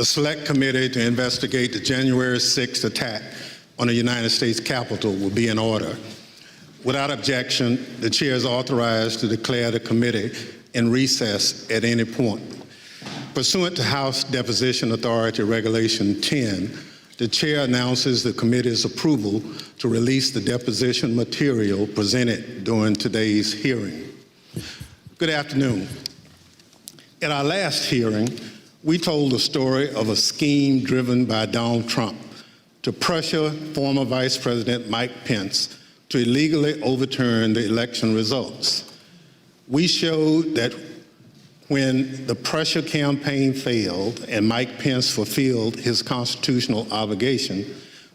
The Select Committee to investigate the January 6th attack on the United States Capitol will be in order. Without objection, the chair is authorized to declare the committee in recess at any point. Pursuant to House Deposition Authority Regulation 10, the chair announces the committee's approval to release the deposition material presented during today's hearing. Good afternoon. At our last hearing, we told the story of a scheme driven by Donald Trump to pressure former Vice President Mike Pence to illegally overturn the election results. We showed that when the pressure campaign failed and Mike Pence fulfilled his constitutional obligation,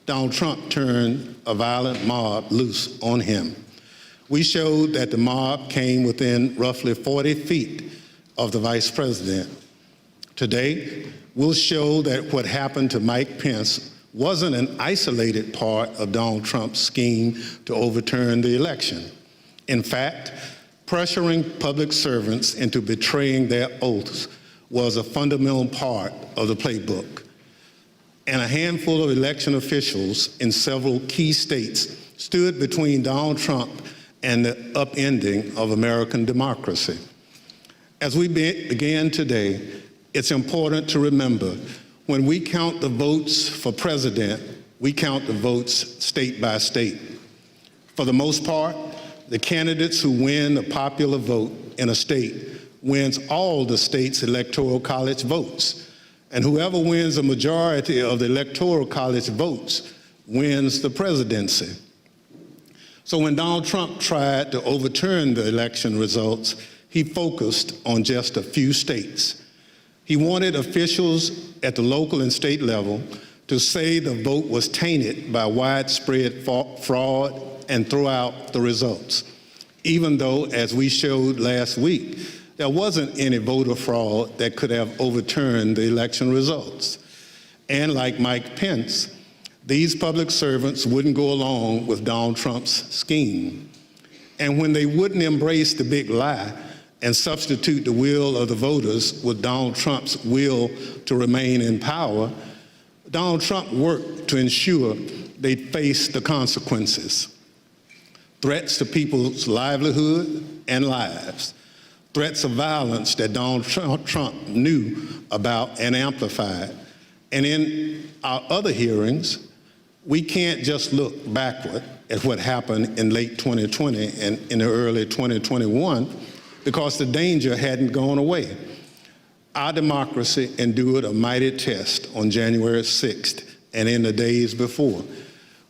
Donald Trump turned a violent mob loose on him. We showed that the mob came within roughly 40 feet of the Vice President. Today, we'll show that what happened to Mike Pence wasn't an isolated part of Donald Trump's scheme to overturn the election. In fact, pressuring public servants into betraying their oaths was a fundamental part of the playbook. And a handful of election officials in several key states stood between Donald Trump and the upending of American democracy. As we begin today, it's important to remember when we count the votes for president, we count the votes state by state. For the most part, the candidates who win the popular vote in a state wins all the state's electoral college votes. And whoever wins a majority of the electoral college votes wins the presidency. So when Donald Trump tried to overturn the election results, he focused on just a few states. He wanted officials at the local and state level to say the vote was tainted by widespread fraud and throw out the results, even though, as we showed last week, there wasn't any voter fraud that could have overturned the election results. And like Mike Pence, these public servants wouldn't go along with Donald Trump's scheme. And when they wouldn't embrace the big lie and substitute the will of the voters with Donald Trump's will to remain in power, Donald Trump worked to ensure they faced the consequences. Threats to people's livelihood and lives, threats of violence that Donald Trump knew about and amplified. And in our other hearings, we can't just look backward at what happened in late 2020 and in the early 2021 because the danger hadn't gone away. Our democracy endured a mighty test on January 6th and in the days before.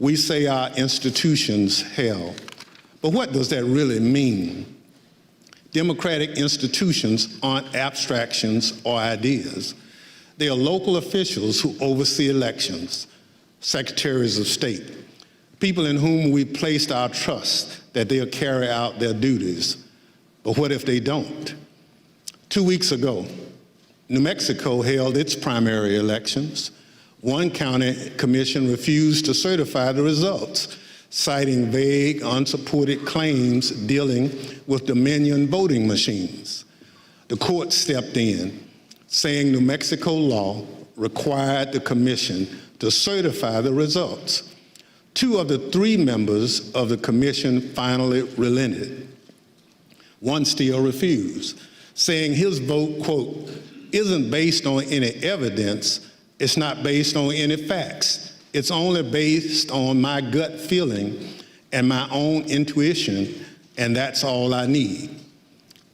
We say our institutions held. But what does that really mean? Democratic institutions aren't abstractions or ideas. They are local officials who oversee elections, secretaries of state, people in whom we placed our trust that they'll carry out their duties. But what if they don't? 2 weeks ago, New Mexico held its primary elections. One county commission refused to certify the results, citing vague, unsupported claims dealing with Dominion voting machines. The court stepped in, saying New Mexico law required the commission to certify the results. 2 of the 3 members of the commission finally relented. One still refused, saying his vote, quote, isn't based on any evidence, it's not based on any facts. It's only based on my gut feeling and my own intuition, and that's all I need.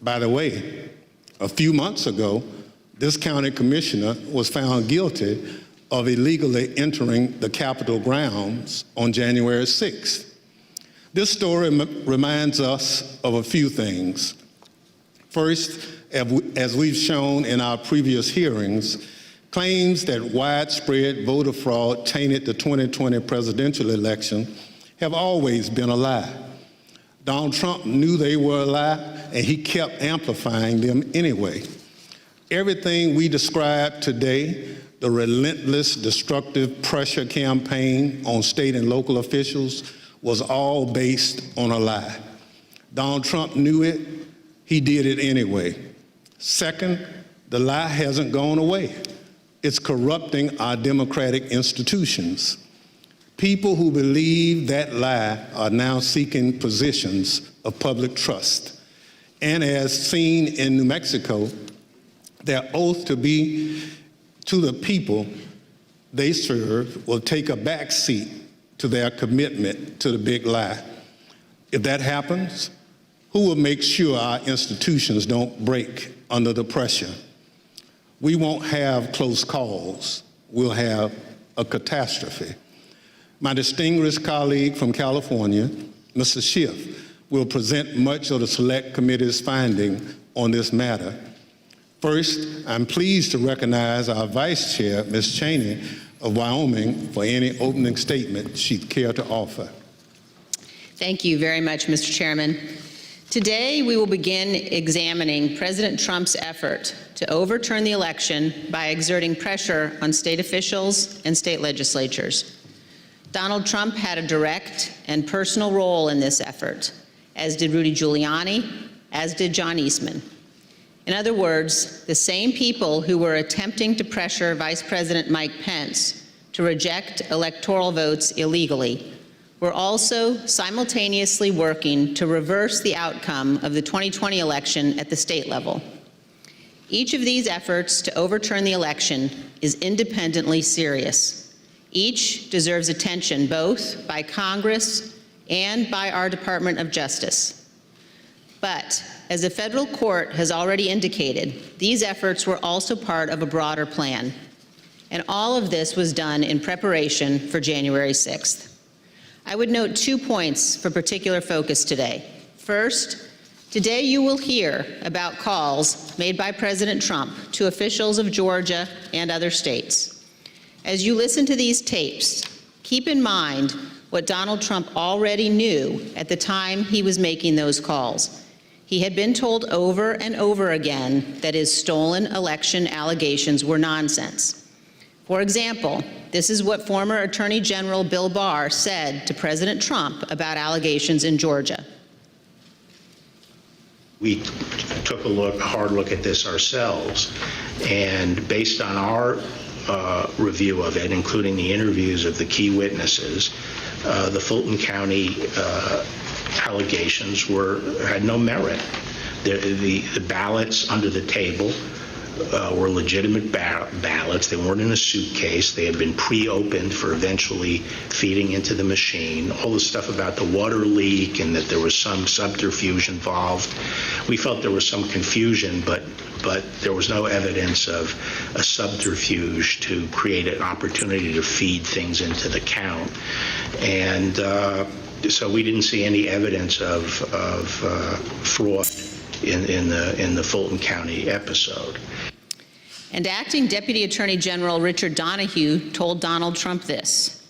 By the way, a few months ago, this county commissioner was found guilty of illegally entering the Capitol grounds on January 6th. This story reminds us of a few things. First, as we've shown in our previous hearings, claims that widespread voter fraud tainted the 2020 presidential election have always been a lie. Donald Trump knew they were a lie, and he kept amplifying them anyway. Everything we described today, the relentless, destructive pressure campaign on state and local officials, was all based on a lie. Donald Trump knew it, he did it anyway. Second, the lie hasn't gone away. It's corrupting our democratic institutions. People who believe that lie are now seeking positions of public trust. And as seen in New Mexico, their oath to be to the people they serve will take a back seat to their commitment to the big lie. If that happens, who will make sure our institutions don't break under the pressure? We won't have close calls. We'll have a catastrophe. My distinguished colleague from California, Mr. Schiff, will present much of the Select Committee's finding on this matter. First, I'm pleased to recognize our Vice Chair, Ms. Cheney of Wyoming, for any opening statement she'd care to offer. Thank you very much, Mr. Chairman. Today, we will begin examining President Trump's effort to overturn the election by exerting pressure on state officials and state legislatures. Donald Trump had a direct and personal role in this effort, as did Rudy Giuliani, as did John Eastman. In other words, the same people who were attempting to pressure Vice President Mike Pence to reject electoral votes illegally were also simultaneously working to reverse the outcome of the 2020 election at the state level. Each of these efforts to overturn the election is independently serious. Each deserves attention both by Congress and by our Department of Justice. But as a federal court has already indicated, these efforts were also part of a broader plan. And all of this was done in preparation for January 6th. I would note 2 points for particular focus today. First, today you will hear about calls made by President Trump to officials of Georgia and other states. As you listen to these tapes, keep in mind what Donald Trump already knew at the time he was making those calls. He had been told over and over again that his stolen election allegations were nonsense. For example, this is what former Attorney General Bill Barr said to President Trump about allegations in Georgia. We took a hard look at this ourselves, and based on our review of it, including the interviews of the key witnesses, the Fulton County allegations had no merit. The ballots under the table were legitimate ballots. They weren't in a suitcase. They had been pre-opened for eventually feeding into the machine. All the stuff about the water leak and that there was some subterfuge involved. We felt there was some confusion, but there was no evidence of a subterfuge to create an opportunity to feed things into the count. And so we didn't see any evidence of fraud in the Fulton County episode. And Acting Deputy Attorney General Richard Donahue told Donald Trump this.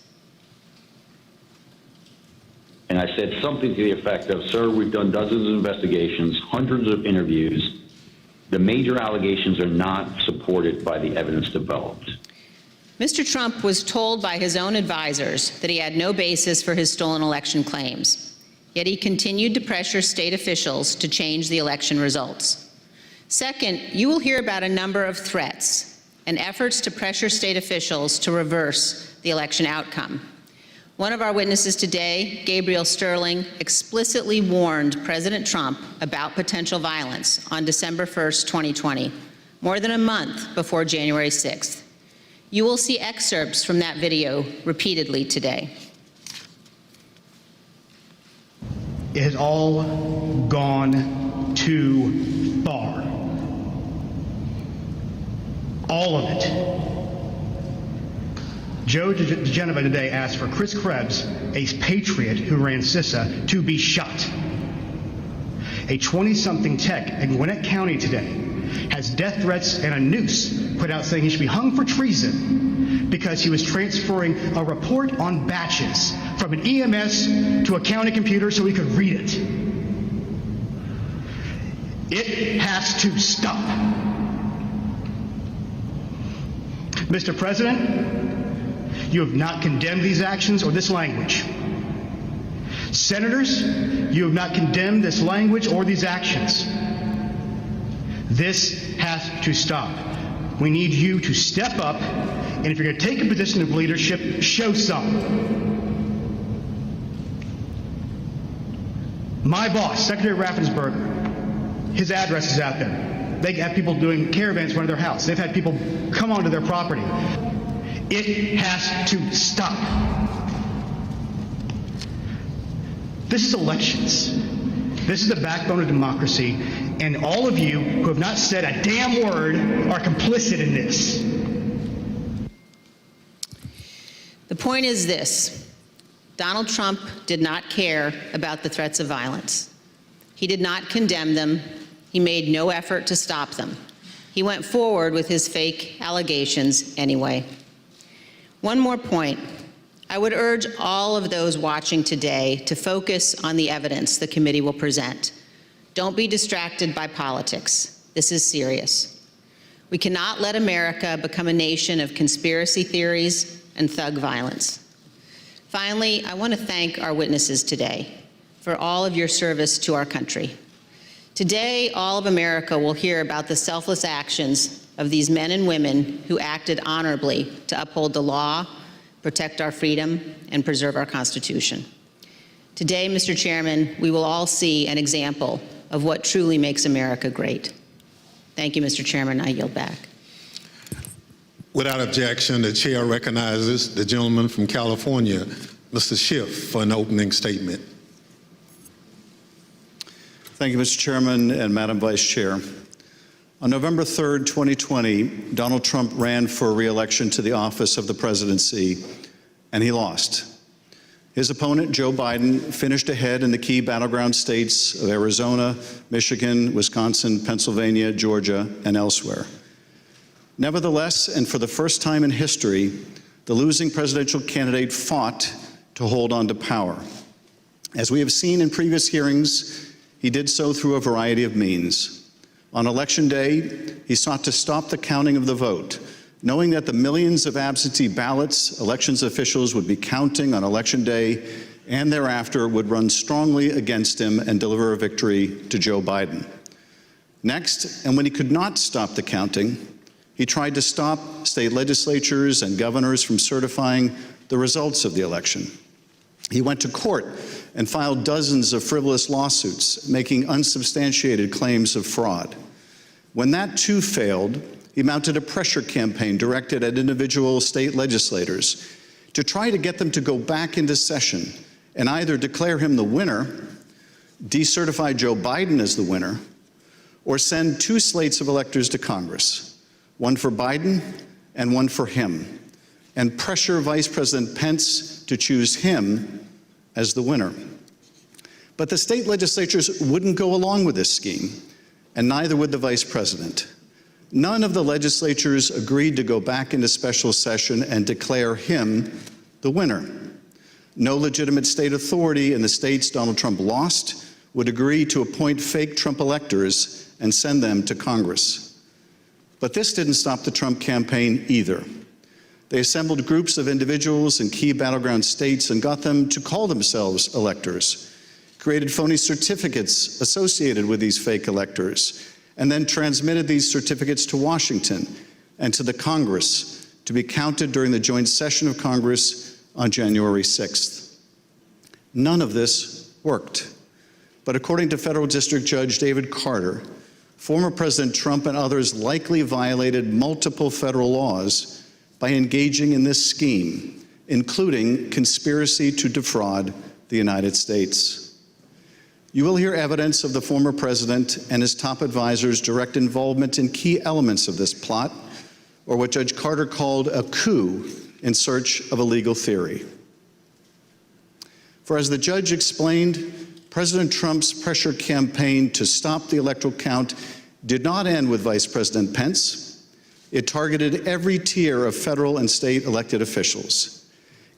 And I said something to the effect of, sir, we've done dozens of investigations, hundreds of interviews. The major allegations are not supported by the evidence developed. Mr. Trump was told by his own advisors that he had no basis for his stolen election claims, yet he continued to pressure state officials to change the election results. Second, you will hear about a number of threats and efforts to pressure state officials to reverse the election outcome. One of our witnesses today, Gabriel Sterling, explicitly warned President Trump about potential violence on December 1st, 2020, more than a month before January 6th. You will see excerpts from that video repeatedly today. It has all gone too far. All of it. Joe DeGenova today asked for Chris Krebs, a patriot who ran CISA, to be shot. A 20-something tech in Gwinnett County today has death threats and a noose put out saying he should be hung for treason because he was transferring a report on batches from an EMS to a county computer so he could read it. It has to stop. Mr. President, you have not condemned these actions or this language. Senators, you have not condemned this language or these actions. This has to stop. We need you to step up, and if you're going to take a position of leadership, show some. My boss, Secretary Raffensperger, his address is out there. They have people doing care events in front of their house. They've had people come onto their property. It has to stop. This is elections. This is the backbone of democracy, and all of you who have not said a damn word are complicit in this. The point is this. Donald Trump did not care about the threats of violence. He did not condemn them. He made no effort to stop them. He went forward with his fake allegations anyway. One more point. I would urge all of those watching today to focus on the evidence the committee will present. Don't be distracted by politics. This is serious. We cannot let America become a nation of conspiracy theories and thug violence. Finally, I want to thank our witnesses today for all of your service to our country. Today, all of America will hear about the selfless actions of these men and women who acted honorably to uphold the law, protect our freedom, and preserve our Constitution. Today, Mr. Chairman, we will all see an example of what truly makes America great. Thank you, Mr. Chairman. I yield back. Without objection, the chair recognizes the gentleman from California, Mr. Schiff, for an opening statement. Thank you, Mr. Chairman and Madam Vice Chair. On November 3rd, 2020, Donald Trump ran for re-election to the office of the presidency, and he lost. His opponent, Joe Biden, finished ahead in the key battleground states of Arizona, Michigan, Wisconsin, Pennsylvania, Georgia, and elsewhere. Nevertheless, and for the first time in history, the losing presidential candidate fought to hold on to power. As we have seen in previous hearings, he did so through a variety of means. On Election Day, he sought to stop the counting of the vote, knowing that the millions of absentee ballots elections officials would be counting on Election Day and thereafter would run strongly against him and deliver a victory to Joe Biden. Next, and when he could not stop the counting, he tried to stop state legislatures and governors from certifying the results of the election. He went to court and filed dozens of frivolous lawsuits, making unsubstantiated claims of fraud. When that too failed, he mounted a pressure campaign directed at individual state legislators to try to get them to go back into session and either declare him the winner, decertify Joe Biden as the winner, or send two slates of electors to Congress, one for Biden and one for him, and pressure Vice President Pence to choose him as the winner. But the state legislatures wouldn't go along with this scheme, and neither would the vice president. None of the legislatures agreed to go back into special session and declare him the winner. No legitimate state authority in the states Donald Trump lost would agree to appoint fake Trump electors and send them to Congress. But this didn't stop the Trump campaign either. They assembled groups of individuals in key battleground states and got them to call themselves electors, created phony certificates associated with these fake electors, and then transmitted these certificates to Washington and to the Congress to be counted during the joint session of Congress on January 6th. None of this worked. But according to Federal District Judge David Carter, former President Trump and others likely violated multiple federal laws by engaging in this scheme, including conspiracy to defraud the United States. You will hear evidence of the former president and his top advisors' direct involvement in key elements of this plot, or what Judge Carter called a coup in search of a legal theory. For as the judge explained, President Trump's pressure campaign to stop the electoral count did not end with Vice President Pence. It targeted every tier of federal and state elected officials.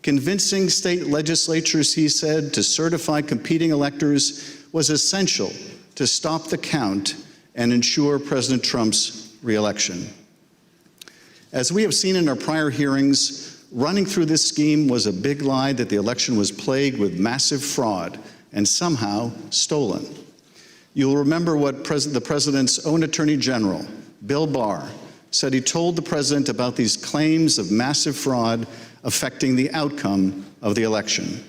Convincing state legislatures, he said, to certify competing electors was essential to stop the count and ensure President Trump's re-election. As we have seen in our prior hearings, running through this scheme was a big lie that the election was plagued with massive fraud and somehow stolen. You'll remember what the president's own Attorney General, Bill Barr, said he told the president about these claims of massive fraud affecting the outcome of the election.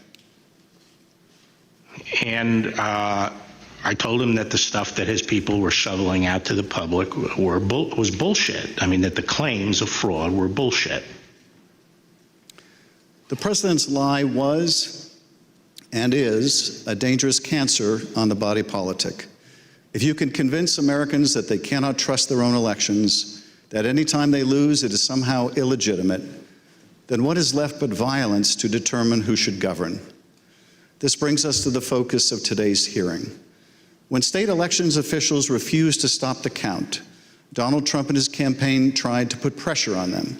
And I told him that the stuff that his people were shoveling out to the public was bullshit. I mean, that the claims of fraud were bullshit. The president's lie was and is a dangerous cancer on the body politic. If you can convince Americans that they cannot trust their own elections, that any time they lose it is somehow illegitimate, then what is left but violence to determine who should govern? This brings us to the focus of today's hearing. When state elections officials refused to stop the count, Donald Trump and his campaign tried to put pressure on them.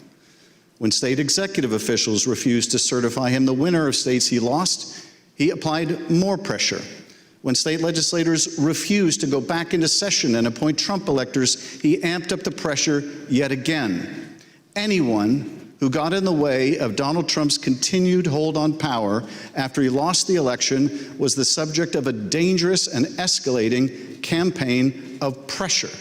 When state executive officials refused to certify him the winner of states he lost, he applied more pressure. When state legislators refused to go back into session and appoint Trump electors, he amped up the pressure yet again. Anyone who got in the way of Donald Trump's continued hold on power after he lost the election was the subject of a dangerous and escalating campaign of pressure.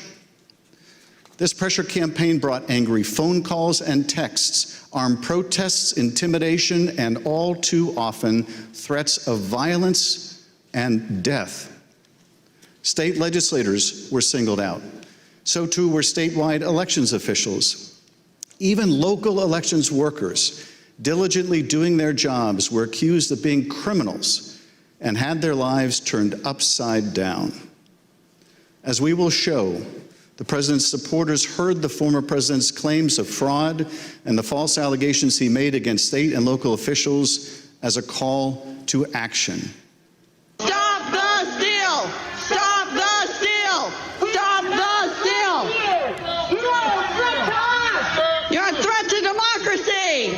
This pressure campaign brought angry phone calls and texts, armed protests, intimidation, and all too often, threats of violence and death. State legislators were singled out. So too were statewide elections officials. Even local elections workers, diligently doing their jobs, were accused of being criminals and had their lives turned upside down. As we will show, the president's supporters heard the former president's claims of fraud and the false allegations he made against state and local officials as a call to action. Stop the steal! Stop the steal! Stop the steal! You're a threat to democracy!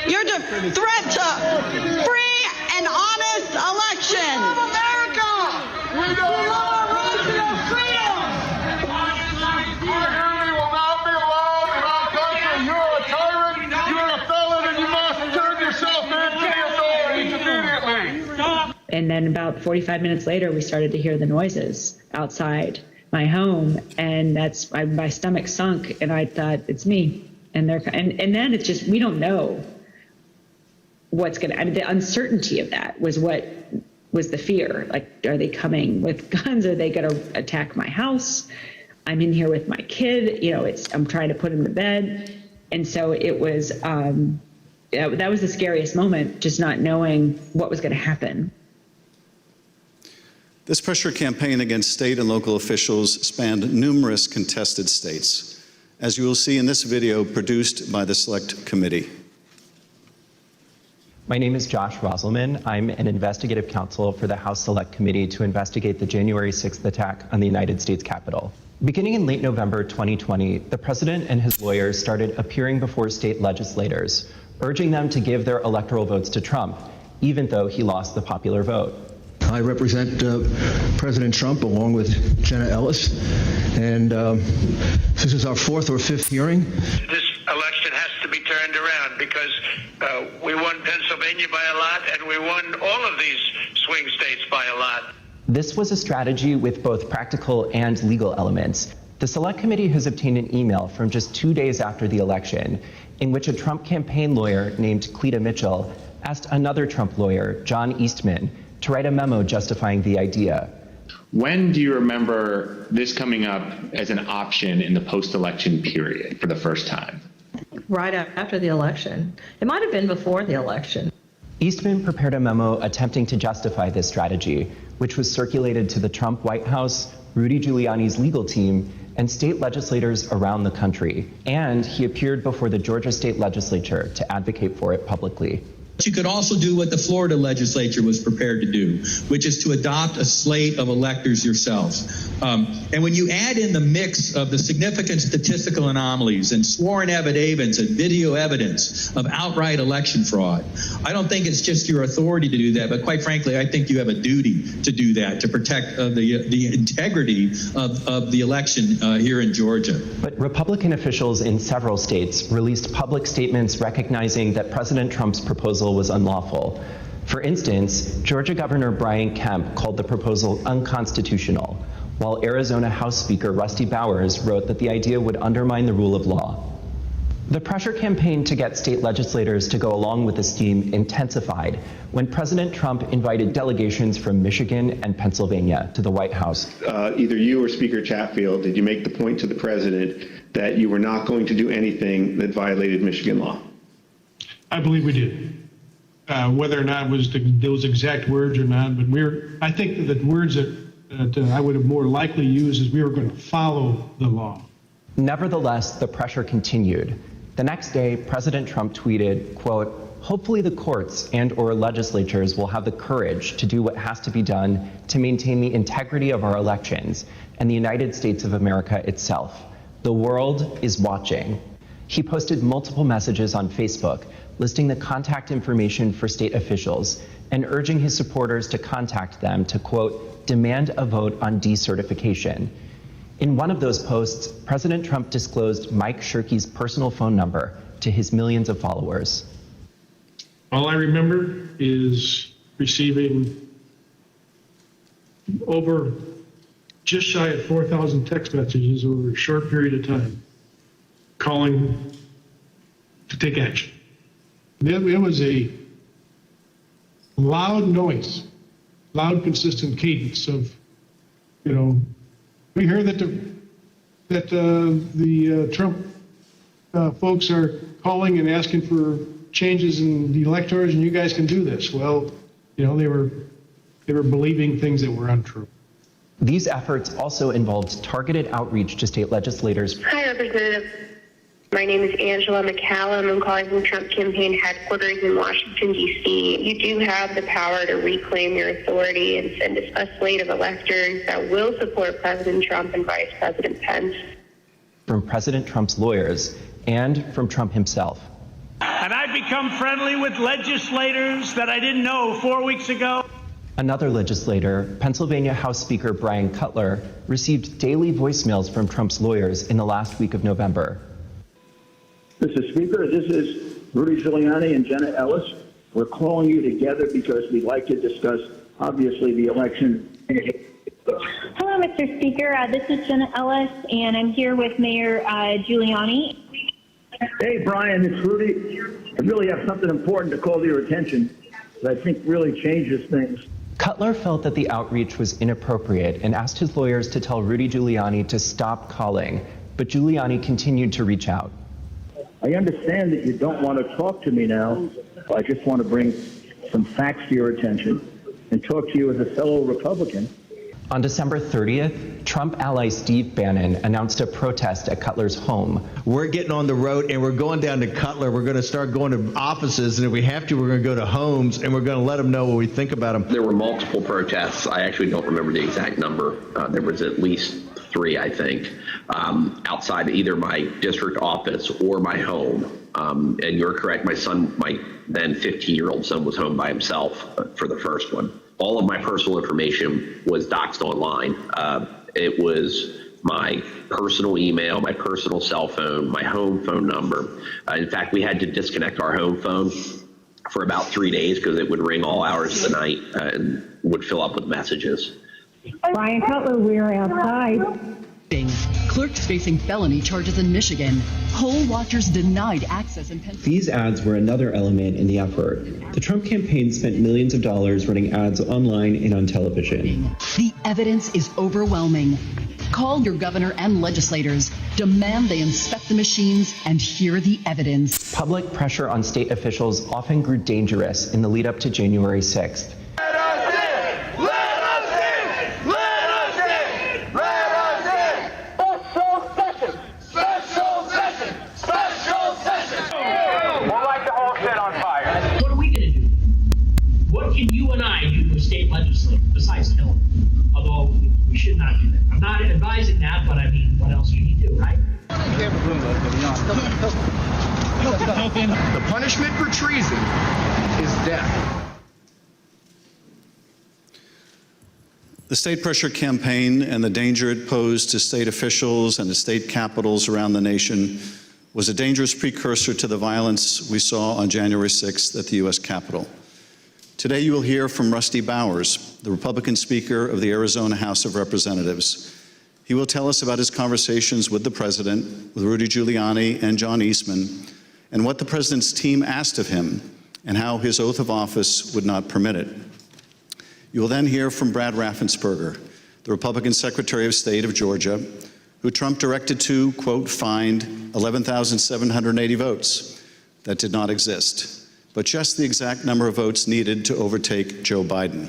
You're a threat to free and honest election! America! We don't love our rights and our freedom! And then about 45 minutes later, we started to hear the noises outside my home, and my stomach sunk, and I thought, it's me. And then it's just, we don't know what's going to, the uncertainty of that was what was the fear. Like, are they coming with guns? Are they going to attack my house? I'm in here with my kid, I'm trying to put him to bed. And so it was, that was the scariest moment, just not knowing what was going to happen. This pressure campaign against state and local officials spanned numerous contested states, as you will see in this video produced by the Select Committee. My name is Josh Roselman. I'm an investigative counsel for the House Select Committee to investigate the January 6th attack on the United States Capitol. Beginning in late November 2020, the president and his lawyers started appearing before state legislators, urging them to give their electoral votes to Trump, even though he lost the popular vote. I represent President Trump along with Jenna Ellis, and this is our fourth or fifth hearing. This election has to be turned around because we won Pennsylvania by a lot, and we won all of these swing states by a lot. This was a strategy with both practical and legal elements. The Select Committee has obtained an email from just 2 days after the election in which a Trump campaign lawyer named Cleta Mitchell asked another Trump lawyer, John Eastman, to write a memo justifying the idea. When do you remember this coming up as an option in the post-election period for the first time? Right after the election. It might have been before the election. Eastman prepared a memo attempting to justify this strategy, which was circulated to the Trump White House, Rudy Giuliani's legal team, and state legislators around the country. And he appeared before the Georgia State Legislature to advocate for it publicly. You could also do what the Florida legislature was prepared to do, which is to adopt a slate of electors yourselves. And when you add in the mix of the significant statistical anomalies and sworn affidavits and video evidence of outright election fraud, I don't think it's just your authority to do that, but quite frankly, I think you have a duty to do that, to protect the integrity of the election here in Georgia. But Republican officials in several states released public statements recognizing that President Trump's proposal was unlawful. For instance, Georgia Governor Brian Kemp called the proposal unconstitutional, while Arizona House Speaker Rusty Bowers wrote that the idea would undermine the rule of law. The pressure campaign to get state legislators to go along with the scheme intensified when President Trump invited delegations from Michigan and Pennsylvania to the White House. Either you or Speaker Chatfield, did you make the point to the president that you were not going to do anything that violated Michigan law? I believe we did. Whether or not it was those exact words or not, but I think that the words that I would have more likely used is we were going to follow the law. Nevertheless, the pressure continued. The next day, President Trump tweeted, quote, "Hopefully the courts and/or legislatures will have the courage to do what has to be done to maintain the integrity of our elections and the United States of America itself. The world is watching." He posted multiple messages on Facebook listing the contact information for state officials and urging his supporters to contact them to, quote, "demand a vote on decertification." In one of those posts, President Trump disclosed Mike Shirkey's personal phone number to his millions of followers. All I remember is receiving over just shy of 4,000 text messages over a short period of time, calling to take action. It was a loud noise, loud, consistent cadence of, we hear that the Trump folks are calling and asking for changes in the electors, and you guys can do this. Well, they were believing things that were untrue. These efforts also involved targeted outreach to state legislators. Hi, Representative. My name is Angela McCallum. I'm calling from Trump campaign headquarters in Washington, D.C. You do have the power to reclaim your authority and send a slate of electors that will support President Trump and Vice President Pence. From President Trump's lawyers and from Trump himself. And I've become friendly with legislators that I didn't know 4 weeks ago. Another legislator, Pennsylvania House Speaker Brian Cutler, received daily voicemails from Trump's lawyers in the last week of November. Mr. Speaker, this is Rudy Giuliani and Jenna Ellis. We're calling you together because we'd like to discuss, obviously, the election. Hello, Mr. Speaker. This is Jenna Ellis, and I'm here with Mayor Giuliani. Hey, Brian, it's Rudy. I really have something important to call to your attention that I think really changes things. Cutler felt that the outreach was inappropriate and asked his lawyers to tell Rudy Giuliani to stop calling, but Giuliani continued to reach out. I understand that you don't want to talk to me now. I just want to bring some facts to your attention and talk to you as a fellow Republican. On December 30th, Trump ally Steve Bannon announced a protest at Cutler's home. We're getting on the road and we're going down to Cutler. We're going to start going to offices, and if we have to, we're going to go to homes and we're going to let them know what we think about them. There were multiple protests. I actually don't remember the exact number. There was at least 3, I think, outside either my district office or my home. And you're correct, my then 15-year-old son was home by himself for the first one. All of my personal information was doxed online. It was my personal email, my personal cell phone, my home phone number. In fact, we had to disconnect our home phone for about 3 days because it would ring all hours of the night and would fill up with messages. Brian Cutler, we're outside. Clerks facing felony charges in Michigan. Poll watchers denied access in Pennsylvania. These ads were another element in the effort. The Trump campaign spent millions of dollars running ads online and on television. The evidence is overwhelming. Call your governor and legislators. Demand they inspect the machines and hear the evidence. Public pressure on state officials often grew dangerous in the lead up to January 6th. You and I do to a state legislator besides killing them? Although we should not do that. I'm not advising that, but I mean, what else you need to do, right? The punishment for treason is death. The state pressure campaign and the danger it posed to state officials and to state capitals around the nation was a dangerous precursor to the violence we saw on January 6th at the U.S. Capitol. Today you will hear from Rusty Bowers, the Republican Speaker of the Arizona House of Representatives. He will tell us about his conversations with the President, with Rudy Giuliani and John Eastman, and what the President's team asked of him, and how his oath of office would not permit it. You will then hear from Brad Raffensperger, the Republican Secretary of State of Georgia, who Trump directed to, quote, find 11,780 votes that did not exist, but just the exact number of votes needed to overtake Joe Biden.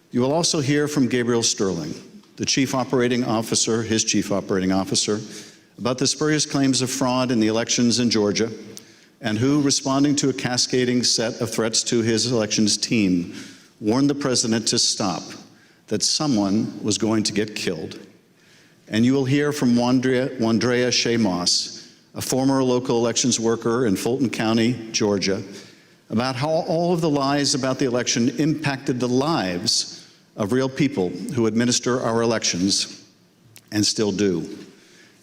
You will also hear from Gabriel Sterling, the Chief Operating Officer, his Chief Operating Officer, about the spurious claims of fraud in the elections in Georgia, and who, responding to a cascading set of threats to his elections team, warned the President to stop, that someone was going to get killed. And you will hear from Wandrea Shea Moss, a former local elections worker in Fulton County, Georgia, about how all of the lies about the election impacted the lives of real people who administer our elections and still do.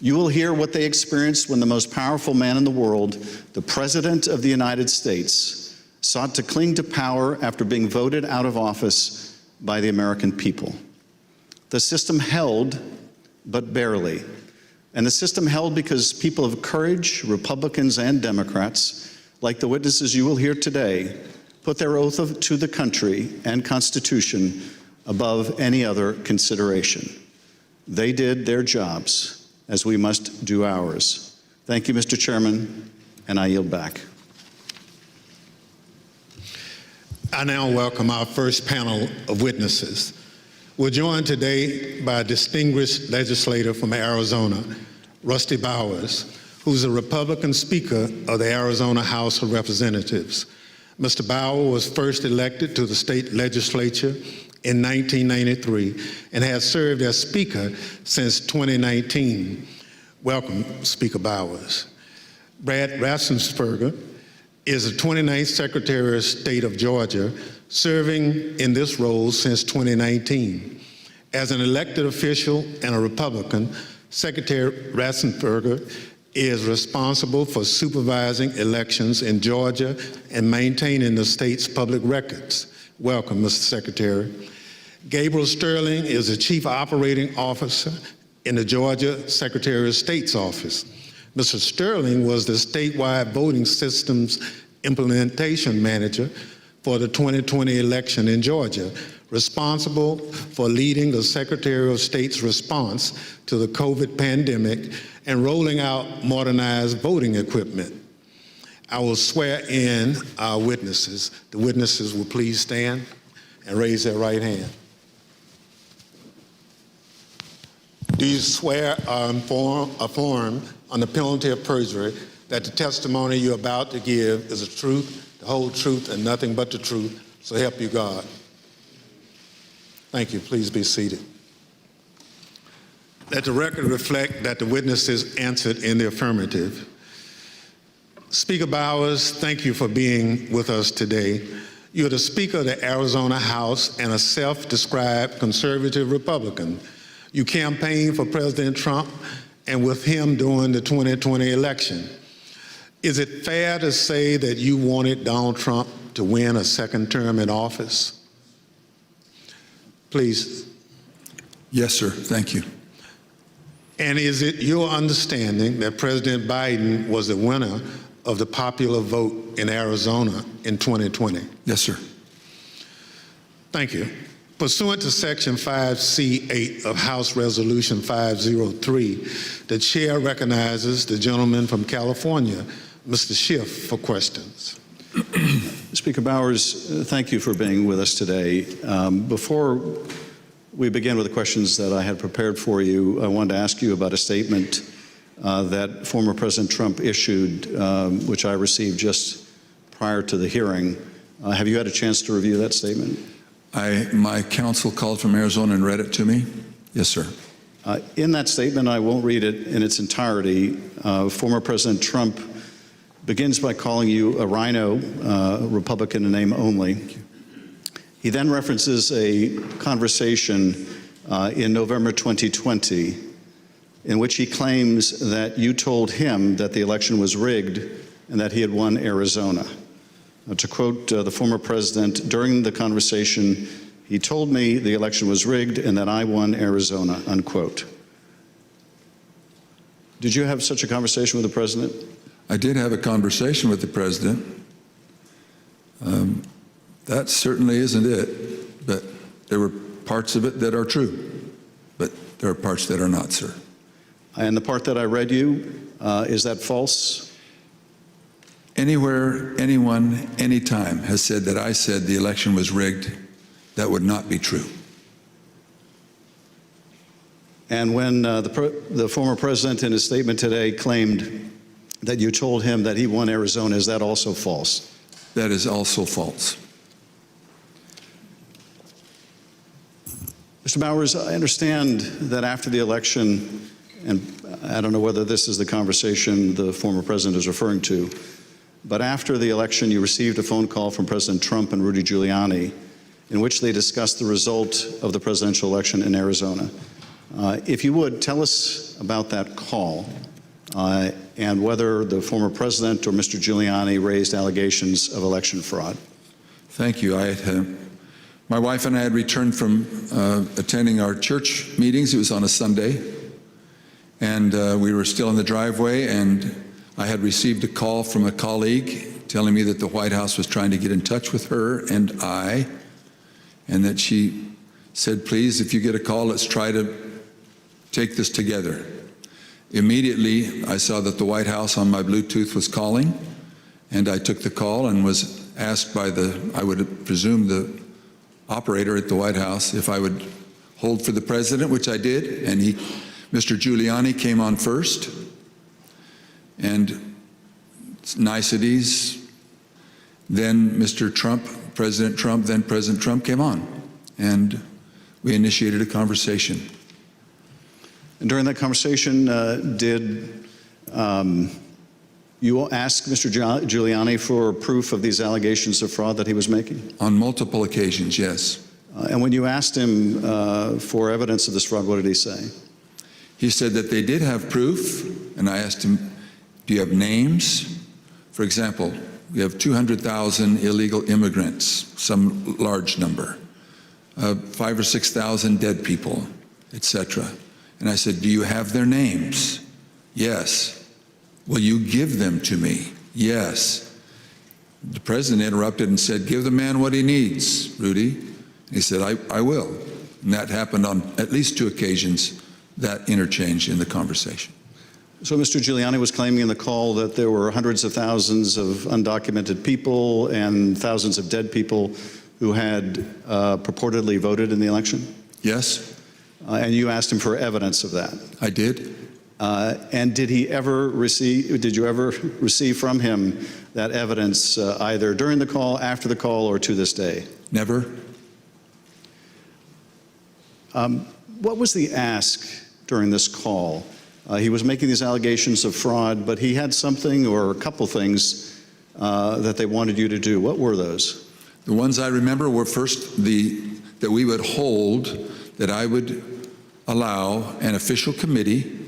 You will hear what they experienced when the most powerful man in the world, the President of the United States, sought to cling to power after being voted out of office by the American people. The system held, but barely. And the system held because people of courage, Republicans and Democrats, like the witnesses you will hear today, put their oath to the country and Constitution above any other consideration. They did their jobs, as we must do ours. Thank you, Mr. Chairman, and I yield back. I now welcome our first panel of witnesses. We're joined today by a distinguished legislator from Arizona, Rusty Bowers, who's a Republican Speaker of the Arizona House of Representatives. Mr. Bowers was first elected to the state legislature in 1993 and has served as Speaker since 2019. Welcome, Speaker Bowers. Brad Raffensperger is the 29th Secretary of State of Georgia, serving in this role since 2019. As an elected official and a Republican, Secretary Ratzensberger is responsible for supervising elections in Georgia and maintaining the state's public records. Welcome, Mr. Secretary. Gabriel Sterling is the Chief Operating Officer in the Georgia Secretary of State's office. Mr. Sterling was the statewide voting systems implementation manager for the 2020 election in Georgia, responsible for leading the Secretary of State's response to the COVID pandemic and rolling out modernized voting equipment. I will swear in our witnesses. The witnesses will please stand and raise their right hand. Do you swear or affirm on the penalty of perjury that the testimony you're about to give is the truth, the whole truth, and nothing but the truth, so help you God? Thank you. Please be seated. Let the record reflect that the witnesses answered in the affirmative. Speaker Bowers, thank you for being with us today. You're the Speaker of the Arizona House and a self-described conservative Republican. You campaigned for President Trump and with him during the 2020 election. Is it fair to say that you wanted Donald Trump to win a second term in office? Please. Yes, sir. Thank you. And is it your understanding that President Biden was the winner of the popular vote in Arizona in 2020? Yes, sir. Thank you. Pursuant to Section 5C8 of House Resolution 503, the chair recognizes the gentleman from California, Mr. Schiff, for questions. Speaker Bowers, thank you for being with us today. Before we begin with the questions that I had prepared for you, I wanted to ask you about a statement that former President Trump issued, which I received just prior to the hearing. Have you had a chance to review that statement? My counsel called from Arizona and read it to me. Yes, sir. In that statement, I won't read it in its entirety. Former President Trump begins by calling you a rhino, Republican in name only. He then references a conversation in November 2020 in which he claims that you told him that the election was rigged and that he had won Arizona. To quote the former president, during the conversation, he told me the election was rigged and that I won Arizona, unquote. Did you have such a conversation with the president? I did have a conversation with the president. That certainly isn't it, but there were parts of it that are true, but there are parts that are not, sir. And the part that I read you, is that false? Anywhere, anyone, anytime has said that I said the election was rigged, that would not be true. And when the former president in his statement today claimed that you told him that he won Arizona, is that also false? That is also false. Mr. Bowers, I understand that after the election, and I don't know whether this is the conversation the former president is referring to, but after the election, you received a phone call from President Trump and Rudy Giuliani in which they discussed the result of the presidential election in Arizona. If you would, tell us about that call and whether the former president or Mr. Giuliani raised allegations of election fraud. Thank you. My wife and I had returned from attending our church meetings. It was on a Sunday, and we were still in the driveway, and I had received a call from a colleague telling me that the White House was trying to get in touch with her and I, and that she said, please, if you get a call, let's try to take this together. Immediately, I saw that the White House on my Bluetooth was calling, and I took the call and was asked by I would presume, the operator at the White House if I would hold for the president, which I did, and Mr. Giuliani came on first, and niceties. Then Mr. Trump, President Trump, then President Trump came on, and we initiated a conversation. And during that conversation, did you ask Mr. Giuliani for proof of these allegations of fraud that he was making? On multiple occasions, yes. And when you asked him for evidence of this fraud, what did he say? He said that they did have proof, and I asked him, do you have names? For example, we have 200,000 illegal immigrants, some large number, 5,000 or 6,000 dead people, etc. And I said, do you have their names? Yes. Will you give them to me? Yes. The president interrupted and said, give the man what he needs, Rudy. He said, I will. And that happened on at least 2 occasions, that interchange in the conversation. So Mr. Giuliani was claiming in the call that there were hundreds of thousands of undocumented people and thousands of dead people who had purportedly voted in the election? Yes. And you asked him for evidence of that? I did. And did you ever receive from him that evidence either during the call, after the call, or to this day? Never. What was the ask during this call? He was making these allegations of fraud, but he had something or a couple things that they wanted you to do. What were those? The ones I remember were first that we would hold, that I would allow an official committee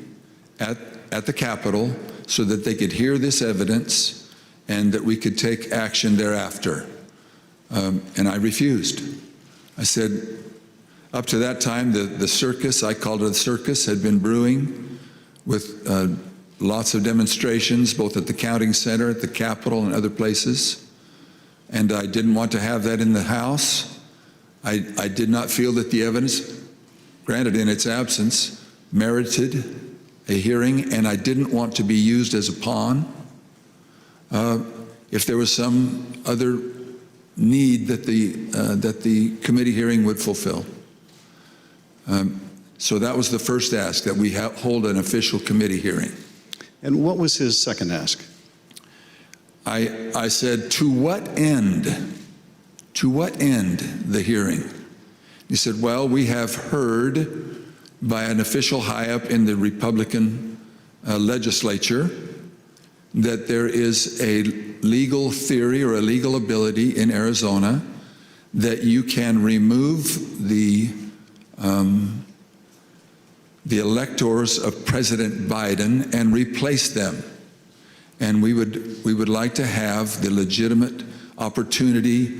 at the Capitol so that they could hear this evidence and that we could take action thereafter. And I refused. I said, up to that time, the circus, I called it a circus, had been brewing with lots of demonstrations, both at the counting center, at the Capitol, and other places. And I didn't want to have that in the House. I did not feel that the evidence, granted in its absence, merited a hearing, and I didn't want to be used as a pawn if there was some other need that the committee hearing would fulfill. So that was the first ask, that we hold an official committee hearing. And what was his second ask? I said, to what end? To what end the hearing? He said, well, we have heard by an official high up in the Republican legislature that there is a legal theory or a legal ability in Arizona that you can remove the electors of President Biden and replace them. And we would like to have the legitimate opportunity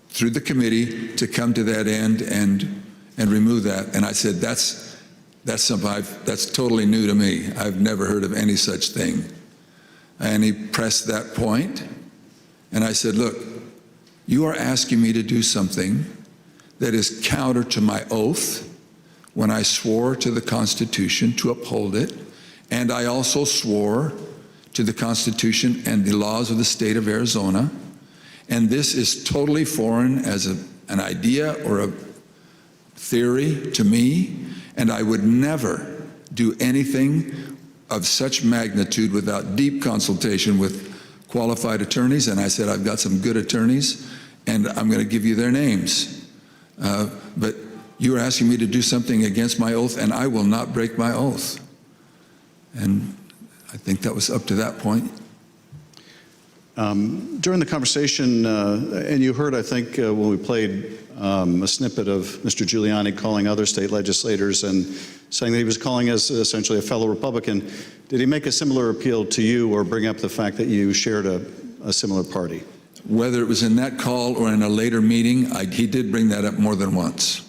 through the committee to come to that end and remove that. And I said, that's something that's totally new to me. I've never heard of any such thing. And he pressed that point, and I said, look, you are asking me to do something that is counter to my oath when I swore to the Constitution to uphold it, and I also swore to the Constitution and the laws of the state of Arizona, and this is totally foreign as an idea or a theory to me, and I would never do anything of such magnitude without deep consultation with qualified attorneys. And I said, I've got some good attorneys, and I'm going to give you their names. But you are asking me to do something against my oath, and I will not break my oath. And I think that was up to that point. During the conversation, and you heard, I think, when we played a snippet of Mr. Giuliani calling other state legislators and saying that he was calling us essentially a fellow Republican, did he make a similar appeal to you or bring up the fact that you shared a similar party? Whether it was in that call or in a later meeting, he did bring that up more than once.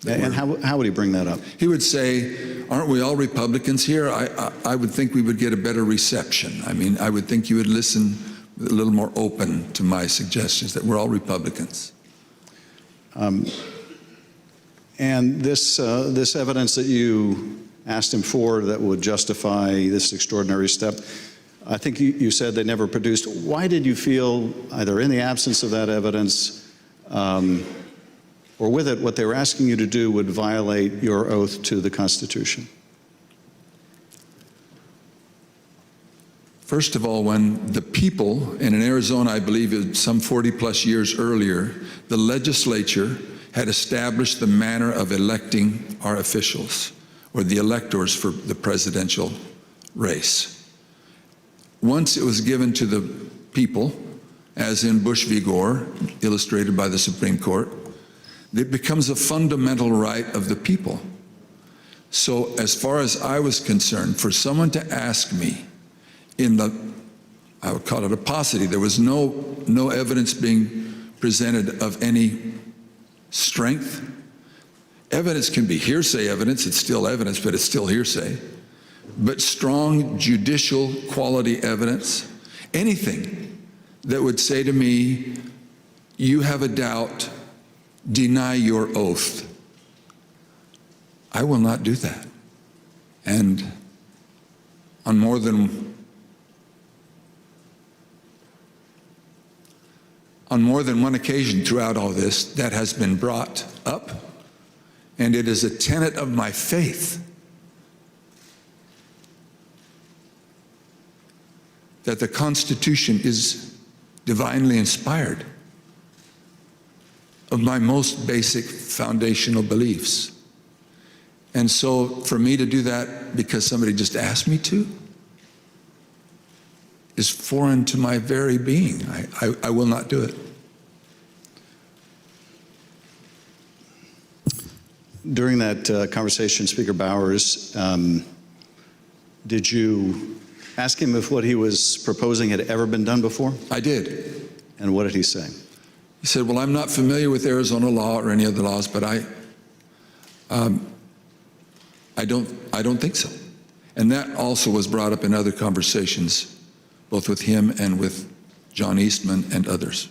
And how would he bring that up? He would say, aren't we all Republicans here? I would think we would get a better reception. I mean, I would think you would listen a little more open to my suggestions that we're all Republicans. And this evidence that you asked him for that would justify this extraordinary step, I think you said they never produced. Why did you feel, either in the absence of that evidence or with it, what they were asking you to do would violate your oath to the Constitution? First of all, when the people, and in Arizona, I believe some 40 plus years earlier, the legislature had established the manner of electing our officials, or the electors for the presidential race. Once it was given to the people, as in Bush v. Gore, illustrated by the Supreme Court, it becomes a fundamental right of the people. So as far as I was concerned, for someone to ask me in the, I would call it a paucity, there was no evidence being presented of any strength. Evidence can be hearsay evidence, it's still evidence, but it's still hearsay. But strong judicial quality evidence, anything that would say to me, you have a doubt, deny your oath. I will not do that. And on more than one occasion throughout all this, that has been brought up, and it is a tenet of my faith that the Constitution is divinely inspired of my most basic foundational beliefs. And so for me to do that because somebody just asked me to is foreign to my very being. I will not do it. During that conversation, Speaker Bowers, did you ask him if what he was proposing had ever been done before? I did. And what did he say? He said, well, I'm not familiar with Arizona law or any other laws, but I don't think so. And that also was brought up in other conversations, both with him and with John Eastman and others.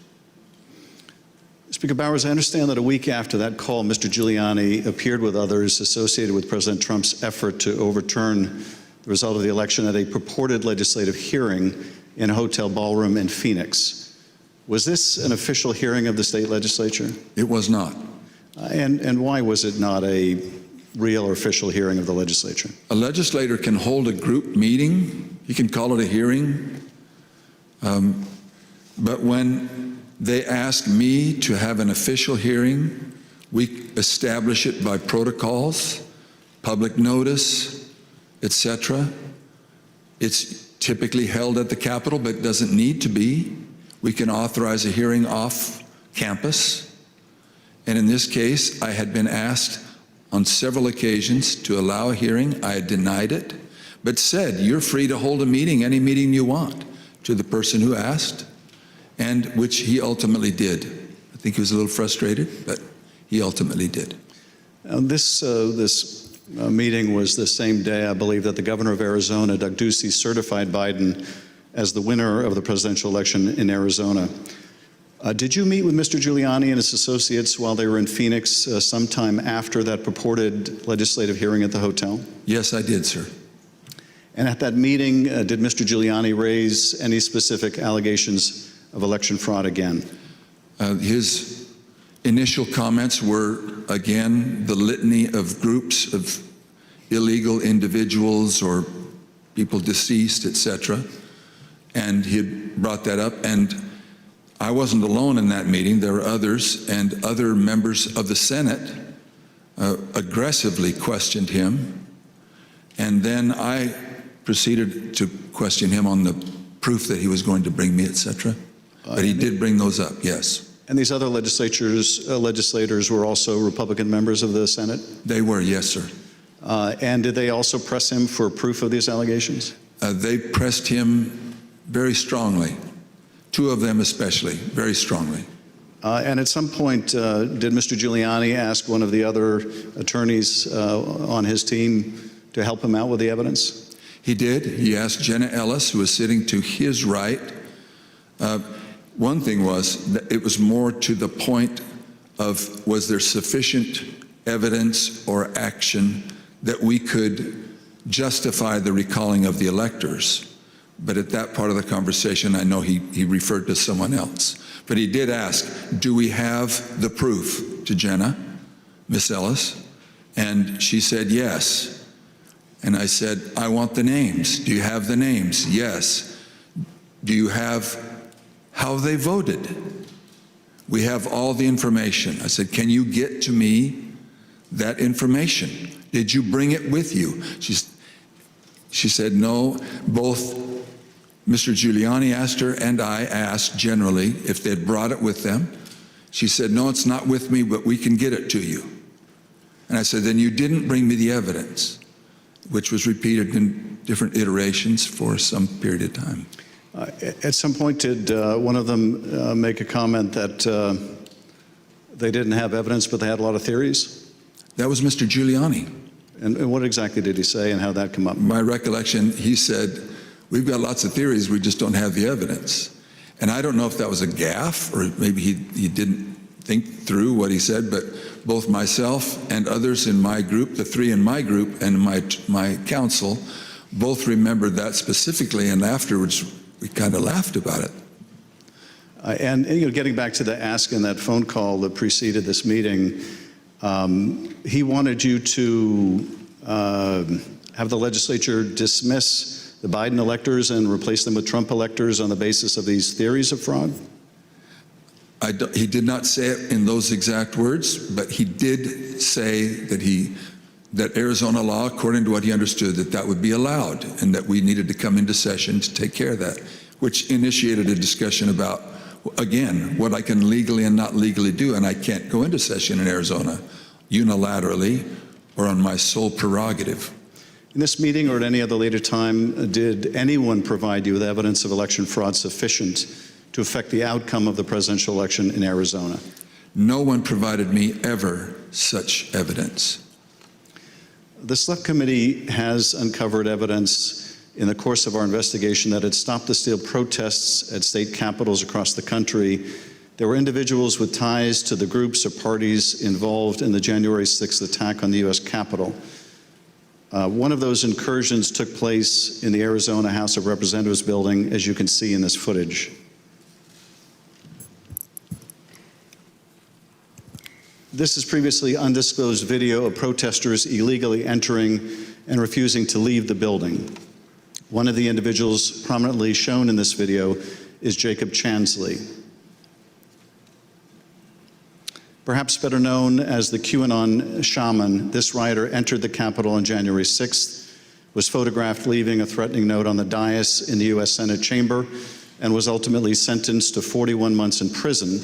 Speaker Bowers, I understand that a week after that call, Mr. Giuliani appeared with others associated with President Trump's effort to overturn the result of the election at a purported legislative hearing in a hotel ballroom in Phoenix. Was this an official hearing of the state legislature? It was not. And why was it not a real or official hearing of the legislature? A legislator can hold a group meeting. He can call it a hearing. But when they ask me to have an official hearing, we establish it by protocols, public notice, etc. It's typically held at the Capitol, but it doesn't need to be. We can authorize a hearing off campus. And in this case, I had been asked on several occasions to allow a hearing. I had denied it, but said, you're free to hold a meeting, any meeting you want, to the person who asked. and which he ultimately did. I think he was a little frustrated, but he ultimately did. This meeting was the same day, I believe, that the governor of Arizona, Doug Ducey, certified Biden as the winner of the presidential election in Arizona. Did you meet with Mr. Giuliani and his associates while they were in Phoenix sometime after that purported legislative hearing at the hotel? Yes, I did, sir. And at that meeting, did Mr. Giuliani raise any specific allegations of election fraud again? His initial comments were, again, the litany of groups of illegal individuals or people deceased, etc. And he had brought that up, and I wasn't alone in that meeting. There were others, and other members of the Senate aggressively questioned him. And then I proceeded to question him on the proof that he was going to bring me, etc. But he did bring those up, yes. And these other legislators were also Republican members of the Senate? They were, yes, sir. And did they also press him for proof of these allegations? They pressed him very strongly. Two of them especially, very strongly. And at some point, did Mr. Giuliani ask one of the other attorneys on his team to help him out with the evidence? He did. He asked Jenna Ellis, who was sitting to his right. One thing was that it was more to the point of, was there sufficient evidence or action that we could justify the recalling of the electors? But at that part of the conversation, I know he referred to someone else. But he did ask, do we have the proof, to Jenna, Miss Ellis? And she said, yes. And I said, I want the names. Do you have the names? Yes. Do you have how they voted? We have all the information. I said, can you get to me that information? Did you bring it with you? She said, no. Both Mr. Giuliani asked her and I asked generally if they'd brought it with them. She said, no, it's not with me, but we can get it to you. And I said, then you didn't bring me the evidence, which was repeated in different iterations for some period of time. At some point, did one of them make a comment that they didn't have evidence, but they had a lot of theories? That was Mr. Giuliani. And what exactly did he say, and how that come up? My recollection, he said, we've got lots of theories, we just don't have the evidence. And I don't know if that was a gaffe, or maybe he didn't think through what he said, but both myself and others in my group, the three in my group and my council, both remembered that specifically, and afterwards we kind of laughed about it. And you know, getting back to the ask in that phone call that preceded this meeting, he wanted you to have the legislature dismiss the Biden electors and replace them with Trump electors on the basis of these theories of fraud? He did not say it in those exact words, but he did say that Arizona law, according to what he understood, that would be allowed, and that we needed to come into session to take care of that, which initiated a discussion about, again, what I can legally and not legally do, and I can't go into session in Arizona unilaterally or on my sole prerogative. In this meeting or at any other later time, did anyone provide you with evidence of election fraud sufficient to affect the outcome of the presidential election in Arizona? No one provided me ever such evidence. The Select Committee has uncovered evidence in the course of our investigation that at Stop the Steal protests at state capitals across the country, there were individuals with ties to the groups or parties involved in the January 6th attack on the U.S. Capitol. One of those incursions took place in the Arizona House of Representatives building, as you can see in this footage. This is previously undisclosed video of protesters illegally entering and refusing to leave the building. One of the individuals prominently shown in this video is Jacob Chansley. Perhaps better known as the QAnon shaman, this rioter entered the Capitol on January 6th, was photographed leaving a threatening note on the dais in the U.S. Senate chamber, and was ultimately sentenced to 41 months in prison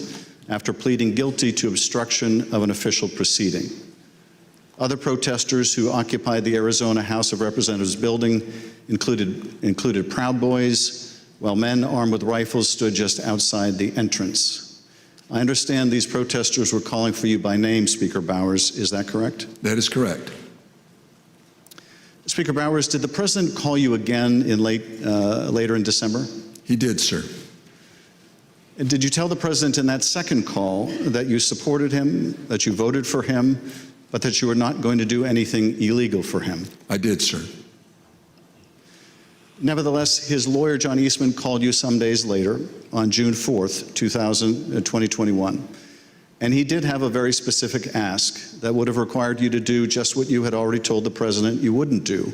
after pleading guilty to obstruction of an official proceeding. Other protesters who occupied the Arizona House of Representatives building included Proud Boys, while men armed with rifles stood just outside the entrance. I understand these protesters were calling for you by name, Speaker Bowers. Is that correct? That is correct. Speaker Bowers, did the president call you again in later in December? He did, sir. And did you tell the president in that second call that you supported him, that you voted for him, but that you were not going to do anything illegal for him? I did, sir. Nevertheless, his lawyer, John Eastman, called you some days later on June 4th, 2021. And he did have a very specific ask that would have required you to do just what you had already told the president you wouldn't do,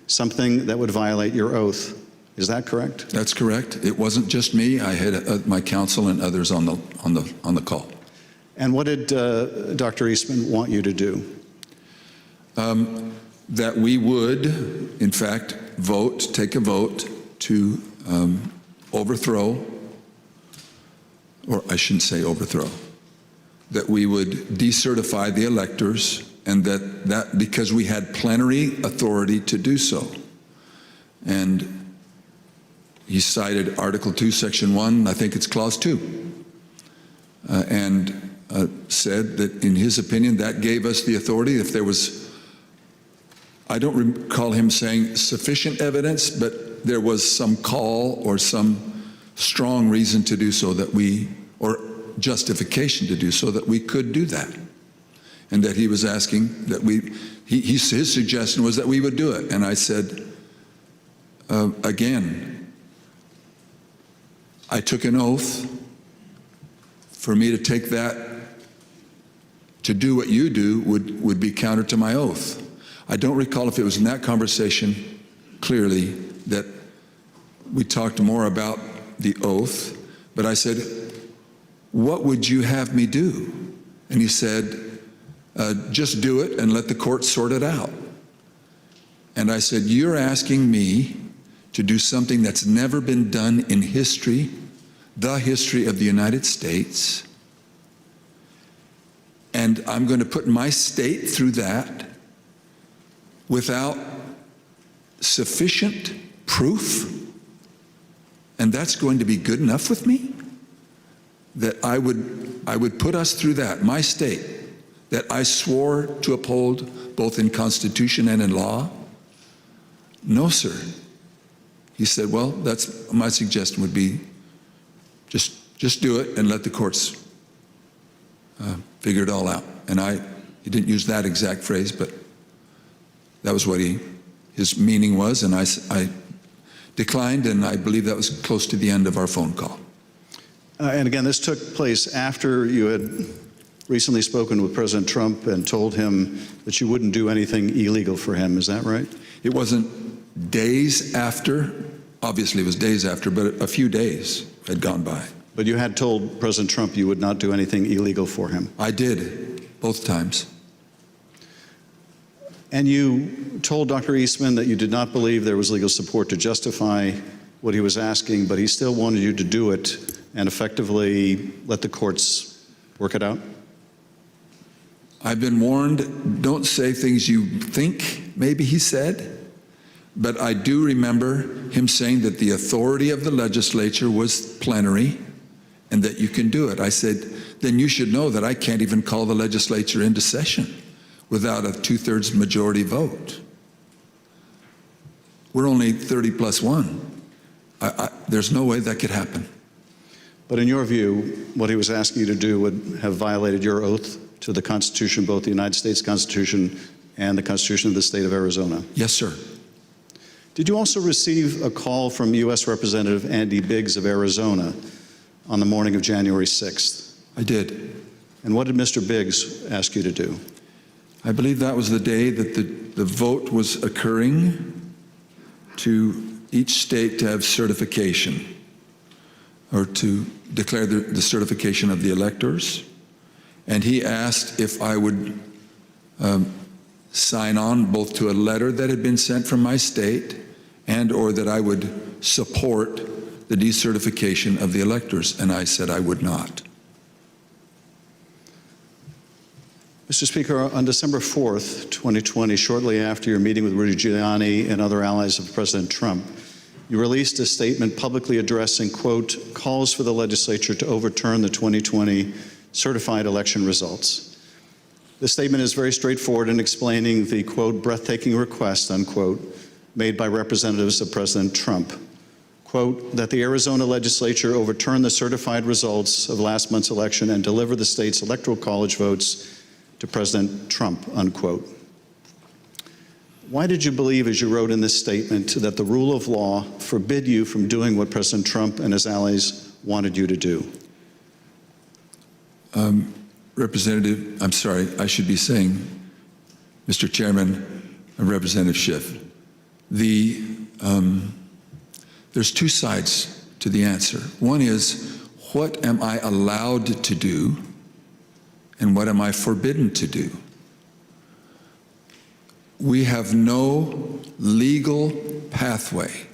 something that would violate your oath. Is that correct? That's correct. It wasn't just me. I had my counsel and others on the call. And what did Dr. Eastman want you to do? That we would, in fact, take a vote to overthrow, or I shouldn't say overthrow, that we would decertify the electors, and that because we had plenary authority to do so. And he cited Article 2, Section 1, I think it's Clause 2, and said that in his opinion that gave us the authority if there was, I don't recall him saying sufficient evidence, but there was some call or some strong reason to do so that we, or justification to do so that we could do that. And that he was asking that his suggestion was that we would do it. And I said, again, I took an oath. For me to take that, to do what you do, would be counter to my oath. I don't recall if it was in that conversation, clearly, that we talked more about the oath, but I said, what would you have me do? And he said, just do it and let the court sort it out. And I said, you're asking me to do something that's never been done in history, the history of the United States, and I'm going to put my state through that without sufficient proof, and that's going to be good enough with me? That I would put us through that, my state, that I swore to uphold both in Constitution and in law? No, sir. He said, well, that's my suggestion would be just do it and let the courts figure it all out. And he didn't use that exact phrase, but that was what his meaning was, and I declined, and I believe that was close to the end of our phone call. And again, this took place after you had recently spoken with President Trump and told him that you wouldn't do anything illegal for him. Is that right? It wasn't days after. Obviously, it was days after, but a few days had gone by. But you had told President Trump you would not do anything illegal for him. I did, both times. And you told Dr. Eastman that you did not believe there was legal support to justify what he was asking, but he still wanted you to do it and effectively let the courts work it out? I've been warned, don't say things you think, maybe he said, but I do remember him saying that the authority of the legislature was plenary and that you can do it. I said, then you should know that I can't even call the legislature into session without a 2/3 majority vote. We're only 30 plus 1. There's no way that could happen. But in your view, what he was asking you to do would have violated your oath to the Constitution, both the United States Constitution and the Constitution of the state of Arizona? Yes, sir. Did you also receive a call from U.S. Representative Andy Biggs of Arizona on the morning of January 6th? I did. And what did Mr. Biggs ask you to do? I believe that was the day that the vote was occurring to each state to have certification, or to declare the certification of the electors. And he asked if I would sign on both to a letter that had been sent from my state and or that I would support the decertification of the electors, and I said I would not. Mr. Speaker, on December 4th, 2020, shortly after your meeting with Rudy Giuliani and other allies of President Trump, you released a statement publicly addressing, quote, calls for the legislature to overturn the 2020 certified election results. The statement is very straightforward in explaining the, quote, breathtaking request, unquote, made by representatives of President Trump. Quote, that the Arizona legislature overturn the certified results of last month's election and deliver the state's electoral college votes to President Trump, unquote. Why did you believe, as you wrote in this statement, that the rule of law forbid you from doing what President Trump and his allies wanted you to do? Representative, I'm sorry, I should be saying, Mr. Chairman and Representative Schiff, there's two sides to the answer. One is, what am I allowed to do, and what am I forbidden to do? We have no legal pathway,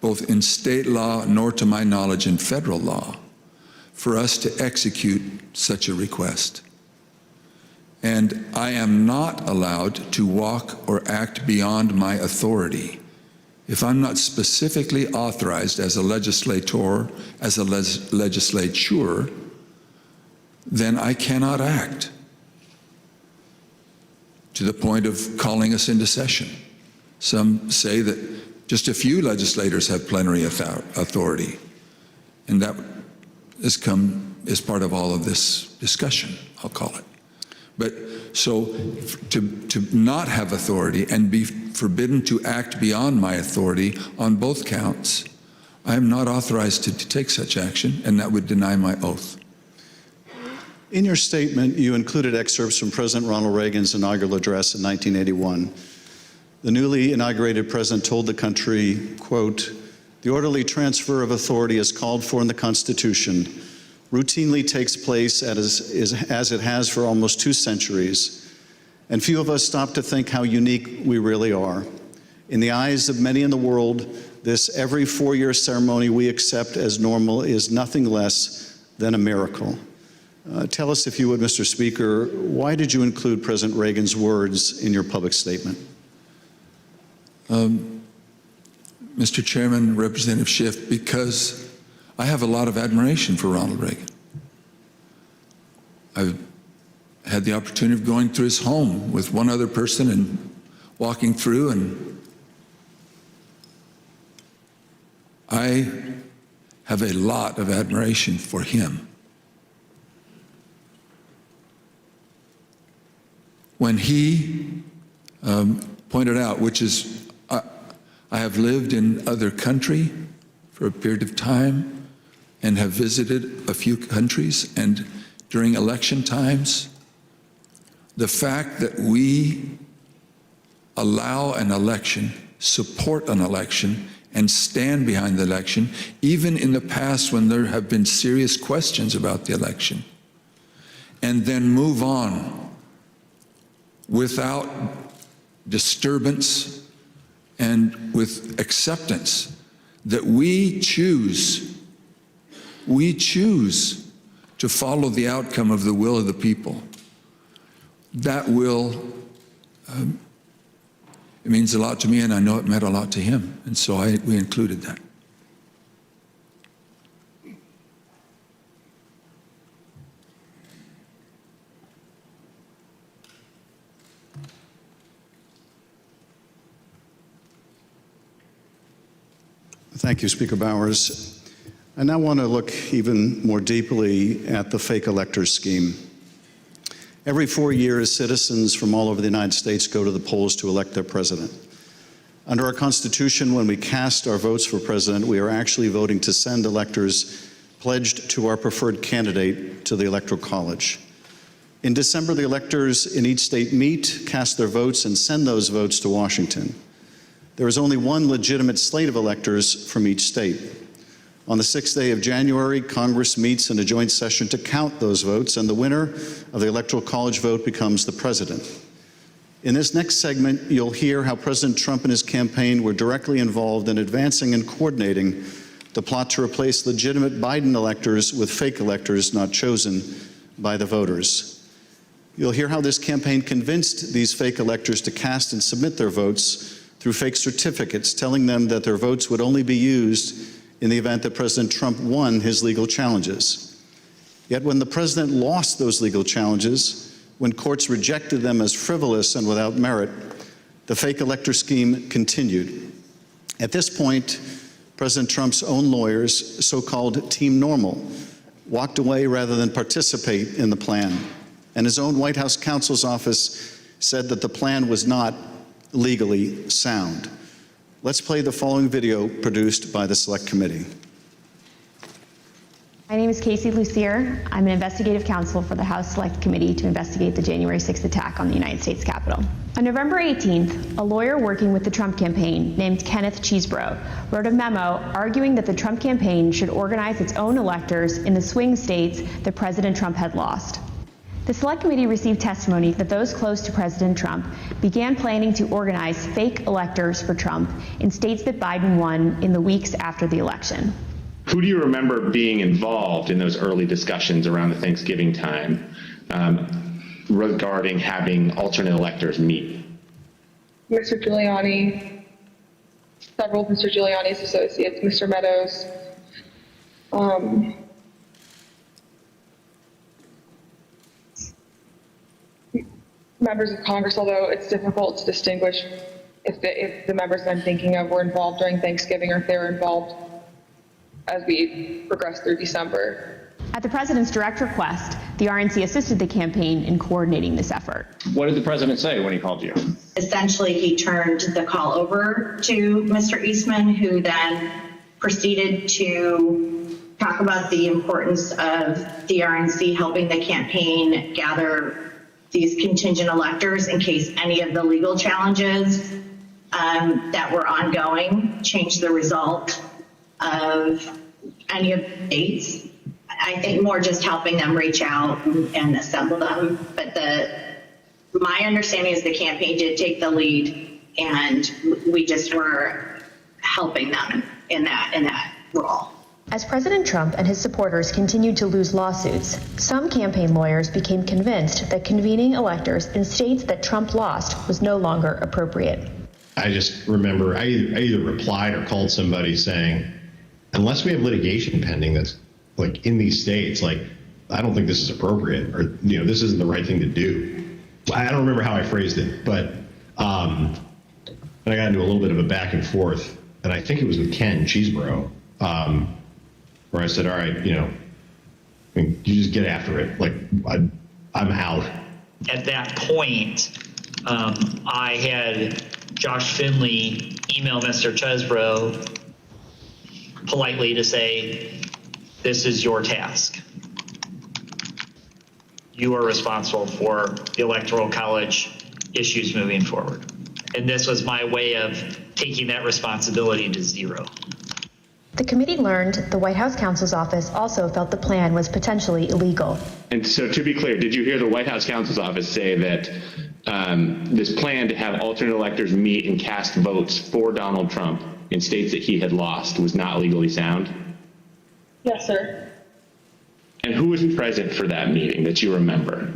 both in state law nor to my knowledge in federal law, for us to execute such a request. And I am not allowed to walk or act beyond my authority. If I'm not specifically authorized as a legislator, as a legislature, then I cannot act to the point of calling us into session. Some say that just a few legislators have plenary authority, and that has come as part of all of this discussion, I'll call it. But so to not have authority and be forbidden to act beyond my authority on both counts, I am not authorized to take such action, and that would deny my oath. In your statement, you included excerpts from President Ronald Reagan's inaugural address in 1981. The newly inaugurated president told the country, quote, the orderly transfer of authority as called for in the Constitution routinely takes place as it has for almost 2 centuries, and few of us stop to think how unique we really are. In the eyes of many in the world, this every 4-year ceremony we accept as normal is nothing less than a miracle. Tell us, if you would, Mr. Speaker, why did you include President Reagan's words in your public statement? Mr. Chairman, Representative Schiff, because I have a lot of admiration for Ronald Reagan. I've had the opportunity of going through his home with one other person and walking through, and I have a lot of admiration for him. When he pointed out, which is, I have lived in other country for a period of time and have visited a few countries, and during election times, the fact that we allow an election, support an election, and stand behind the election, even in the past when there have been serious questions about the election, and then move on without disturbance and with acceptance that we choose to follow the outcome of the will of the people. That will, it means a lot to me, and I know it meant a lot to him, and so we included that. Thank you, Speaker Bowers. I now want to look even more deeply at the fake electors scheme. Every 4 years, citizens from all over the United States go to the polls to elect their president. Under our Constitution, when we cast our votes for president, we are actually voting to send electors pledged to our preferred candidate to the Electoral College. In December, the electors in each state meet, cast their votes, and send those votes to Washington. There is only one legitimate slate of electors from each state. On the 6th day of January, Congress meets in a joint session to count those votes, and the winner of the Electoral College vote becomes the president. In this next segment, you'll hear how President Trump and his campaign were directly involved in advancing and coordinating the plot to replace legitimate Biden electors with fake electors not chosen by the voters. You'll hear how this campaign convinced these fake electors to cast and submit their votes through fake certificates telling them that their votes would only be used in the event that President Trump won his legal challenges. Yet when the president lost those legal challenges, when courts rejected them as frivolous and without merit, the fake elector scheme continued. At this point, President Trump's own lawyers, so-called Team Normal, walked away rather than participate in the plan. And his own White House counsel's office said that the plan was not legally sound. Let's play the following video produced by the Select Committee. My name is Casey Lucier. I'm an investigative counsel for the House Select Committee to investigate the January 6th attack on the United States Capitol. On November 18th, a lawyer working with the Trump campaign named Kenneth Cheesebro wrote a memo arguing that the Trump campaign should organize its own electors in the swing states that President Trump had lost. The Select Committee received testimony that those close to President Trump began planning to organize fake electors for Trump in states that Biden won in the weeks after the election. Who do you remember being involved in those early discussions around the Thanksgiving time regarding having alternate electors meet? Mr. Giuliani, several of Mr. Giuliani's associates, Mr. Meadows, members of Congress, although it's difficult to distinguish if the members I'm thinking of were involved during Thanksgiving or if they were involved as we progressed through December. At the president's direct request, the RNC assisted the campaign in coordinating this effort. What did the president say when he called you? Essentially, he turned the call over to Mr. Eastman, who then proceeded to talk about the importance of the RNC helping the campaign gather these contingent electors in case any of the legal challenges that were ongoing changed the result of any of the states. I think more just helping them reach out and assemble them. But my understanding is the campaign did take the lead, and we just were helping them in that role. As President Trump and his supporters continued to lose lawsuits, some campaign lawyers became convinced that convening electors in states that Trump lost was no longer appropriate. I just remember I either replied or called somebody saying, unless we have litigation pending that's like in these states, like, I don't think this is appropriate, or, this isn't the right thing to do. I don't remember how I phrased it, but I got into a little bit of a back and forth, and I think it was with Ken Cheesebro, where I said, all right, you just get after it. Like, I'm out. At that point, I had Josh Finley email Mr. Chesbrough politely to say, this is your task. You are responsible for the Electoral College issues moving forward. And this was my way of taking that responsibility to zero. The committee learned the White House counsel's office also felt the plan was potentially illegal. And so, to be clear, did you hear the White House counsel's office say that this plan to have alternate electors meet and cast votes for Donald Trump in states that he had lost was not legally sound? Yes, sir. And who was present for that meeting that you remember?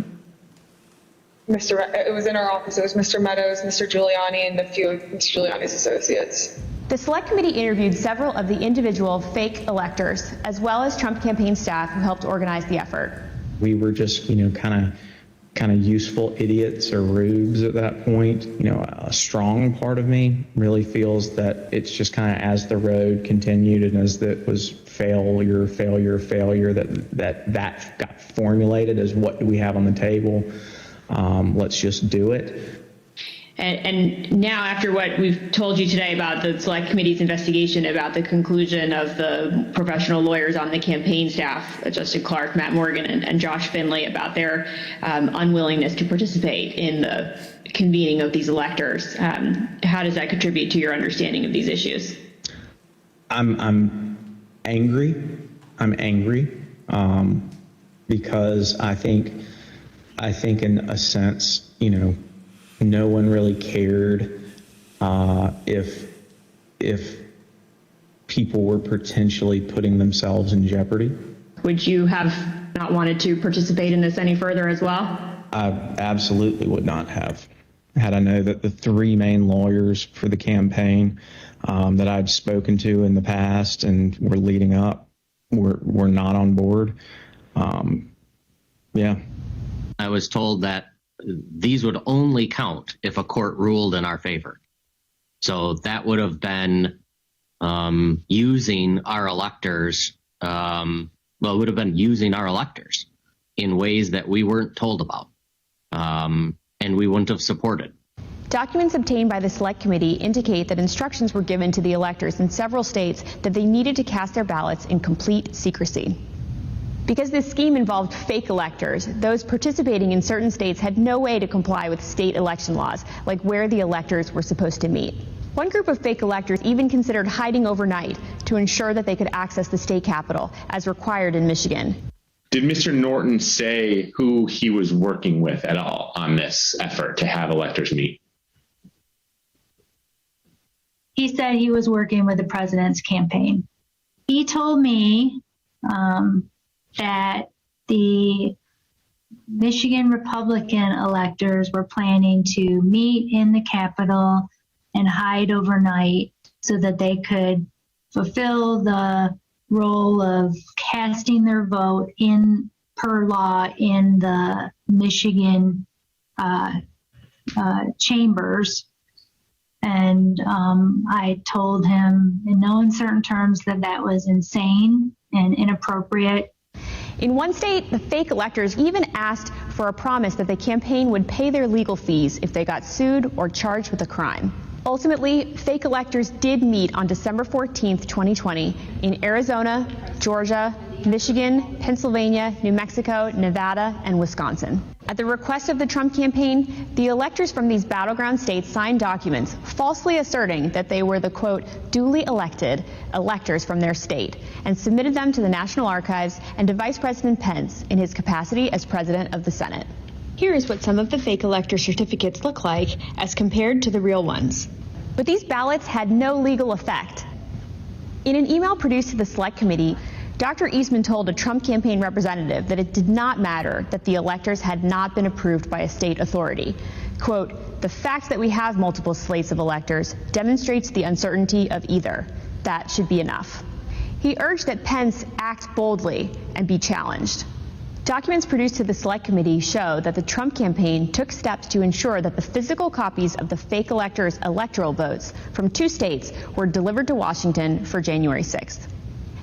It was in our office. It was Mr. Meadows, Mr. Giuliani, and a few of Mr. Giuliani's associates. The Select Committee interviewed several of the individual fake electors, as well as Trump campaign staff who helped organize the effort. We were just, kind of useful idiots or rubes at that point. A strong part of me really feels that it's just kind of as the road continued and as it was failure, that got formulated as what do we have on the table? Let's just do it. And now, after what we've told you today about the Select Committee's investigation about the conclusion of the professional lawyers on the campaign staff, Justin Clark, Matt Morgan, and Josh Finley, about their unwillingness to participate in the convening of these electors, how does that contribute to your understanding of these issues? I'm angry. Because I think in a sense, no one really cared if people were potentially putting themselves in jeopardy. Would you have not wanted to participate in this any further as well? I absolutely would not have. had I known that the three main lawyers for the campaign that I'd spoken to in the past and were leading up were not on board. Yeah. I was told that these would only count if a court ruled in our favor. So that would have been using our electors, it would have been using our electors in ways that we weren't told about, and we wouldn't have supported. Documents obtained by the Select Committee indicate that instructions were given to the electors in several states that they needed to cast their ballots in complete secrecy. Because this scheme involved fake electors, those participating in certain states had no way to comply with state election laws, like where the electors were supposed to meet. One group of fake electors even considered hiding overnight to ensure that they could access the state capitol, as required in Michigan. Did Mr. Norton say who he was working with at all on this effort to have electors meet? He said he was working with the president's campaign. He told me that the Michigan Republican electors were planning to meet in the Capitol and hide overnight so that they could fulfill the role of casting their vote in per law in the Michigan chambers. And I told him in no uncertain terms that that was insane and inappropriate. In one state, the fake electors even asked for a promise that the campaign would pay their legal fees if they got sued or charged with a crime. Ultimately, fake electors did meet on December 14th, 2020 in Arizona, Georgia, Michigan, Pennsylvania, New Mexico, Nevada, and Wisconsin. At the request of the Trump campaign, the electors from these battleground states signed documents falsely asserting that they were the, quote, duly elected electors from their state, and submitted them to the National Archives and to Vice President Pence in his capacity as President of the Senate. Here is what some of the fake elector certificates look like as compared to the real ones. But these ballots had no legal effect. In an email produced to the Select Committee, Dr. Eastman told a Trump campaign representative that it did not matter that the electors had not been approved by a state authority. Quote, the fact that we have multiple slates of electors demonstrates the uncertainty of either. That should be enough. He urged that Pence act boldly and be challenged. Documents produced to the Select Committee show that the Trump campaign took steps to ensure that the physical copies of the fake electors' electoral votes from 2 states were delivered to Washington for January 6th.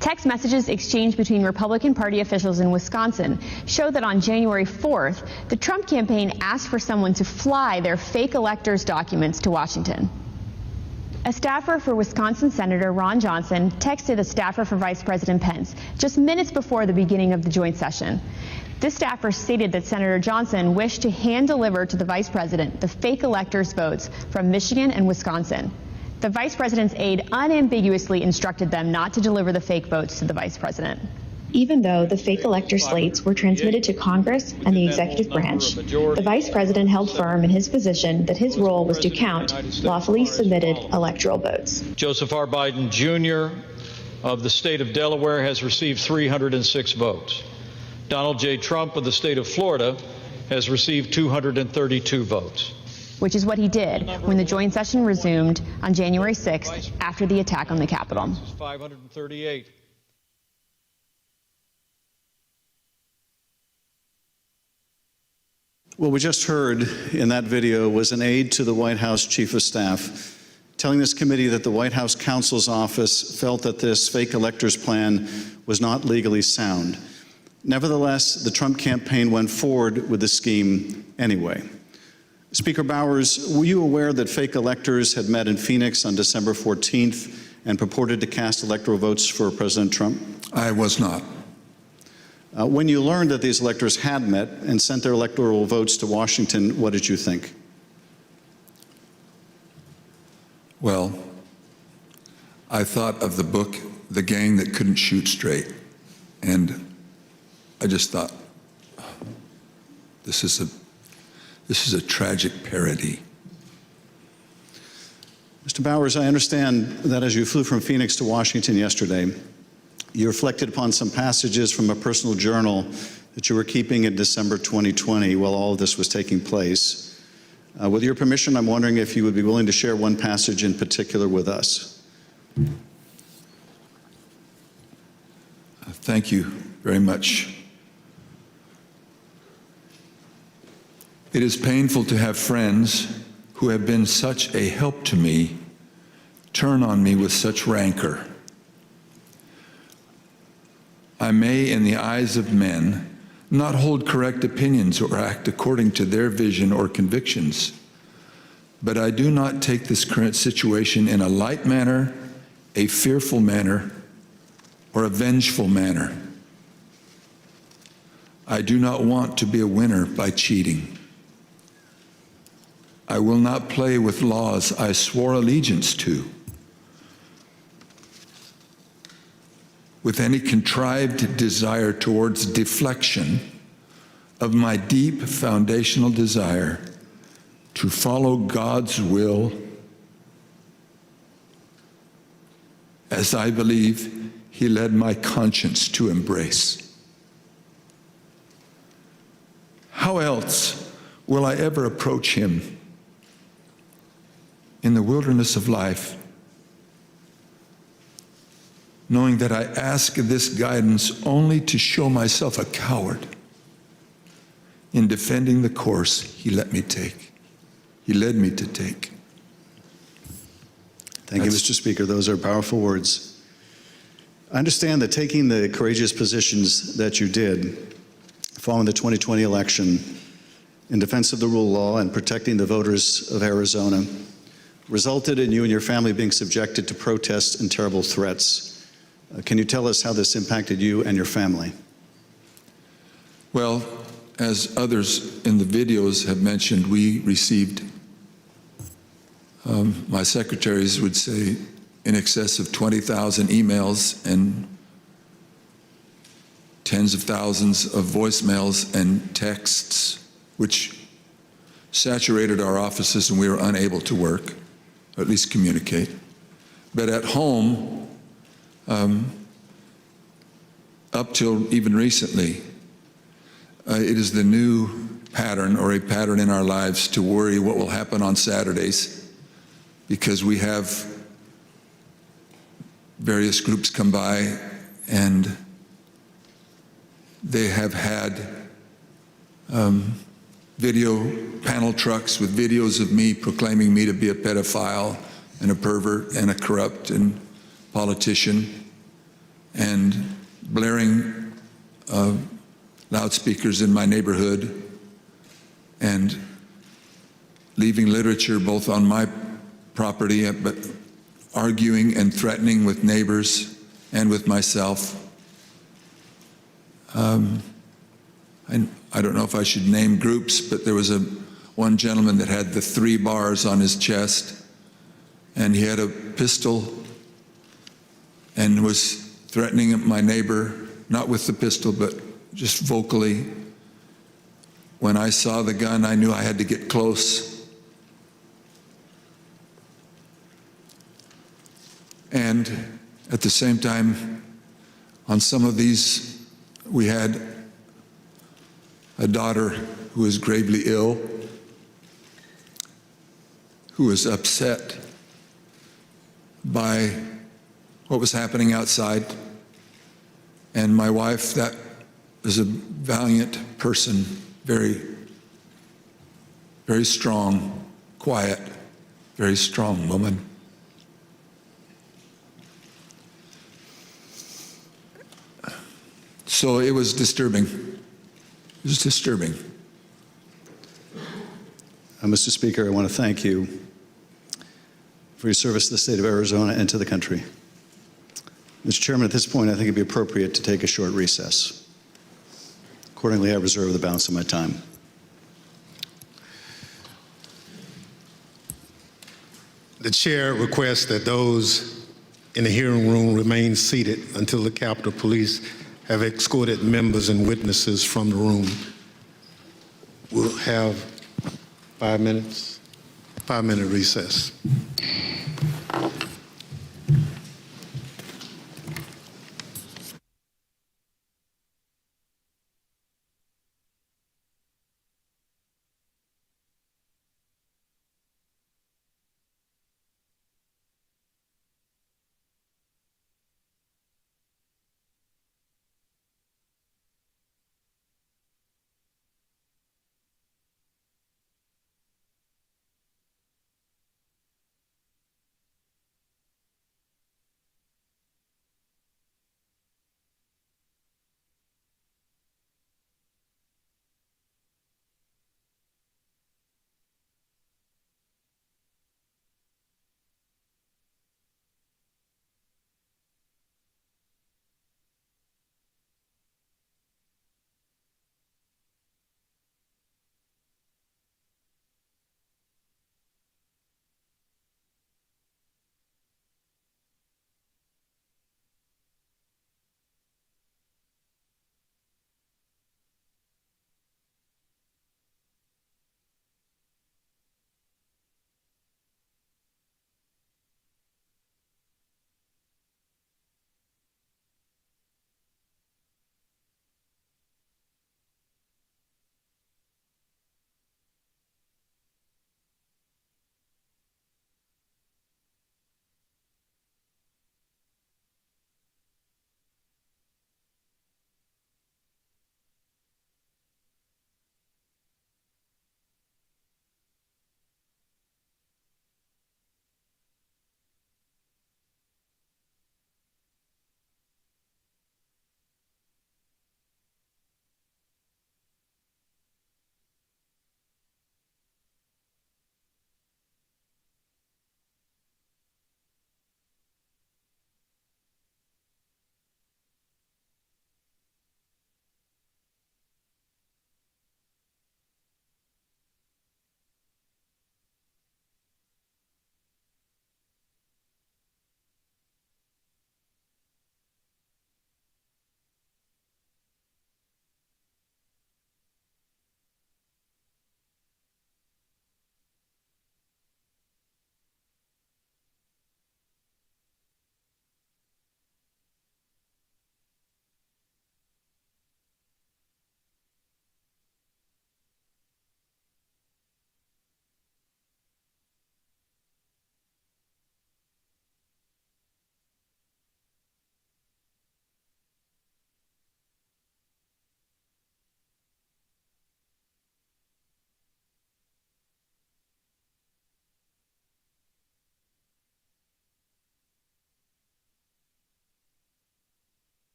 Text messages exchanged between Republican Party officials in Wisconsin show that on January 4th, the Trump campaign asked for someone to fly their fake electors' documents to Washington. A staffer for Wisconsin Senator Ron Johnson texted a staffer for Vice President Pence just minutes before the beginning of the joint session. This staffer stated that Senator Johnson wished to hand-deliver to the Vice President the fake electors' votes from Michigan and Wisconsin. The Vice President's aide unambiguously instructed them not to deliver the fake votes to the Vice President. Even though the fake elector slates were transmitted to Congress and the executive branch, the Vice President held firm in his position that his role was to count lawfully submitted electoral votes. Joseph R. Biden Jr. of the state of Delaware has received 306 votes. Donald J. Trump of the state of Florida has received 232 votes. Which is what he did when the joint session resumed on January 6th after the attack on the Capitol. 538. What we just heard in that video was an aide to the White House Chief of Staff telling this committee that the White House counsel's office felt that this fake electors plan was not legally sound. Nevertheless, the Trump campaign went forward with the scheme anyway. Speaker Bowers, were you aware that fake electors had met in Phoenix on December 14th and purported to cast electoral votes for President Trump? I was not. When you learned that these electors had met and sent their electoral votes to Washington, what did you think? Well, I thought of the book, The Gang That Couldn't Shoot Straight, and I just thought, this is a tragic parody. Mr. Bowers, I understand that as you flew from Phoenix to Washington yesterday, you reflected upon some passages from a personal journal that you were keeping in December 2020 while all of this was taking place. With your permission, I'm wondering if you would be willing to share one passage in particular with us. Thank you very much. It is painful to have friends who have been such a help to me turn on me with such rancor. I may, in the eyes of men, not hold correct opinions or act according to their vision or convictions, but I do not take this current situation in a light manner, a fearful manner, or a vengeful manner. I do not want to be a winner by cheating. I will not play with laws I swore allegiance to with any contrived desire towards deflection of my deep foundational desire to follow God's will as I believe He led my conscience to embrace. How else will I ever approach Him in the wilderness of life, knowing that I ask this guidance only to show myself a coward in defending the course He let me take. He led me to take. Thank you, Mr. Speaker. Those are powerful words. I understand that taking the courageous positions that you did following the 2020 election in defense of the rule of law and protecting the voters of Arizona resulted in you and your family being subjected to protests and terrible threats. Can you tell us how this impacted you and your family? Well, as others in the videos have mentioned, we received, my secretaries would say, in excess of 20,000 emails and tens of thousands of voicemails and texts, which saturated our offices and we were unable to work, or at least communicate. But at home, up till even recently, it is the new pattern or a pattern in our lives to worry what will happen on Saturdays, because we have various groups come by and they have had video panel trucks with videos of me proclaiming me to be a pedophile and a pervert and a corrupt and politician, and blaring loudspeakers in my neighborhood and leaving literature both on my property, but arguing and threatening with neighbors and with myself. I don't know if I should name groups, but there was one gentleman that had the 3 bars on his chest, and he had a pistol and was threatening my neighbor, not with the pistol, but just vocally. When I saw the gun, I knew I had to get close. And at the same time, on some of these, we had a daughter who was gravely ill, who was upset by what was happening outside. And my wife, that was a valiant person, very, very strong, quiet, very strong woman. So it was disturbing. It was disturbing. Mr. Speaker, I want to thank you for your service to the state of Arizona and to the country. Mr. Chairman, at this point, I think it'd be appropriate to take a short recess. Accordingly, I reserve the balance of my time. The chair requests that those in the hearing room remain seated until the Capitol Police have escorted members and witnesses from the room. We'll have 5 minutes, 5-minute recess.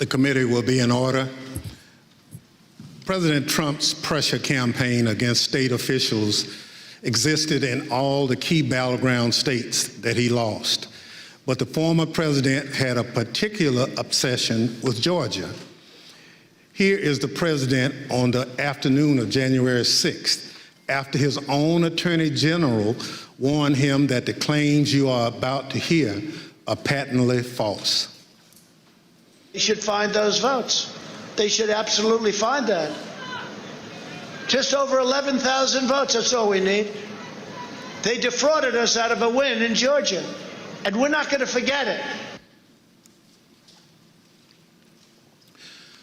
The committee will be in order. President Trump's pressure campaign against state officials existed in all the key battleground states that he lost. But the former president had a particular obsession with Georgia. Here is the president on the afternoon of January 6th, after his own attorney general warned him that the claims you are about to hear are patently false. They should find those votes. They should absolutely find that. Just over 11,000 votes, that's all we need. They defrauded us out of a win in Georgia, and we're not going to forget it.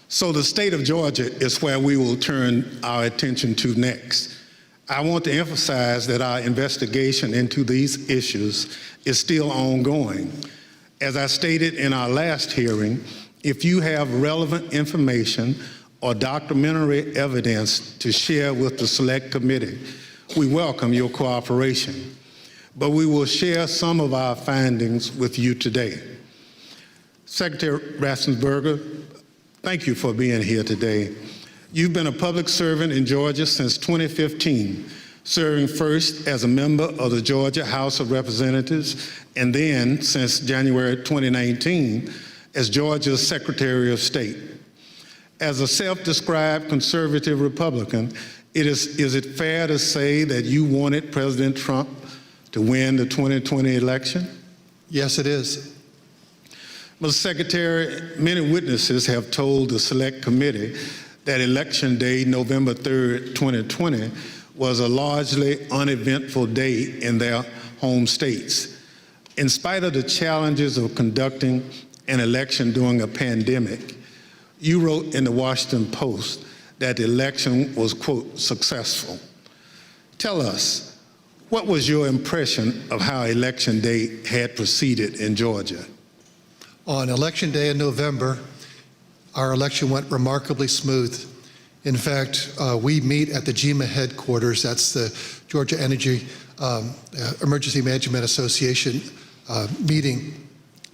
So the state of Georgia is where we will turn our attention to next. I want to emphasize that our investigation into these issues is still ongoing. As I stated in our last hearing, if you have relevant information or documentary evidence to share with the Select Committee, we welcome your cooperation. But we will share some of our findings with you today. Secretary Raffensperger, thank you for being here today. You've been a public servant in Georgia since 2015, serving first as a member of the Georgia House of Representatives, and then since January 2019 as Georgia's Secretary of State. As a self-described conservative Republican, is it fair to say that you wanted President Trump to win the 2020 election? Yes, it is. Mr. Secretary, many witnesses have told the Select Committee that Election Day, November 3rd, 2020, was a largely uneventful day in their home states. In spite of the challenges of conducting an election during a pandemic, you wrote in the Washington Post that the election was, quote, successful. Tell us, what was your impression of how Election Day had proceeded in Georgia? On Election Day in November, our election went remarkably smooth. In fact, we meet at the GEMA headquarters. That's the Georgia Energy Emergency Management Association meeting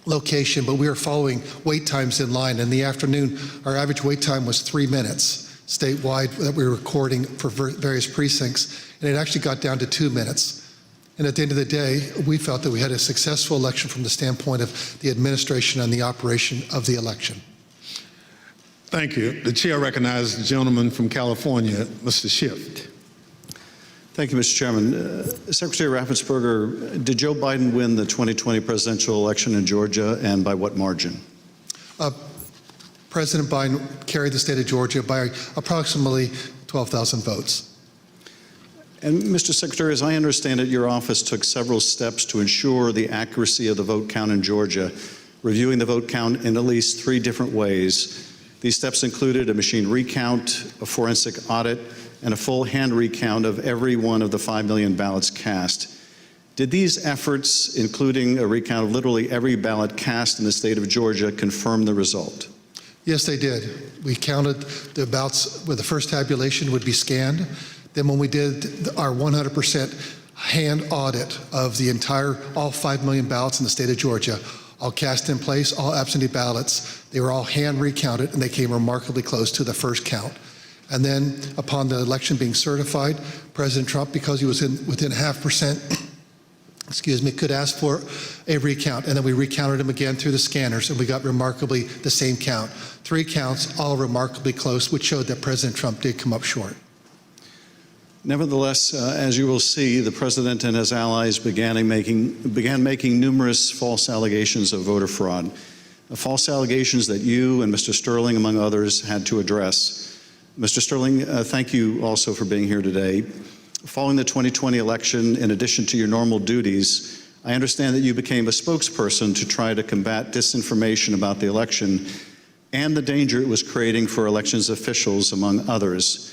location, but we were following wait times in line. In the afternoon, our average wait time was 3 minutes statewide that we were recording for various precincts, and it actually got down to 2 minutes. And at the end of the day, we felt that we had a successful election from the standpoint of the administration and the operation of the election. Thank you. The chair recognizes the gentleman from California, Mr. Schiff. Thank you, Mr. Chairman. Secretary Raffensperger, did Joe Biden win the 2020 presidential election in Georgia, and by what margin? President Biden carried the state of Georgia by approximately 12,000 votes. And Mr. Secretary, as I understand it, your office took several steps to ensure the accuracy of the vote count in Georgia, reviewing the vote count in at least 3 different ways. These steps included a machine recount, a forensic audit, and a full hand recount of every one of the 5 million ballots cast. Did these efforts, including a recount of literally every ballot cast in the state of Georgia, confirm the result? Yes, they did. We counted the ballots where the first tabulation would be scanned. Then when we did our 100% hand audit of the all 5 million ballots in the state of Georgia, all cast in place, all absentee ballots, they were all hand recounted, and they came remarkably close to the first count. And then upon the election being certified, President Trump, because he was within 0.5%, could ask for a recount. And then we recounted them again through the scanners, and we got remarkably the same count. 3 counts, all remarkably close, which showed that President Trump did come up short. Nevertheless, as you will see, the president and his allies began making numerous false allegations of voter fraud, false allegations that you and Mr. Sterling, among others, had to address. Mr. Sterling, thank you also for being here today. Following the 2020 election, in addition to your normal duties, I understand that you became a spokesperson to try to combat disinformation about the election and the danger it was creating for elections officials, among others.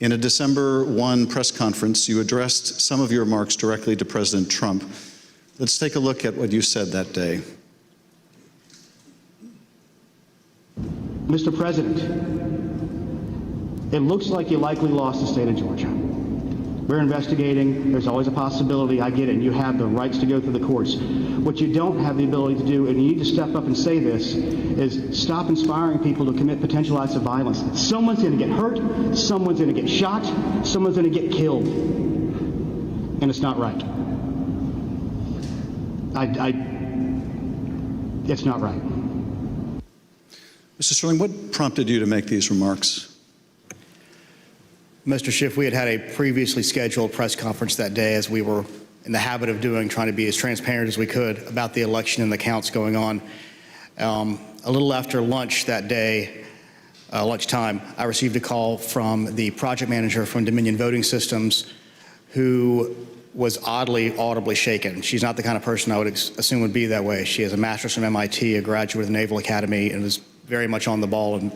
In a December 1 press conference, you addressed some of your remarks directly to President Trump. Let's take a look at what you said that day. Mr. President, it looks like you likely lost the state of Georgia. We're investigating. There's always a possibility. I get it. You have the rights to go through the courts. What you don't have the ability to do, and you need to step up and say this, is stop inspiring people to commit potential acts of violence. Someone's going to get hurt. Someone's going to get shot. Someone's going to get killed. And it's not right. It's not right. Mr. Sterling, what prompted you to make these remarks? Mr. Schiff, we had a previously scheduled press conference that day, as we were in the habit of doing, trying to be as transparent as we could about the election and the counts going on. A little after lunch that day, lunchtime, I received a call from the project manager from Dominion Voting Systems, who was oddly, audibly shaken. She's not the kind of person I would assume would be that way. She has a master's from MIT, a graduate of the Naval Academy, and was very much on the ball and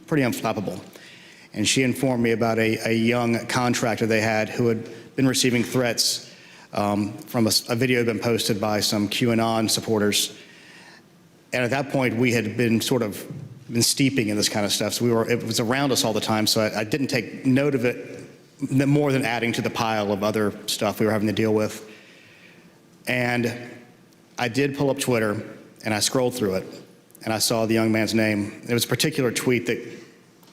pretty unflappable. And she informed me about a young contractor they had who had been receiving threats from a video been posted by some QAnon supporters. And at that point, we had been steeping in this kind of stuff. So it was around us all the time. So I didn't take note of it more than adding to the pile of other stuff we were having to deal with. And I did pull up Twitter, and I scrolled through it, and I saw the young man's name. It was a particular tweet that,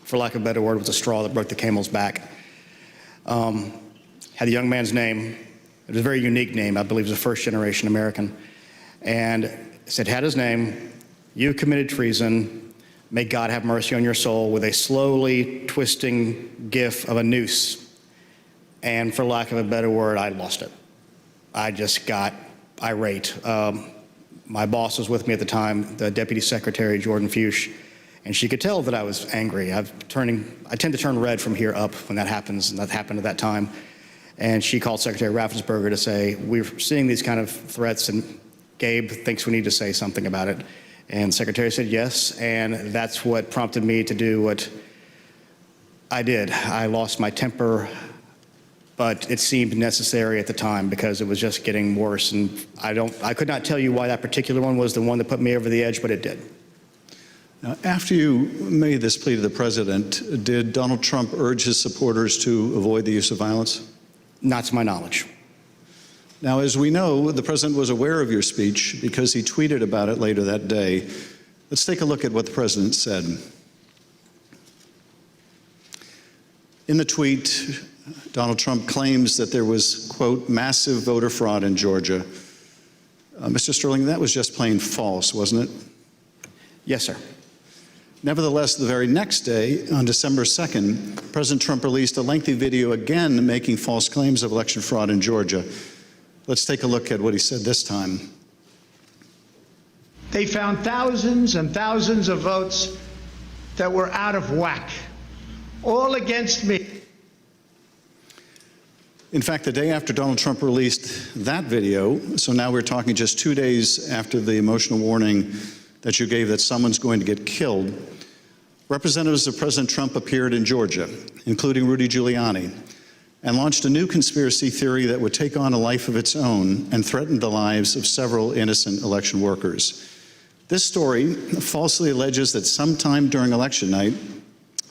for lack of a better word, was a straw that broke the camel's back. Had the young man's name. It was a very unique name. I believe it was a first-generation American. And it said, had his name, "You committed treason. May God have mercy on your soul," with a slowly twisting gif of a noose. And for lack of a better word, I lost it. I just got irate. My boss was with me at the time, the Deputy Secretary, Jordan Fuchs, and she could tell that I was angry. I tend to turn red from here up when that happens, and that happened at that time. And she called Secretary Raffensperger to say, "We're seeing these kind of threats, and Gabe thinks we need to say something about it." And the Secretary said yes, and that's what prompted me to do what I did. I lost my temper, but it seemed necessary at the time because it was just getting worse. And I could not tell you why that particular one was the one that put me over the edge, but it did. Now, after you made this plea to the president, did Donald Trump urge his supporters to avoid the use of violence? Not to my knowledge. Now, as we know, the president was aware of your speech because he tweeted about it later that day. Let's take a look at what the president said. In the tweet, Donald Trump claims that there was, quote, massive voter fraud in Georgia. Mr. Sterling, that was just plain false, wasn't it? Yes, sir. Nevertheless, the very next day, on December 2nd, President Trump released a lengthy video again making false claims of election fraud in Georgia. Let's take a look at what he said this time. They found thousands and thousands of votes that were out of whack, all against me. In fact, the day after Donald Trump released that video, so now we're talking just 2 days after the emotional warning that you gave that someone's going to get killed, representatives of President Trump appeared in Georgia, including Rudy Giuliani, and launched a new conspiracy theory that would take on a life of its own and threaten the lives of several innocent election workers. This story falsely alleges that sometime during election night,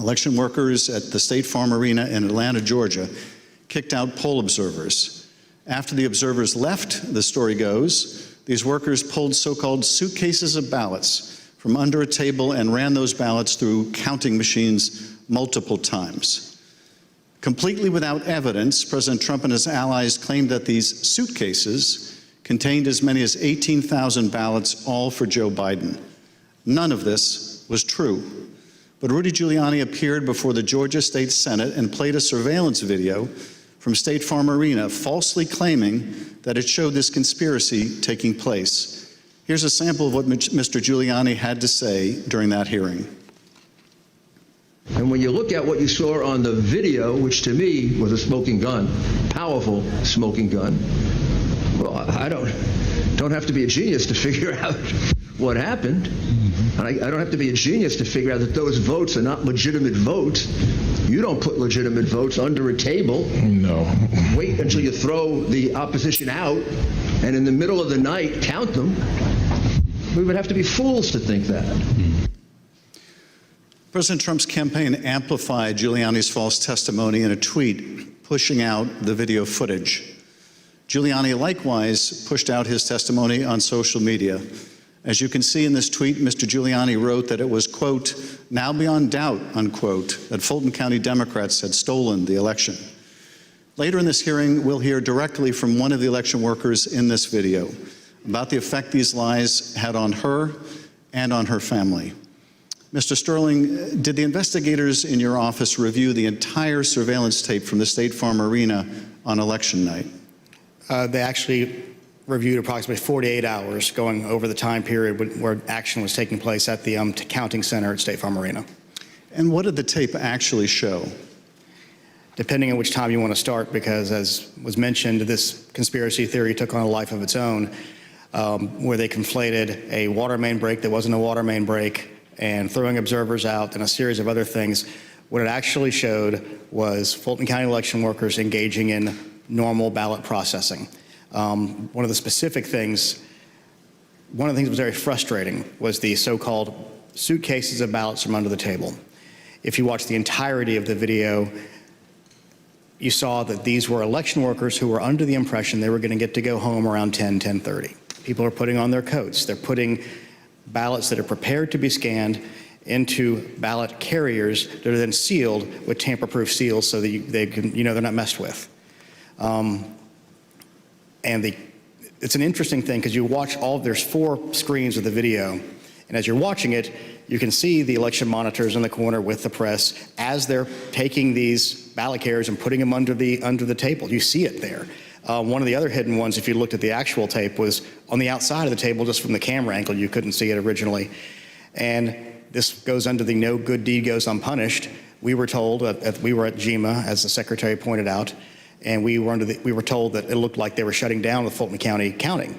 election workers at the State Farm Arena in Atlanta, Georgia, kicked out poll observers. After the observers left, the story goes, these workers pulled so-called suitcases of ballots from under a table and ran those ballots through counting machines multiple times. Completely without evidence, President Trump and his allies claimed that these suitcases contained as many as 18,000 ballots, all for Joe Biden. None of this was true. But Rudy Giuliani appeared before the Georgia State Senate and played a surveillance video from State Farm Arena, falsely claiming that it showed this conspiracy taking place. Here's a sample of what Mr. Giuliani had to say during that hearing. And when you look at what you saw on the video, which to me was a smoking gun, powerful smoking gun, well, I don't have to be a genius to figure out what happened. And I don't have to be a genius to figure out that those votes are not legitimate votes. You don't put legitimate votes under a table. No. Wait until you throw the opposition out and in the middle of the night count them. We would have to be fools to think that. President Trump's campaign amplified Giuliani's false testimony in a tweet, pushing out the video footage. Giuliani likewise pushed out his testimony on social media. As you can see in this tweet, Mr. Giuliani wrote that it was, quote, now beyond doubt, unquote, that Fulton County Democrats had stolen the election. Later in this hearing, we'll hear directly from one of the election workers in this video about the effect these lies had on her and on her family. Mr. Sterling, did the investigators in your office review the entire surveillance tape from the State Farm Arena on election night? They actually reviewed approximately 48 hours going over the time period where action was taking place at the counting center at State Farm Arena. And what did the tape actually show? Depending on which time you want to start, because as was mentioned, this conspiracy theory took on a life of its own, where they conflated a water main break that wasn't a water main break and throwing observers out and a series of other things. What it actually showed was Fulton County election workers engaging in normal ballot processing. One of the things that was very frustrating was the so-called suitcases of ballots from under the table. If you watch the entirety of the video, you saw that these were election workers who were under the impression they were going to get to go home around 10:30. People are putting on their coats. They're putting ballots that are prepared to be scanned into ballot carriers that are then sealed with tamper-proof seals so that they're not messed with. It's an interesting thing because you watch there's 4 screens of the video, and as you're watching it, you can see the election monitors in the corner with the press as they're taking these ballot carriers and putting them under the table. You see it there. One of the other hidden ones, if you looked at the actual tape, was on the outside of the table, just from the camera angle. You couldn't see it originally. And this goes under the no good deed goes unpunished. We were told, we were at GEMA, as the secretary pointed out, and we were told that it looked like they were shutting down the Fulton County counting.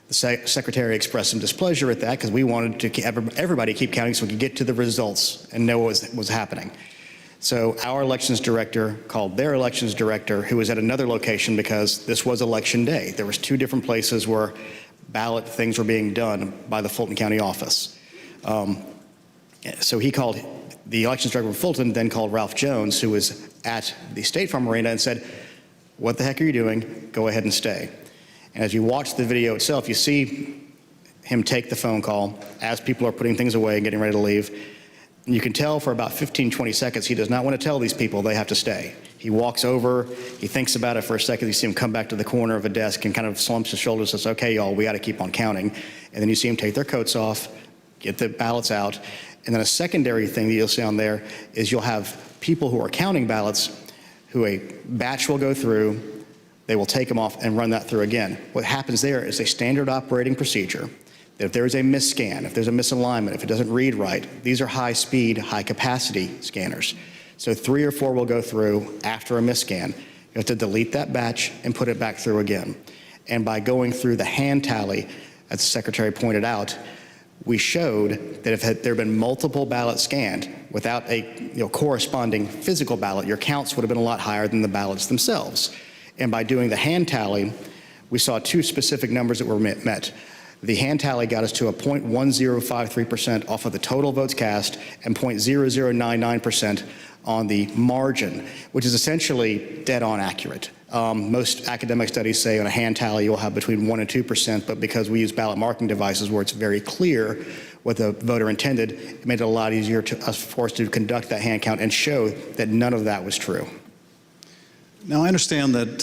The secretary expressed some displeasure at that because we wanted to everybody keep counting so we could get to the results and know what was happening. So our elections director called their elections director, who was at another location because this was election day. There was 2 different places where ballot things were being done by the Fulton County office. So he called the elections director of Fulton, then called Ralph Jones, who was at the State Farm Arena, and said, "What the heck are you doing? Go ahead and stay." And as you watch the video itself, you see him take the phone call as people are putting things away and getting ready to leave. And you can tell for about 15, 20 seconds, he does not want to tell these people they have to stay. He walks over, he thinks about it for a second, you see him come back to the corner of a desk and kind of slumps his shoulders and says, "Okay, y'all, we got to keep on counting." And then you see him take their coats off, get the ballots out. And then a secondary thing that you'll see on there is you'll have people who are counting ballots who a batch will go through, they will take them off and run that through again. What happens there is a standard operating procedure that if there is a misscan, if there's a misalignment, if it doesn't read right, these are high-speed, high-capacity scanners. So 3 or 4 will go through after a misscan. You have to delete that batch and put it back through again. And by going through the hand tally, as the secretary pointed out, we showed that if there had been multiple ballots scanned without a corresponding physical ballot, your counts would have been a lot higher than the ballots themselves. And by doing the hand tally, we saw 2 specific numbers that were met. The hand tally got us to a 0.1053% off of the total votes cast and 0.0099% on the margin, which is essentially dead on accurate. Most academic studies say on a hand tally you'll have between 1% and 2%, but because we use ballot marking devices where it's very clear what the voter intended, it made it a lot easier for us to conduct that hand count and show that none of that was true. Now, I understand that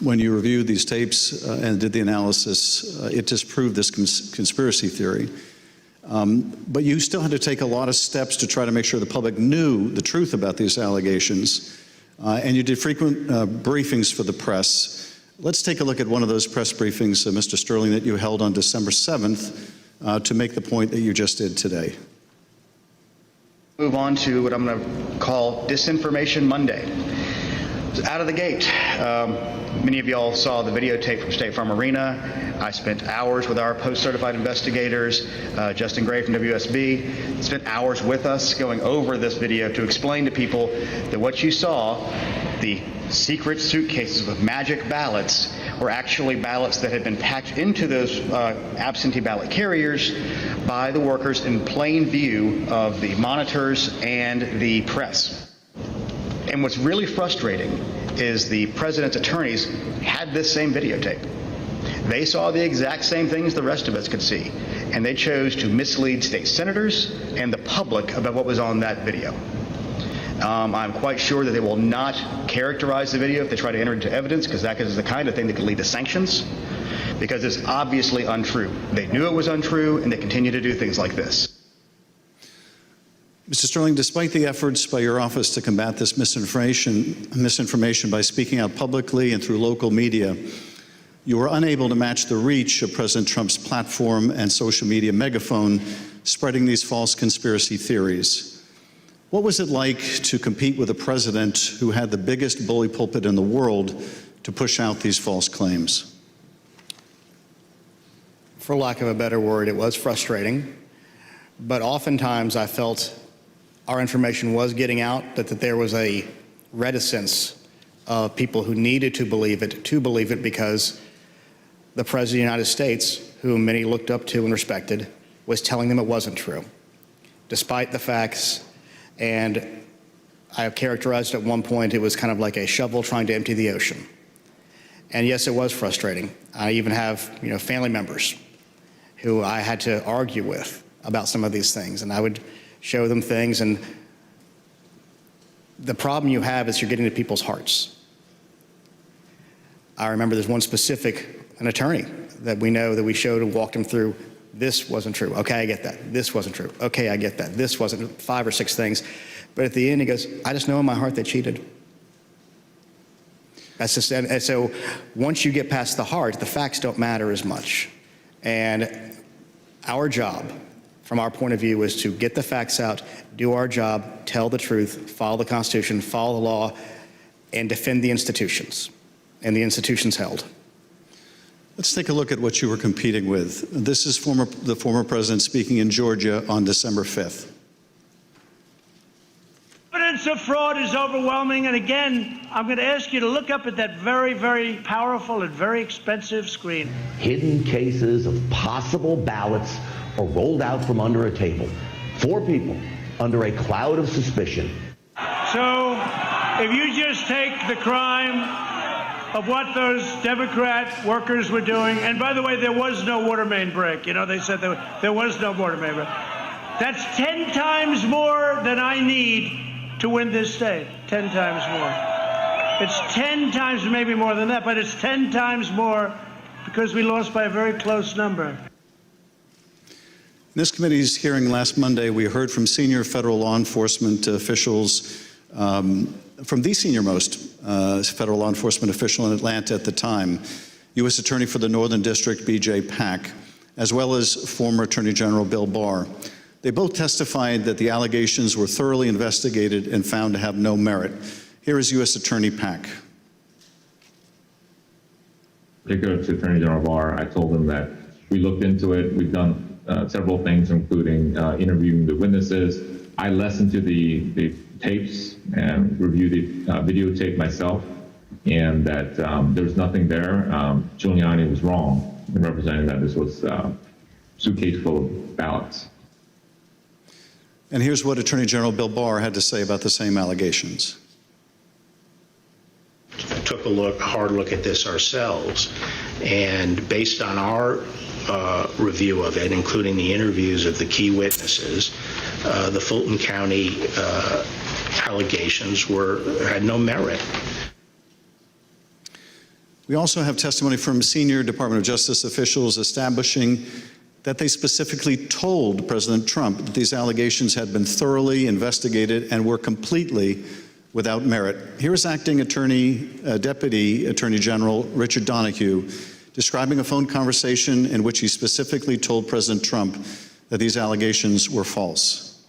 when you reviewed these tapes and did the analysis, it disproved this conspiracy theory. But you still had to take a lot of steps to try to make sure the public knew the truth about these allegations. And you did frequent briefings for the press. Let's take a look at one of those press briefings, Mr. Sterling, that you held on December 7th to make the point that you just did today. Move on to what I'm going to call Disinformation Monday. Out of the gate, many of y'all saw the videotape from State Farm Arena. I spent hours with our post-certified investigators, Justin Gray from WSB, spent hours with us going over this video to explain to people that what you saw, the secret suitcases with magic ballots, were actually ballots that had been packed into those absentee ballot carriers by the workers in plain view of the monitors and the press. And what's really frustrating is the president's attorneys had this same videotape. They saw the exact same things the rest of us could see, and they chose to mislead state senators and the public about what was on that video. I'm quite sure that they will not characterize the video if they try to enter into evidence, because that is the kind of thing that could lead to sanctions, because it's obviously untrue. They knew it was untrue, and they continue to do things like this. Mr. Sterling, despite the efforts by your office to combat this misinformation by speaking out publicly and through local media, you were unable to match the reach of President Trump's platform and social media megaphone spreading these false conspiracy theories. What was it like to compete with a president who had the biggest bully pulpit in the world to push out these false claims? For lack of a better word, it was frustrating, but oftentimes I felt our information was getting out, but that there was a reticence of people who needed to believe it because the President of the United States, whom many looked up to and respected, was telling them it wasn't true, despite the facts. And I have characterized at one point it was kind of like a shovel trying to empty the ocean. And yes, it was frustrating. I even have, family members who I had to argue with about some of these things, and I would show them things, and the problem you have is you're getting to people's hearts. I remember there's one specific, an attorney that we know that we showed and walked him through. This wasn't true. Okay, I get that. This wasn't true. Okay, I get that. This wasn't 5 or 6 things. But at the end, he goes, I just know in my heart they cheated. That's just, and so once you get past the heart, the facts don't matter as much. And our job, from our point of view, is to get the facts out, do our job, tell the truth, follow the Constitution, follow the law, and defend the institutions and the institutions held. Let's take a look at what you were competing with. This is the former president speaking in Georgia on December 5th. Evidence of fraud is overwhelming, and again, I'm going to ask you to look up at that very, very powerful and very expensive screen. Hidden cases of possible ballots are rolled out from under a table. 4 people under a cloud of suspicion. So, if you just take the crime of what those Democrat workers were doing, and by the way, there was no water main break. They said there was no water main break. That's 10 times more than I need to win this state. 10 times more. It's 10 times, maybe more than that, but it's 10 times more because we lost by a very close number. In this committee's hearing last Monday, we heard from senior federal law enforcement officials, from the senior-most federal law enforcement official in Atlanta at the time, U.S. Attorney for the Northern District, B.J. Pack, as well as former Attorney General Bill Barr. They both testified that the allegations were thoroughly investigated and found to have no merit. Here is U.S. Attorney Pack. Particular to Attorney General Barr, I told him that we looked into it. We've done several things, including interviewing the witnesses. I listened to the tapes and reviewed the videotape myself, and that there's nothing there. Giuliani was wrong in representing that this was a suitcase full of ballots. And here's what Attorney General Bill Barr had to say about the same allegations. Took a hard look at this ourselves, and based on our review of it, including the interviews of the key witnesses, the Fulton County allegations had no merit. We also have testimony from senior Department of Justice officials establishing that they specifically told President Trump that these allegations had been thoroughly investigated and were completely without merit. Here is Acting Deputy Attorney General Richard Donahue describing a phone conversation in which he specifically told President Trump that these allegations were false.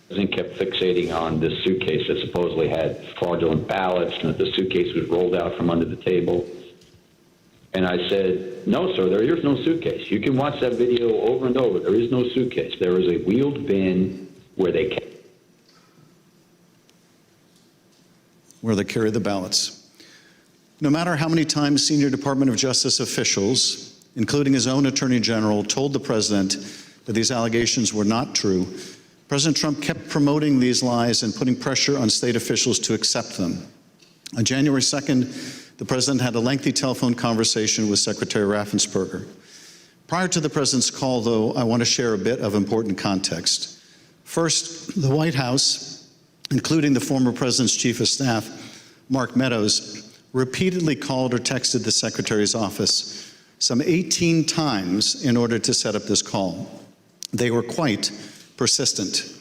The president kept fixating on this suitcase that supposedly had fraudulent ballots and that the suitcase was rolled out from under the table. And I said, no, sir, there is no suitcase. You can watch that video over and over. There is no suitcase. There is a wheeled bin where they carry the ballots. No matter how many times senior Department of Justice officials, including his own Attorney General, told the president that these allegations were not true, President Trump kept promoting these lies and putting pressure on state officials to accept them. On January 2nd, the president had a lengthy telephone conversation with Secretary Raffensperger. Prior to the president's call, though, I want to share a bit of important context. First, the White House, including the former president's chief of staff, Mark Meadows, repeatedly called or texted the secretary's office some 18 times in order to set up this call. They were quite persistent.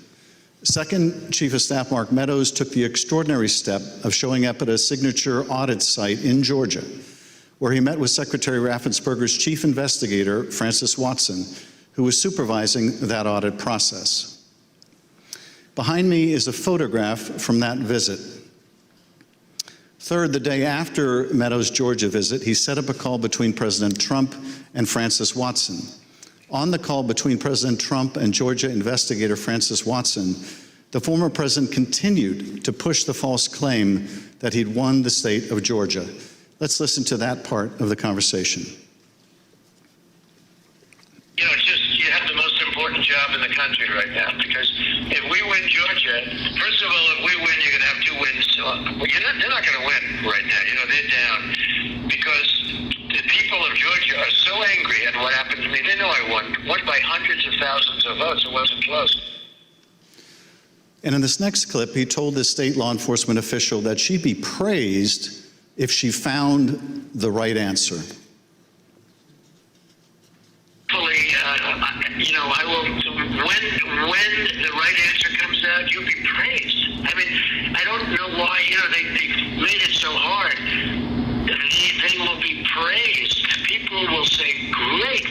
Second, Chief of Staff Mark Meadows took the extraordinary step of showing up at a signature audit site in Georgia, where he met with Secretary Raffensperger's chief investigator, Francis Watson, who was supervising that audit process. Behind me is a photograph from that visit. Third, the day after Meadows' Georgia visit, he set up a call between President Trump and Francis Watson. On the call between President Trump and Georgia investigator Francis Watson, the former president continued to push the false claim that he'd won the state of Georgia. Let's listen to that part of the conversation. You know, it's just, you have the most important job in the country right now, because if we win Georgia, first of all, if we win, you're going to have 2 wins. Well, they're not going to win right now. You know, they're down because the people of Georgia are so angry at what happened to me. They know I won by hundreds of thousands of votes. It wasn't close. And in this next clip, he told this state law enforcement official that she'd be praised if she found the right answer. You know, I will, when the right answer comes out, you'll be praised. I mean, I don't know why, you know, they made it so hard. They will be praised. People will say, great,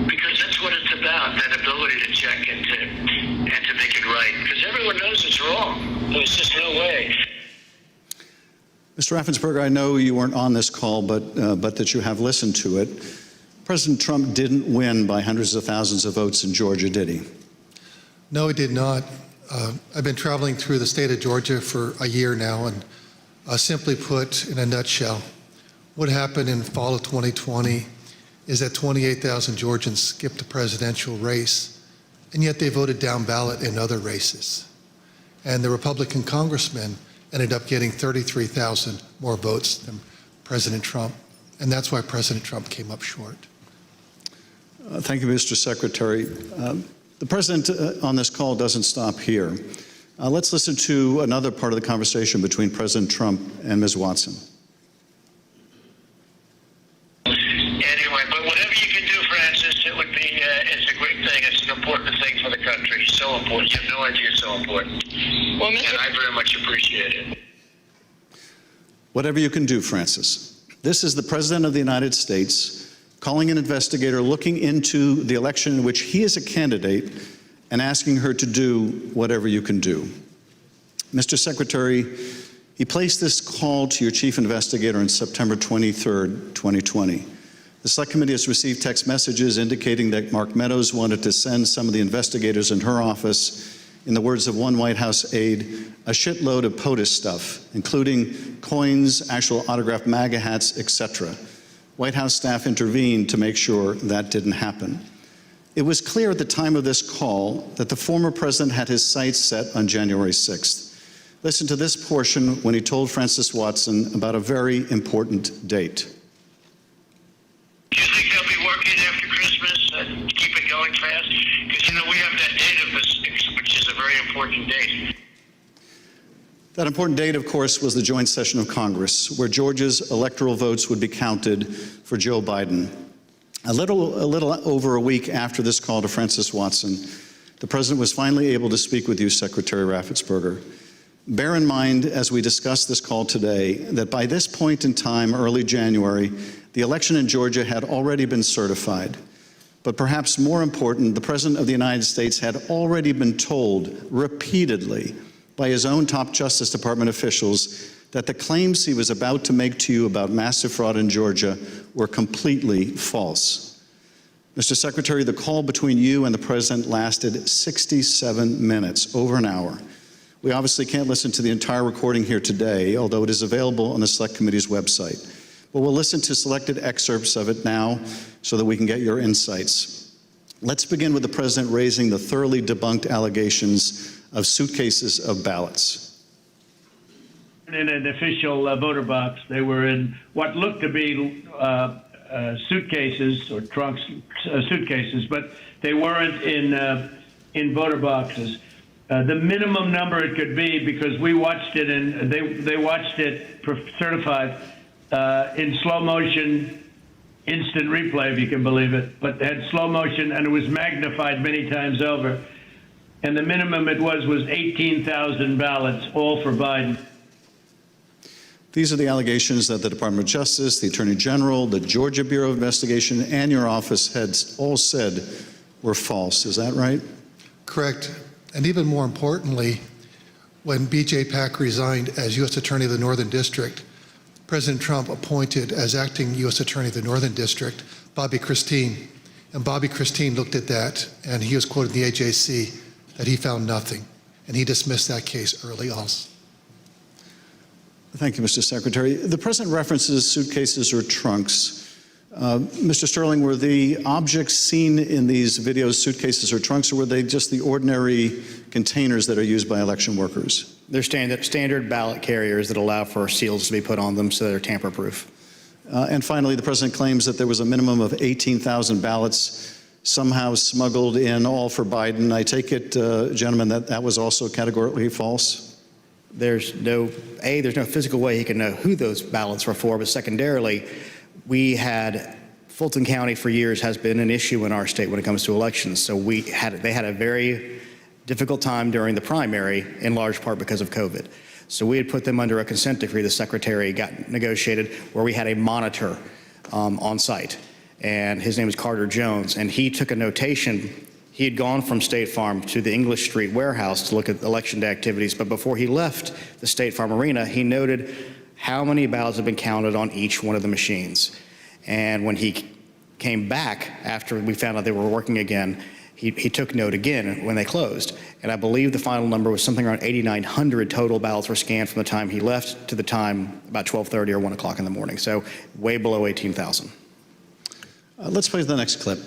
because that's what it's about, that ability to check and to make it right. Because everyone knows it's wrong. There's just no way. Mr. Raffensperger, I know you weren't on this call, but that you have listened to it. President Trump didn't win by hundreds of thousands of votes in Georgia, did he? No, he did not. I've been traveling through the state of Georgia for a year now, and simply put, in a nutshell, what happened in fall of 2020 is that 28,000 Georgians skipped the presidential race, and yet they voted down ballot in other races. And the Republican congressman ended up getting 33,000 more votes than President Trump, and that's why President Trump came up short. Thank you, Mr. Secretary. The president on this call doesn't stop here. Let's listen to another part of the conversation between President Trump and Ms. Watson. Anyway, but whatever you can do, Francis, it would be, it's a great thing. It's an important thing for the country. So important. You have no idea it's so important. Well, and I very much appreciate it. Whatever you can do, Francis. This is the President of the United States calling an investigator looking into the election in which he is a candidate and asking her to do whatever you can do. Mr. Secretary, he placed this call to your chief investigator on September 23rd, 2020. The Select Committee has received text messages indicating that Mark Meadows wanted to send some of the investigators in her office, in the words of one White House aide, a shitload of POTUS stuff, including coins, actual autographed MAGA hats, etc. White House staff intervened to make sure that didn't happen. It was clear at the time of this call that the former president had his sights set on January 6th. Listen to this portion when he told Francis Watson about a very important date. Do you think they'll be working after Christmas and keep it going fast? Because, you know, we have that date of the 6th, which is a very important date. That important date, of course, was the joint session of Congress, where Georgia's electoral votes would be counted for Joe Biden. A little over a week after this call to Francis Watson, the president was finally able to speak with you, Secretary Raffensperger. Bear in mind, as we discuss this call today, that by this point in time, early January, the election in Georgia had already been certified. But perhaps more important, the President of the United States had already been told repeatedly by his own top Justice Department officials that the claims he was about to make to you about massive fraud in Georgia were completely false. Mr. Secretary, the call between you and the President lasted 67 minutes, over an hour. We obviously can't listen to the entire recording here today, although it is available on the Select Committee's website. But we'll listen to selected excerpts of it now so that we can get your insights. Let's begin with the president raising the thoroughly debunked allegations of suitcases of ballots. In an official voter box, they were in what looked to be suitcases or trunks, suitcases, but they weren't in voter boxes. The minimum number it could be, because we watched it and they watched it certified in slow motion, instant replay, if you can believe it, but it had slow motion and it was magnified many times over. And the minimum it was 18,000 ballots, all for Biden. These are the allegations that the Department of Justice, the Attorney General, the Georgia Bureau of Investigation, and your office had all said were false. Is that right? Correct. And even more importantly, when B.J. Pack resigned as U.S. Attorney of the Northern District, President Trump appointed as acting U.S. Attorney of the Northern District Bobby Christine. And Bobby Christine looked at that, and he was quoted in the AJC that he found nothing. And he dismissed that case early also. Thank you, Mr. Secretary. The president references suitcases or trunks. Mr. Sterling, were the objects seen in these videos suitcases or trunks, or were they just the ordinary containers that are used by election workers? They're standard ballot carriers that allow for seals to be put on them so they're tamper-proof. And finally, the president claims that there was a minimum of 18,000 ballots somehow smuggled in, all for Biden. I take it, gentlemen, that was also categorically false? There's no physical way he can know who those ballots were for, but secondarily, we had Fulton County for years has been an issue in our state when it comes to elections. So they had a very difficult time during the primary, in large part because of COVID. So we had put them under a consent decree the secretary got negotiated, where we had a monitor on site, and his name is Carter Jones, and he took a notation. He had gone from State Farm to the English Street warehouse to look at election day activities, but before he left the State Farm arena, he noted how many ballots had been counted on each one of the machines. And when he came back after we found out they were working again, he took note again when they closed. And I believe the final number was something around 8,900 total ballots were scanned from the time he left to the time about 12:30 or 1 o'clock in the morning. So way below 18,000. Let's play the next clip.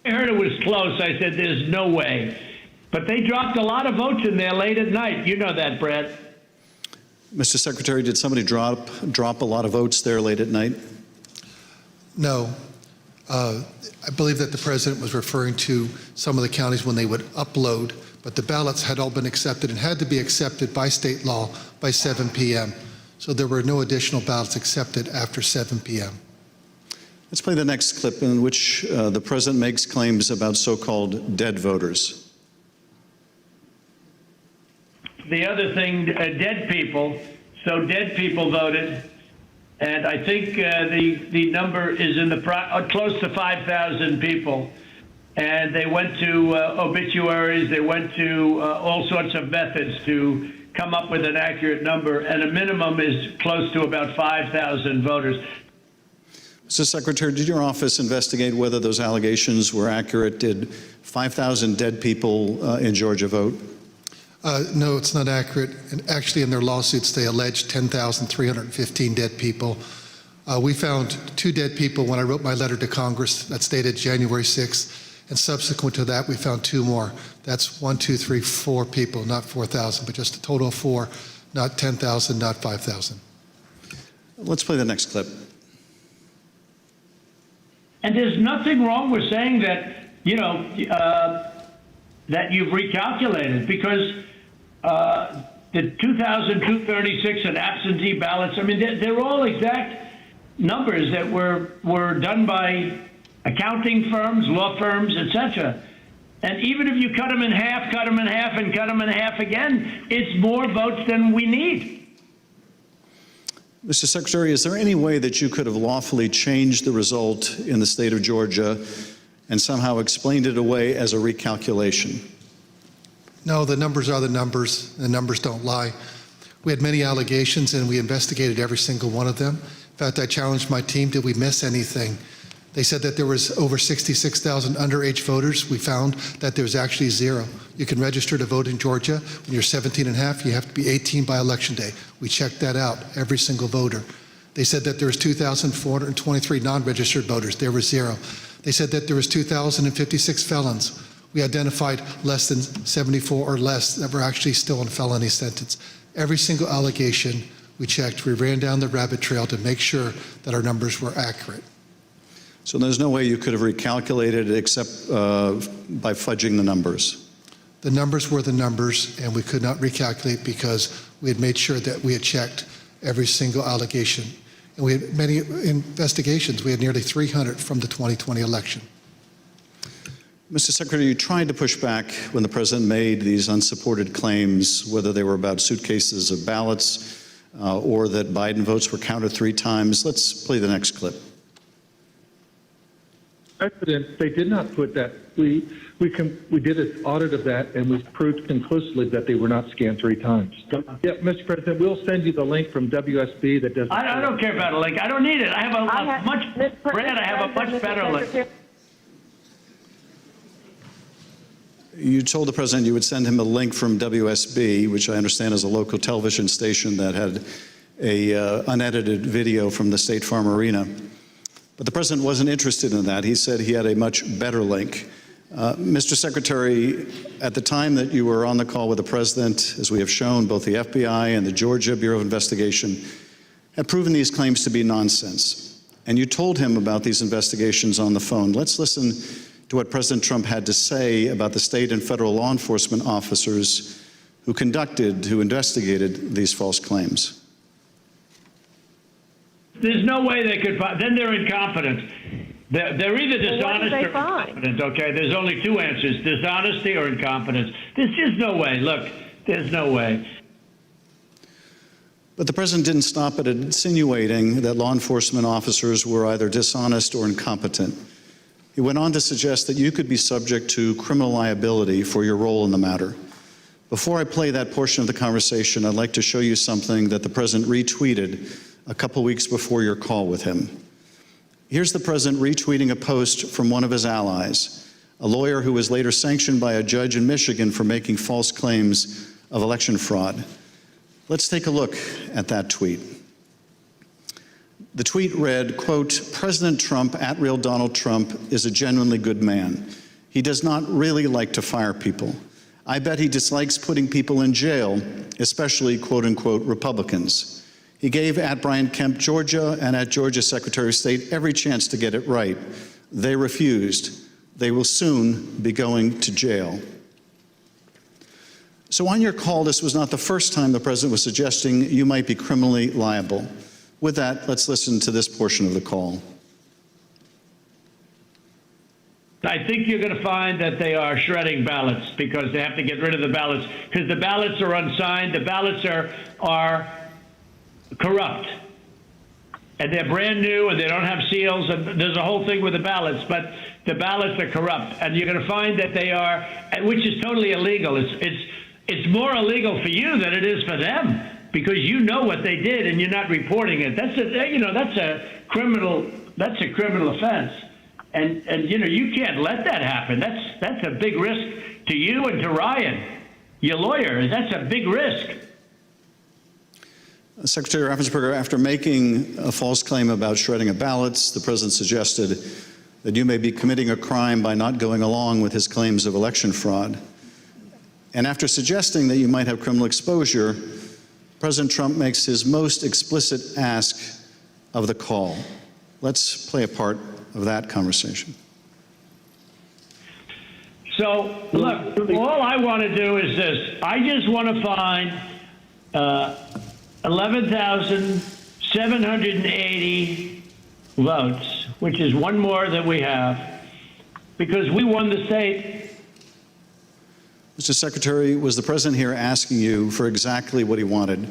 I heard it was close. I said, there's no way. But they dropped a lot of votes in there late at night. You know that, Brad. Mr. Secretary, did somebody drop a lot of votes there late at night? No. I believe that the president was referring to some of the counties when they would upload, but the ballots had all been accepted and had to be accepted by state law by 7 p.m. So there were no additional ballots accepted after 7 p.m. Let's play the next clip in which the president makes claims about so-called dead voters. The other thing, dead people. So dead people voted, and I think the number is in the close to 5,000 people. And they went to obituaries. They went to all sorts of methods to come up with an accurate number, and a minimum is close to about 5,000 voters. Mr. Secretary, did your office investigate whether those allegations were accurate? Did 5,000 dead people in Georgia vote? No, it's not accurate. And actually, in their lawsuits, they alleged 10,315 dead people. We found 2 dead people when I wrote my letter to Congress that's dated January 6th. And subsequent to that, we found 2 more. That's 1, 2, 3, 4 people, not 4,000, but just a total of 4, not 10,000, not 5,000. Let's play the next clip. And there's nothing wrong with saying that, you know, that you've recalculated, because the 2,236 and absentee ballots, I mean, they're all exact numbers that were done by accounting firms, law firms, etc. And even if you cut them in half, cut them in half, and cut them in half again, it's more votes than we need. Mr. Secretary, is there any way that you could have lawfully changed the result in the state of Georgia and somehow explained it away as a recalculation? No, the numbers are the numbers. The numbers don't lie. We had many allegations, and we investigated every single one of them. In fact, I challenged my team, did we miss anything? They said that there was over 66,000 underage voters. We found that there's actually 0. You can register to vote in Georgia. When you're 17 and a half, you have to be 18 by Election Day. We checked that out, every single voter. They said that there was 2,423 non-registered voters. There were 0. They said that there was 2,056 felons. We identified less than 74 or less that were actually still in felony sentence. Every single allegation we checked, we ran down the rabbit trail to make sure that our numbers were accurate. So there's no way you could have recalculated it except by fudging the numbers? The numbers were the numbers, and we could not recalculate because we had made sure that we had checked every single allegation. And we had many investigations. We had nearly 300 from the 2020 election. Mr. Secretary, you tried to push back when the president made these unsupported claims, whether they were about suitcases of ballots or that Biden votes were counted 3 times. Let's play the next clip. President, they did not put that. We did an audit of that, and we proved conclusively that they were not scanned 3 times. Yeah, Mr. President, we'll send you the link from WSB that does. I don't care about a link. I don't need it. I have a much better link. You told the president you would send him a link from WSB, which I understand is a local television station that had a unedited video from the State Farm Arena. But the president wasn't interested in that. He said he had a much better link. Mr. Secretary, at the time that you were on the call with the president, as we have shown, both the FBI and the Georgia Bureau of Investigation have proven these claims to be nonsense. And you told him about these investigations on the phone. Let's listen to what President Trump had to say about the state and federal law enforcement officers who investigated these false claims. There's no way they could find. Then they're incompetent. They're either dishonest or incompetent, okay? There's only 2 answers, dishonesty or incompetence. There's just no way. Look, there's no way. But the president didn't stop at insinuating that law enforcement officers were either dishonest or incompetent. He went on to suggest that you could be subject to criminal liability for your role in the matter. Before I play that portion of the conversation, I'd like to show you something that the president retweeted a couple weeks before your call with him. Here's the president retweeting a post from one of his allies, a lawyer who was later sanctioned by a judge in Michigan for making false claims of election fraud. Let's take a look at that tweet. The tweet read, quote, "President Trump, @real Donald Trump, is a genuinely good man. He does not really like to fire people. I bet he dislikes putting people in jail, especially, quote unquote, Republicans. He gave @Brian Kemp, Georgia, and @Georgia Secretary of State every chance to get it right. They refused. They will soon be going to jail." So on your call, this was not the first time the president was suggesting you might be criminally liable. With that, let's listen to this portion of the call. I think you're going to find that they are shredding ballots because they have to get rid of the ballots because the ballots are unsigned. The ballots are corrupt. And they're brand new and they don't have seals. And there's a whole thing with the ballots, but the ballots are corrupt. And you're going to find that they are, which is totally illegal. It's more illegal for you than it is for them because you know what they did and you're not reporting it. That's a criminal offense. And you can't let that happen. That's a big risk to you and to Ryan, your lawyer. That's a big risk. Secretary Raffensperger, after making a false claim about shredding of ballots, the president suggested that you may be committing a crime by not going along with his claims of election fraud. And after suggesting that you might have criminal exposure, President Trump makes his most explicit ask of the call. Let's play a part of that conversation. So, look, all I want to do is this. I just want to find 11,780 votes, which is one more than we have, because we won the state. Mr. Secretary, was the president here asking you for exactly what he wanted?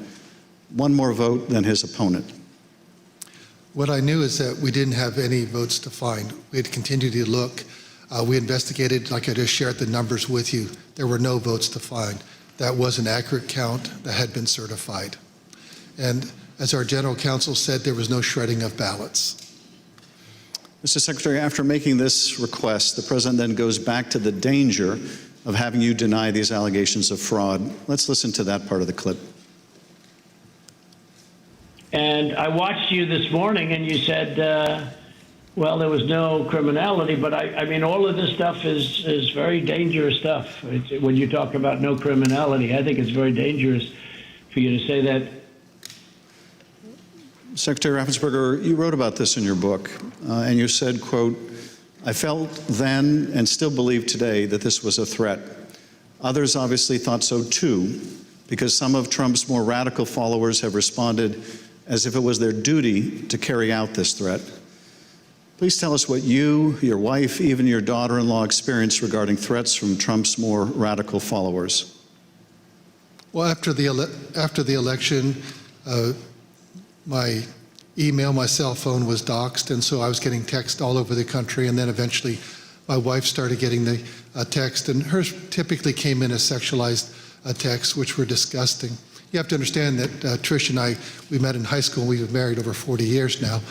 One more vote than his opponent. What I knew is that we didn't have any votes to find. We had continued to look. We investigated, like I just shared the numbers with you. There were no votes to find. That was an accurate count that had been certified. And as our general counsel said, there was no shredding of ballots. Mr. Secretary, after making this request, the president then goes back to the danger of having you deny these allegations of fraud. Let's listen to that part of the clip. And I watched you this morning, and you said Well, there was no criminality, but I mean, all of this stuff is very dangerous stuff. When you talk about no criminality, I think it's very dangerous for you to say that. Secretary Raffensperger, you wrote about this in your book, and you said, quote, "I felt then and still believe today that this was a threat. Others obviously thought so too, because some of Trump's more radical followers have responded as if it was their duty to carry out this threat. Please tell us what you, your wife, even your daughter-in-law experienced regarding threats from Trump's more radical followers." Well, after the election, my email, my cell phone was doxxed, and so I was getting text all over the country, and then eventually my wife started getting the text, and hers typically came in as sexualized texts, which were disgusting. You have to understand that Trish and I, we met in high school, we've been married over 40 years now,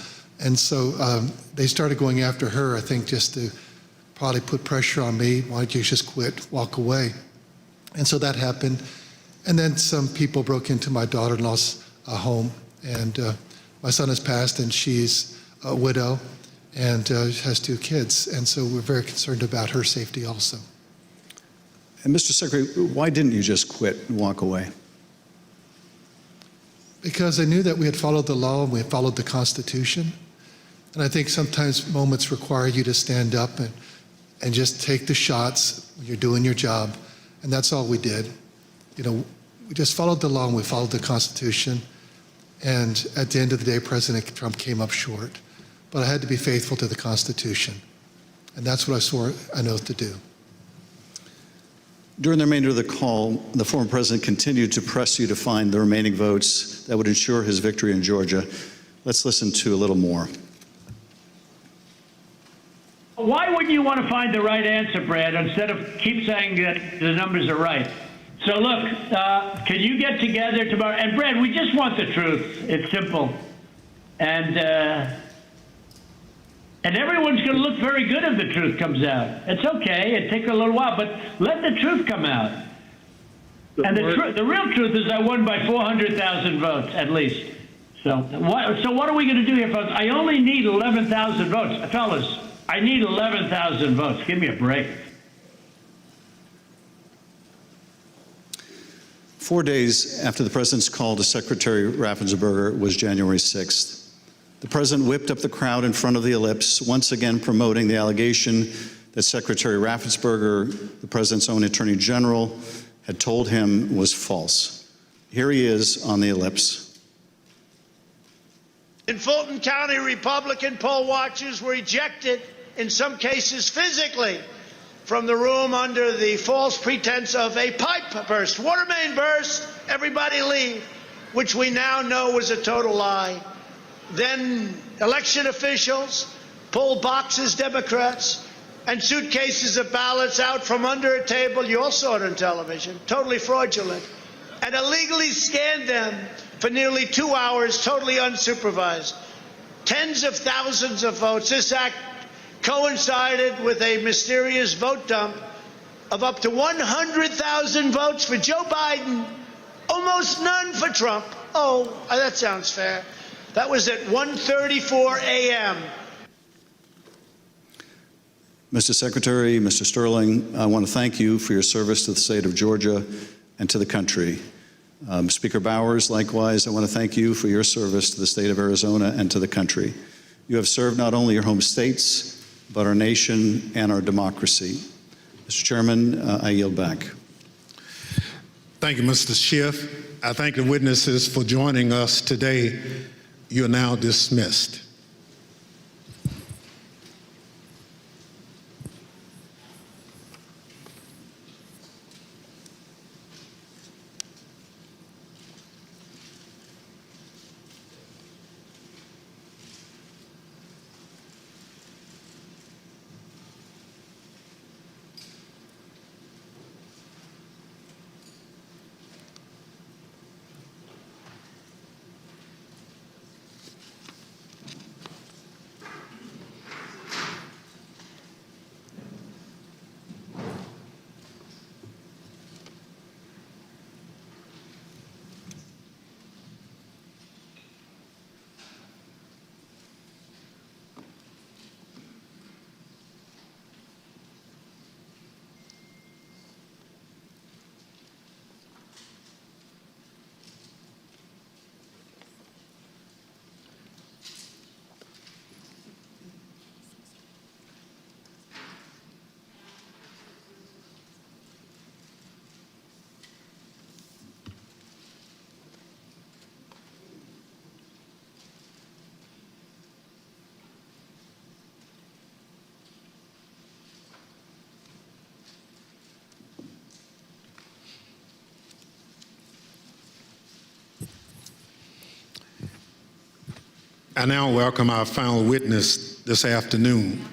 and so they started going after her, I think, just to probably put pressure on me. Why don't you just quit, walk away? And so that happened. And then some people broke into my daughter-in-law's home, and my son has passed, and she's a widow and has 2 kids. And so we're very concerned about her safety also. And Mr. Secretary, why didn't you just quit and walk away? Because I knew that we had followed the law and we had followed the Constitution. And I think sometimes moments require you to stand up and just take the shots when you're doing your job. And that's all we did. You know, we just followed the law and we followed the Constitution. And at the end of the day, President Trump came up short. But I had to be faithful to the Constitution. And that's what I swore an oath to do. During the remainder of the call, the former president continued to press you to find the remaining votes that would ensure his victory in Georgia. Let's listen to a little more. Why wouldn't you want to find the right answer, Brad, instead of keep saying that the numbers are right? So look, can you get together tomorrow? And Brad, we just want the truth. It's simple. And everyone's going to look very good if the truth comes out. It's okay. It takes a little while, but let the truth come out. And the real truth is I won by 400,000 votes, at least. So what are we going to do here, folks? I only need 11,000 votes. Fellas, I need 11,000 votes. Give me a break. 4 days after the president's call to Secretary Raffensperger was January 6th. The president whipped up the crowd in front of the ellipse, once again promoting the allegation that Secretary Raffensperger, the president's own attorney general, had told him was false. Here he is on the ellipse. In Fulton County, Republican poll watchers were ejected, in some cases physically, from the room under the false pretense of a pipe burst. Water main burst, everybody leave, which we now know was a total lie. Then election officials pulled boxes, Democrats, and suitcases of ballots out from under a table. You all saw it on television, totally fraudulent, and illegally scanned them for nearly 2 hours, totally unsupervised. Tens of thousands of votes. This act coincided with a mysterious vote dump of up to 100,000 votes for Joe Biden, almost none for Trump. Oh, that sounds fair. That was at 1:34 a.m. Mr. Secretary, Mr. Sterling, I want to thank you for your service to the state of Georgia and to the country. Speaker Bowers, likewise, I want to thank you for your service to the state of Arizona and to the country. You have served not only your home states, but our nation and our democracy. Mr. Chairman, I yield back. Thank you, Mr. Schiff. I thank the witnesses for joining us today. You are now dismissed. I now welcome our final witness this afternoon.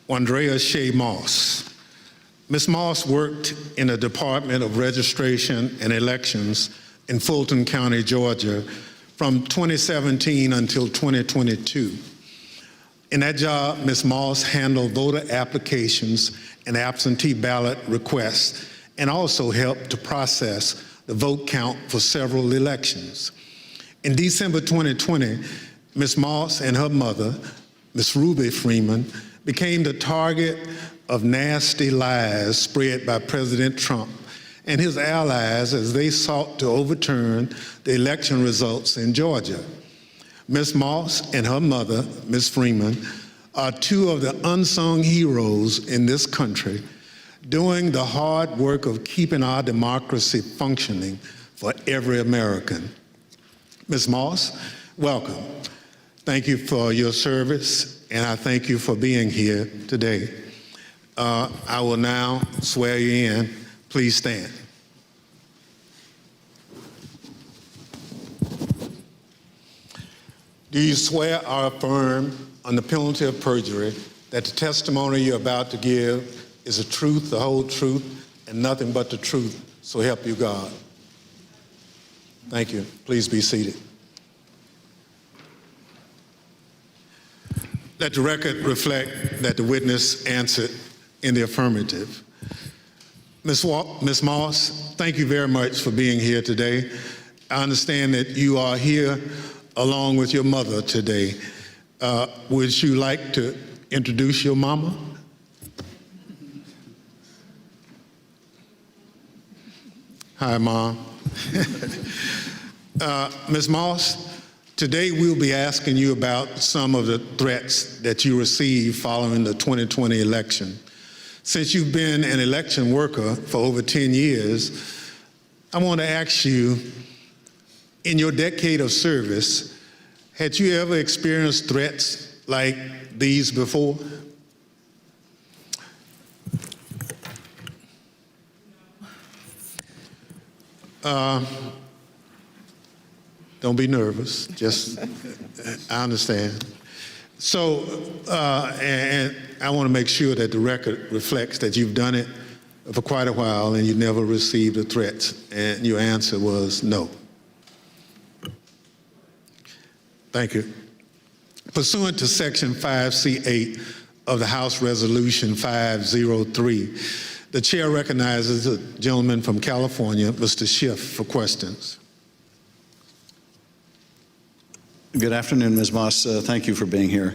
Andrea Shea Moss. Ms. Moss worked in the Department of Registration and Elections in Fulton County, Georgia, from 2017 until 2022. In that job, Ms. Moss handled voter applications and absentee ballot requests, and also helped to process the vote count for several elections. In December 2020, Ms. Moss and her mother, Ms. Ruby Freeman, became the target of nasty lies spread by President Trump and his allies as they sought to overturn the election results in Georgia. Ms. Moss and her mother, Ms. Freeman, are two of the unsung heroes in this country, doing the hard work of keeping our democracy functioning for every American. Ms. Moss, welcome. Thank you for your service, and I thank you for being here today. I will now swear you in. Please stand. Do you swear or affirm on the penalty of perjury that the testimony you're about to give is the truth, the whole truth, and nothing but the truth, so help you God? Thank you. Please be seated. Let the record reflect that the witness answered in the affirmative. Ms. Moss, thank you very much for being here today. I understand that you are here along with your mother today. Would you like to introduce your mama? Hi, Mom. Ms. Moss, today we'll be asking you about some of the threats that you received following the 2020 election. Since you've been an election worker for over 10 years, I want to ask you, in your decade of service, had you ever experienced threats like these before? Don't be nervous, just, I understand. So, and I want to make sure that the record reflects that you've done it for quite a while and you never received a threat, and your answer was no. Thank you. Pursuant to Section 5C8 of the House Resolution 503, the chair recognizes the gentleman from California, Mr. Schiff, for questions. Good afternoon, Ms. Moss. Thank you for being here.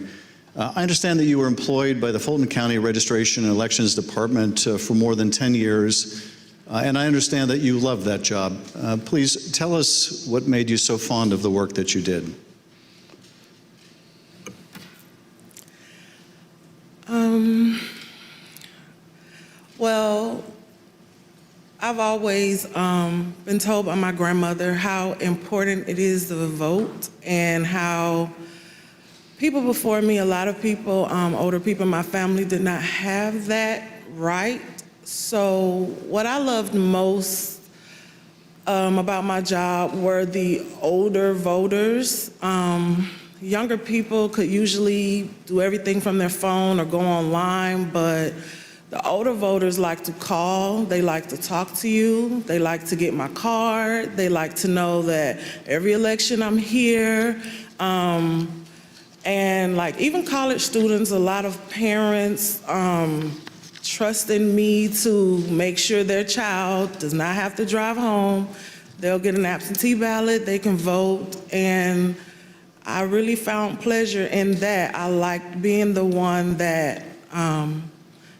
I understand that you were employed by the Fulton County Registration and Elections Department for more than 10 years, and I understand that you love that job. Please tell us what made you so fond of the work that you did. Well, I've always been told by my grandmother how important it is to vote, and how people before me, a lot of people, older people in my family, did not have that right. So what I loved most about my job were the older voters. Younger people could usually do everything from their phone or go online, but the older voters like to call, they like to talk to you, they like to get my card, they like to know that every election I'm here. And like even college students, a lot of parents trust in me to make sure their child does not have to drive home. They'll get an absentee ballot, they can vote, and I really found pleasure in that. I liked being the one that,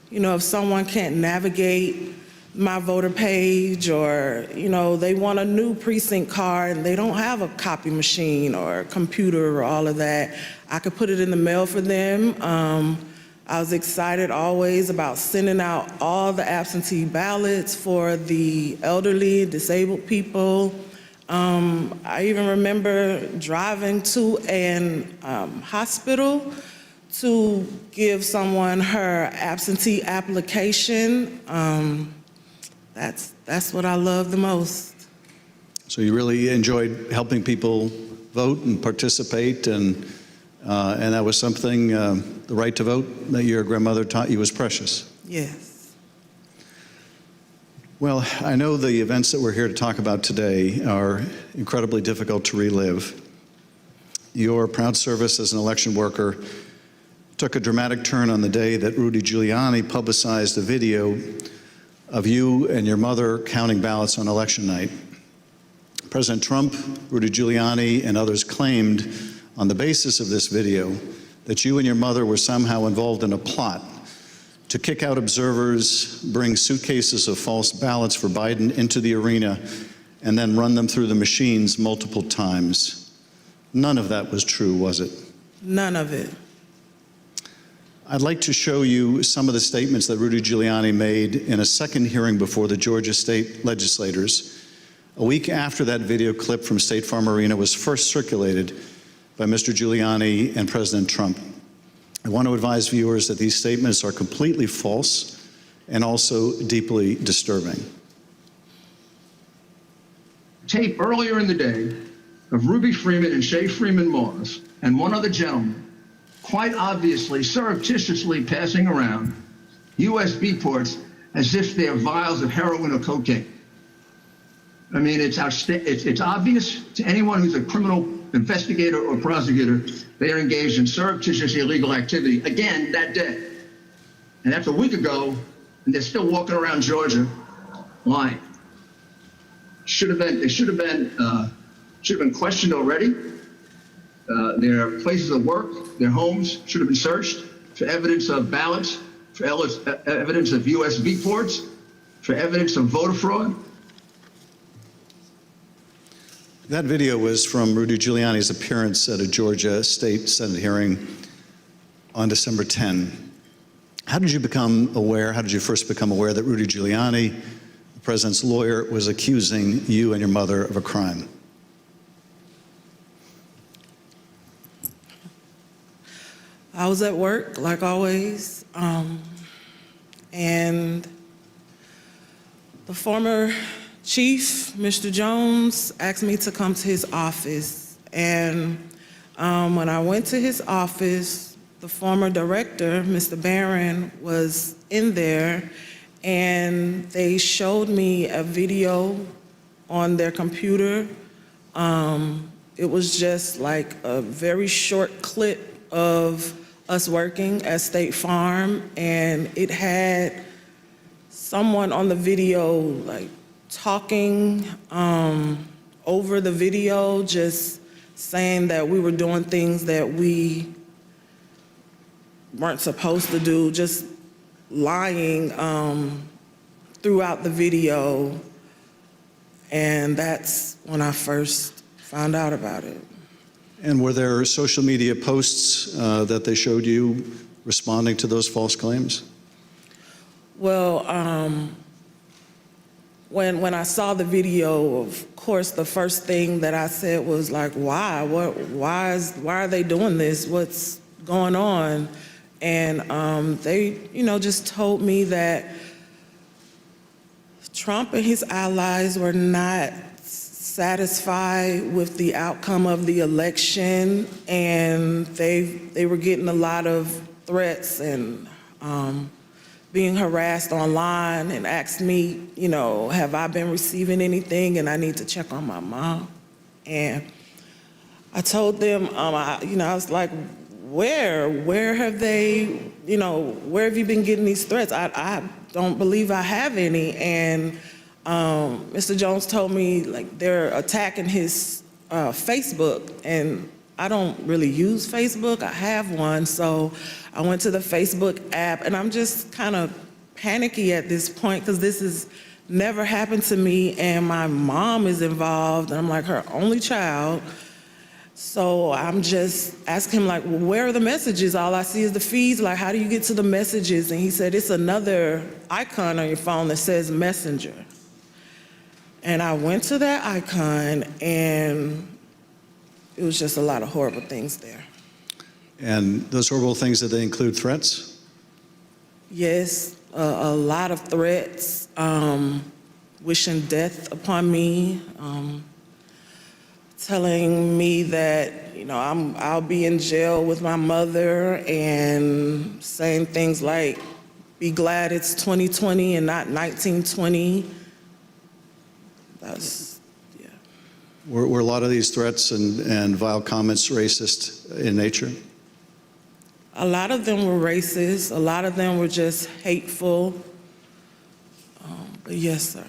you know, if someone can't navigate my voter page, or, you know, they want a new precinct card and they don't have a copy machine or a computer or all of that, I could put it in the mail for them. I was excited always about sending out all the absentee ballots for the elderly, disabled people. I even remember driving to an hospital to give someone her absentee application. That's what I love the most. So you really enjoyed helping people vote and participate, and that was something, the right to vote that your grandmother taught you was precious. Yes. Well, I know the events that we're here to talk about today are incredibly difficult to relive. Your proud service as an election worker took a dramatic turn on the day that Rudy Giuliani publicized a video of you and your mother counting ballots on election night. President Trump, Rudy Giuliani, and others claimed on the basis of this video that you and your mother were somehow involved in a plot to kick out observers, bring suitcases of false ballots for Biden into the arena, and then run them through the machines multiple times. None of that was true, was it? None of it. I'd like to show you some of the statements that Rudy Giuliani made in a second hearing before the Georgia state legislators, a week after that video clip from State Farm Arena was first circulated by Mr. Giuliani and President Trump. I want to advise viewers that these statements are completely false and also deeply disturbing. Tape earlier in the day of Ruby Freeman and Shay Freeman Moss and one other gentleman quite obviously surreptitiously passing around USB ports as if they're vials of heroin or cocaine. I mean, it's obvious to anyone who's a criminal investigator or prosecutor they are engaged in surreptitious illegal activity again that day. And that's a week ago, and they're still walking around Georgia lying. They should have been questioned already. Their places of work, their homes should have been searched for evidence of ballots, for evidence of USB ports, for evidence of voter fraud. That video was from Rudy Giuliani's appearance at a Georgia State Senate hearing on December 10. How did you first become aware that Rudy Giuliani, the president's lawyer, was accusing you and your mother of a crime? I was at work, like always, and the former chief, Mr. Jones, asked me to come to his office. And when I went to his office, the former director, Mr. Barron, was in there, and they showed me a video on their computer. It was just like a very short clip of us working at State Farm, and it had someone on the video like talking over the video, just saying that we were doing things that we weren't supposed to do, just lying throughout the video. And that's when I first found out about it. And were there social media posts that they showed you responding to those false claims? Well, when I saw the video, of course, the first thing that I said was like, why? Why are they doing this? What's going on? And they, just told me that Trump and his allies were not satisfied with the outcome of the election, and they were getting a lot of threats and being harassed online, and asked me, have I been receiving anything, and I need to check on my mom. And I told them, I was like, where have they, where have you been getting these threats? I don't believe I have any. And Mr. Jones told me, like, they're attacking his Facebook, and I don't really use Facebook. I have one, so I went to the Facebook app, and I'm just kind of panicky at this point because this has never happened to me, and my mom is involved, and I'm like her only child. So I'm just asking him, like, well, where are the messages? All I see is the feeds. Like, how do you get to the messages? And he said, it's another icon on your phone that says Messenger. And I went to that icon, and it was just a lot of horrible things there. And those horrible things, did they include threats? Yes, a lot of threats, wishing death upon me, telling me that, you know, I'll be in jail with my mother, and saying things like, be glad it's 2020 and not 1920. That's, yeah. Were a lot of these threats and vile comments racist in nature? A lot of them were racist. A lot of them were just hateful. But yes, sir.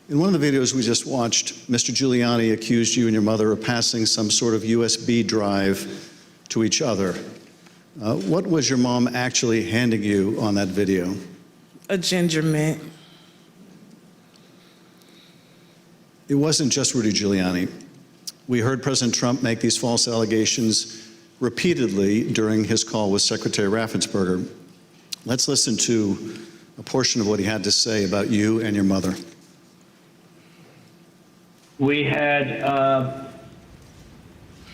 In one of the videos we just watched, Mr. Giuliani accused you and your mother of passing some sort of USB drive to each other. What was your mom actually handing you on that video? A ginger mint. It wasn't just Rudy Giuliani. We heard President Trump make these false allegations repeatedly during his call with Secretary Raffensperger. Let's listen to a portion of what he had to say about you and your mother. We had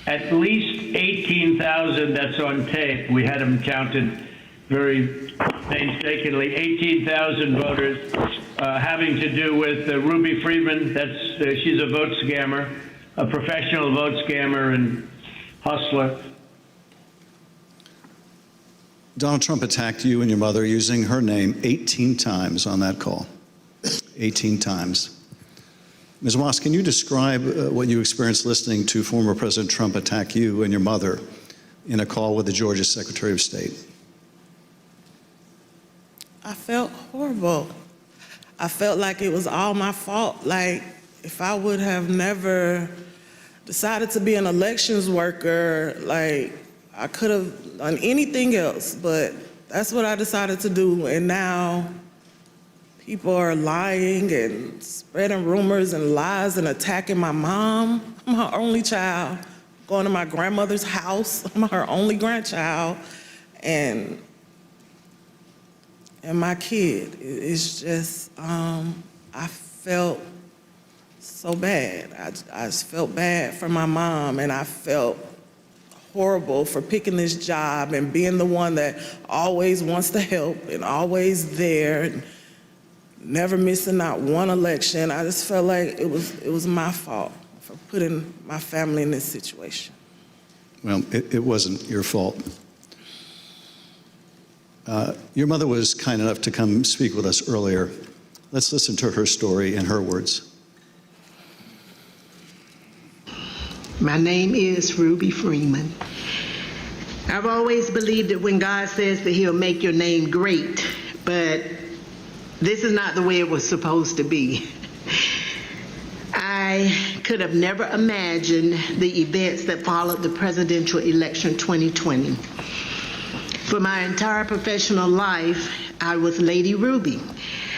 at least 18,000, that's on tape. We had them counted very painstakingly, 18,000 voters having to do with Ruby Freeman. She's a vote scammer, a professional vote scammer and hustler. Donald Trump attacked you and your mother using her name 18 times on that call. 18 times. Ms. Moss, can you describe what you experienced listening to former President Trump attack you and your mother in a call with the Georgia Secretary of State? I felt horrible. I felt like it was all my fault. Like, if I would have never decided to be an elections worker, like, I could have done anything else, but that's what I decided to do. And now people are lying and spreading rumors and lies and attacking my mom. I'm her only child. Going to my grandmother's house. I'm her only grandchild. And my kid. It's just, I felt so bad. I just felt bad for my mom, and I felt horrible for picking this job and being the one that always wants to help and always there and never missing not one election. I just felt like it was my fault for putting my family in this situation. Well, it wasn't your fault. Your mother was kind enough to come speak with us earlier. Let's listen to her story in her words. My name is Ruby Freeman. I've always believed that when God says that he'll make your name great, but this is not the way it was supposed to be. I could have never imagined the events that followed the presidential election 2020. For my entire professional life, I was Lady Ruby.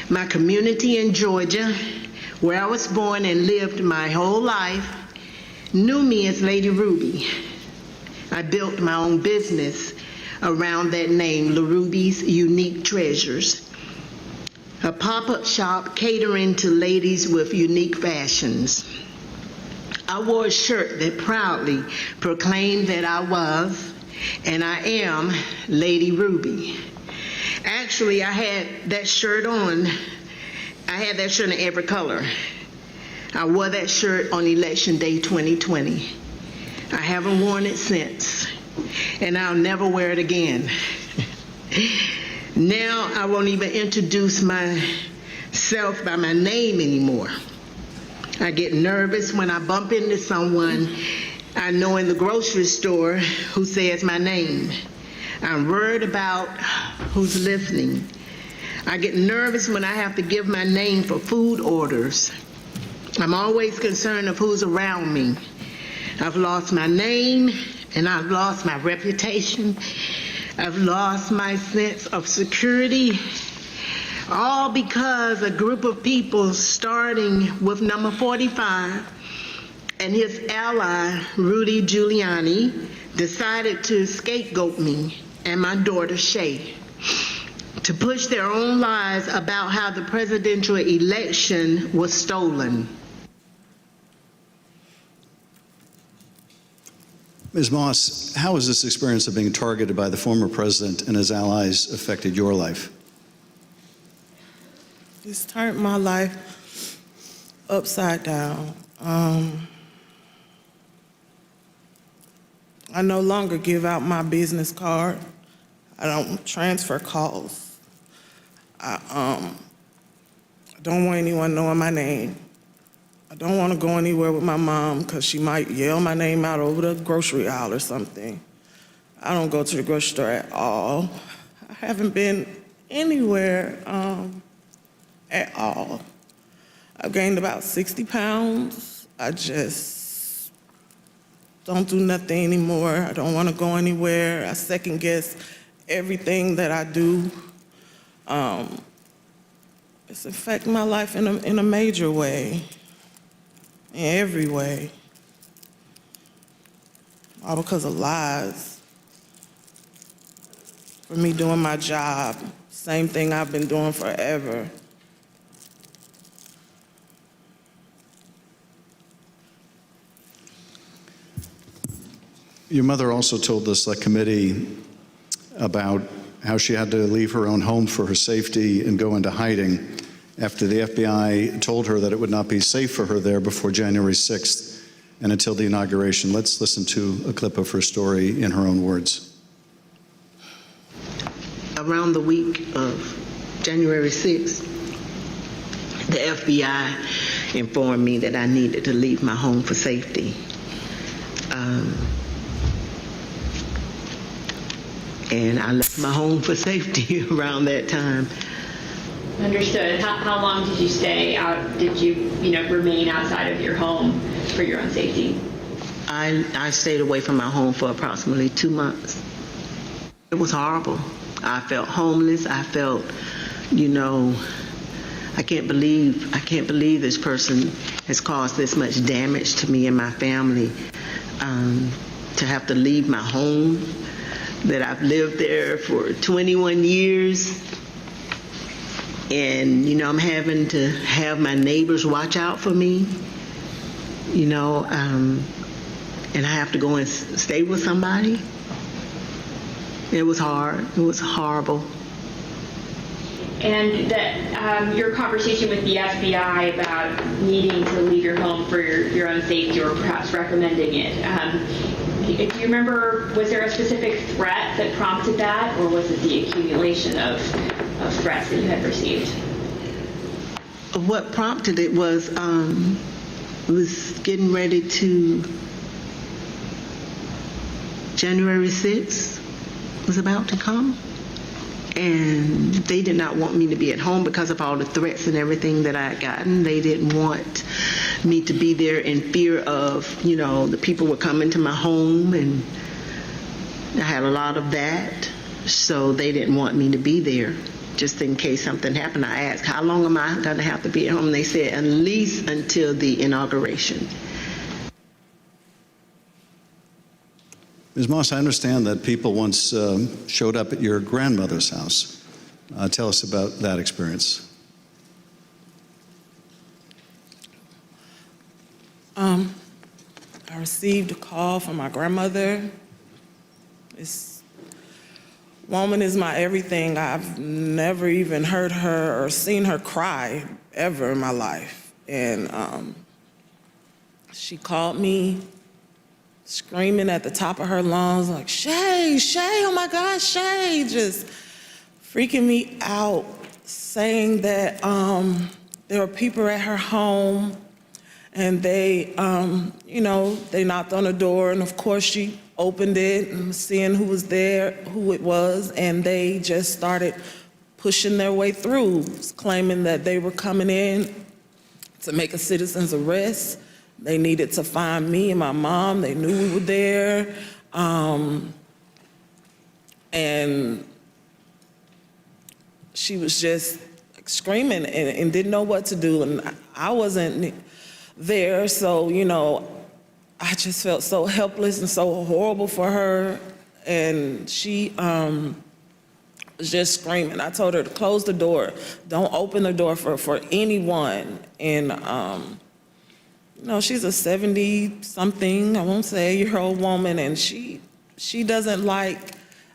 My community in Georgia, where I was born and lived my whole life, knew me as Lady Ruby. I built my own business around that name, La Ruby's Unique Treasures, a pop-up shop catering to ladies with unique fashions. I wore a shirt that proudly proclaimed that I was, and I am, Lady Ruby. Actually, I had that shirt on. I had that shirt in every color. I wore that shirt on Election Day 2020. I haven't worn it since, and I'll never wear it again. Now I won't even introduce myself by my name anymore. I get nervous when I bump into someone I know in the grocery store who says my name. I'm worried about who's listening. I get nervous when I have to give my name for food orders. I'm always concerned of who's around me. I've lost my name, and I've lost my reputation. I've lost my sense of security, all because a group of people, starting with number 45 and his ally, Rudy Giuliani, decided to scapegoat me and my daughter, Shay, to push their own lies about how the presidential election was stolen. Ms. Moss, how has this experience of being targeted by the former president and his allies affected your life? It's turned my life upside down. I no longer give out my business card. I don't transfer calls. I don't want anyone knowing my name. I don't want to go anywhere with my mom because she might yell my name out over the grocery aisle or something. I don't go to the grocery store at all. I haven't been anywhere at all. I've gained about 60 pounds. I just don't do nothing anymore. I don't want to go anywhere. I second guess everything that I do. It's affecting my life in a major way, in every way. All because of lies. For me doing my job, same thing I've been doing forever. Your mother also told the Select Committee about how she had to leave her own home for her safety and go into hiding after the FBI told her that it would not be safe for her there before January 6th and until the inauguration. Let's listen to a clip of her story in her own words. Around the week of January 6th, the FBI informed me that I needed to leave my home for safety. And I left my home for safety around that time. Understood. How long did you stay out? Did you remain outside of your home for your own safety? I stayed away from my home for approximately 2 months. It was horrible. I felt homeless. I felt, I can't believe this person has caused this much damage to me and my family. To have to leave my home, that I've lived there for 21 years. And, I'm having to have my neighbors watch out for me, and I have to go and stay with somebody. It was hard. It was horrible. And that your conversation with the FBI about needing to leave your home for your own safety or perhaps recommending it, do you remember, was there a specific threat that prompted that, or was it the accumulation of threats that you had received? What prompted it was getting ready to, January 6th was about to come. And they did not want me to be at home because of all the threats and everything that I had gotten. They didn't want me to be there in fear of, the people were coming to my home, and I had a lot of that. So they didn't want me to be there just in case something happened. I asked, how long am I going to have to be at home? And they said, at least until the inauguration. Ms. Moss, I understand that people once showed up at your grandmother's house. Tell us about that experience. I received a call from my grandmother. This woman is my everything. I've never even heard her or seen her cry ever in my life. And she called me screaming at the top of her lungs, like, Shay, oh my God, Shay, just freaking me out, saying that there were people at her home and they knocked on the door, and of course she opened it and seeing who was there, who it was, and they just started pushing their way through, claiming that they were coming in to make a citizen's arrest. They needed to find me and my mom. They knew we were there. And she was just screaming and didn't know what to do. And I wasn't there, so, I just felt so helpless and so horrible for her. And she was just screaming. I told her to close the door. Don't open the door for anyone. And, she's a 70-something, I won't say, year-old woman, and she doesn't like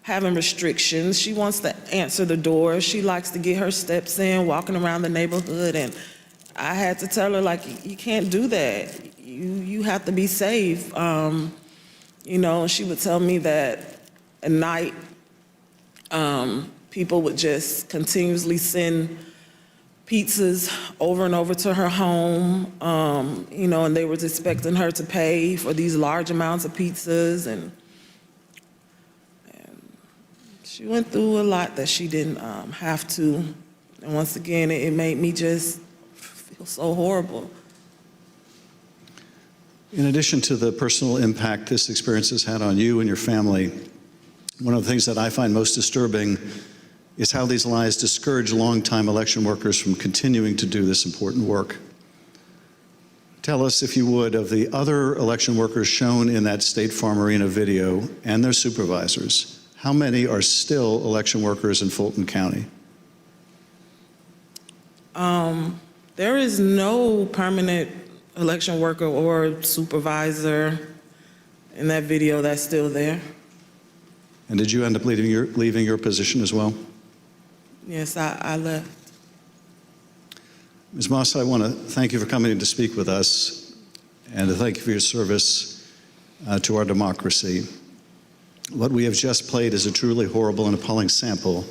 having restrictions. She wants to answer the door. She likes to get her steps in, walking around the neighborhood, and I had to tell her, like, you can't do that. You have to be safe. You know, she would tell me that at night, people would just continuously send pizzas over and over to her home, you know, and they were expecting her to pay for these large amounts of pizzas, and she went through a lot that she didn't have to. And once again, it made me just feel so horrible. In addition to the personal impact this experience has had on you and your family, one of the things that I find most disturbing is how these lies discourage longtime election workers from continuing to do this important work. Tell us, if you would, of the other election workers shown in that State Farm Arena video and their supervisors. How many are still election workers in Fulton County? There is no permanent election worker or supervisor in that video that's still there. And did you end up leaving your position as well? Yes, I left. Ms. Moss, I want to thank you for coming in to speak with us and to thank you for your service to our democracy. What we have just played is a truly horrible and appalling sample,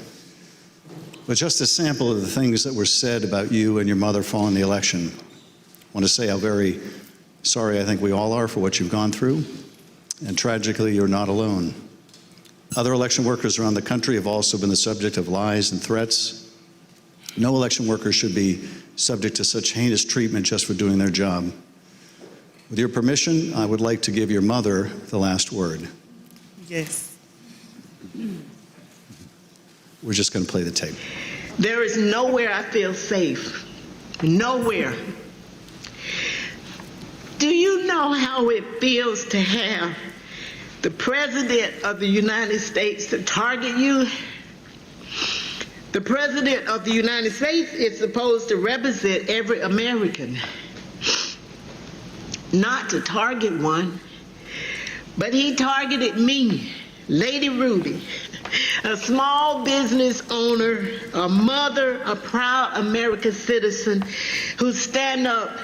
but just a sample of the things that were said about you and your mother following the election. I want to say how very sorry I think we all are for what you've gone through, and tragically, you're not alone. Other election workers around the country have also been the subject of lies and threats. No election worker should be subject to such heinous treatment just for doing their job. With your permission, I would like to give your mother the last word. Yes. We're just going to play the tape. There is nowhere I feel safe. Nowhere. Do you know how it feels to have the President of the United States to target you? The President of the United States is supposed to represent every American, not to target one, but he targeted me, Lady Rudy, a small business owner, a mother, a proud American citizen who stand up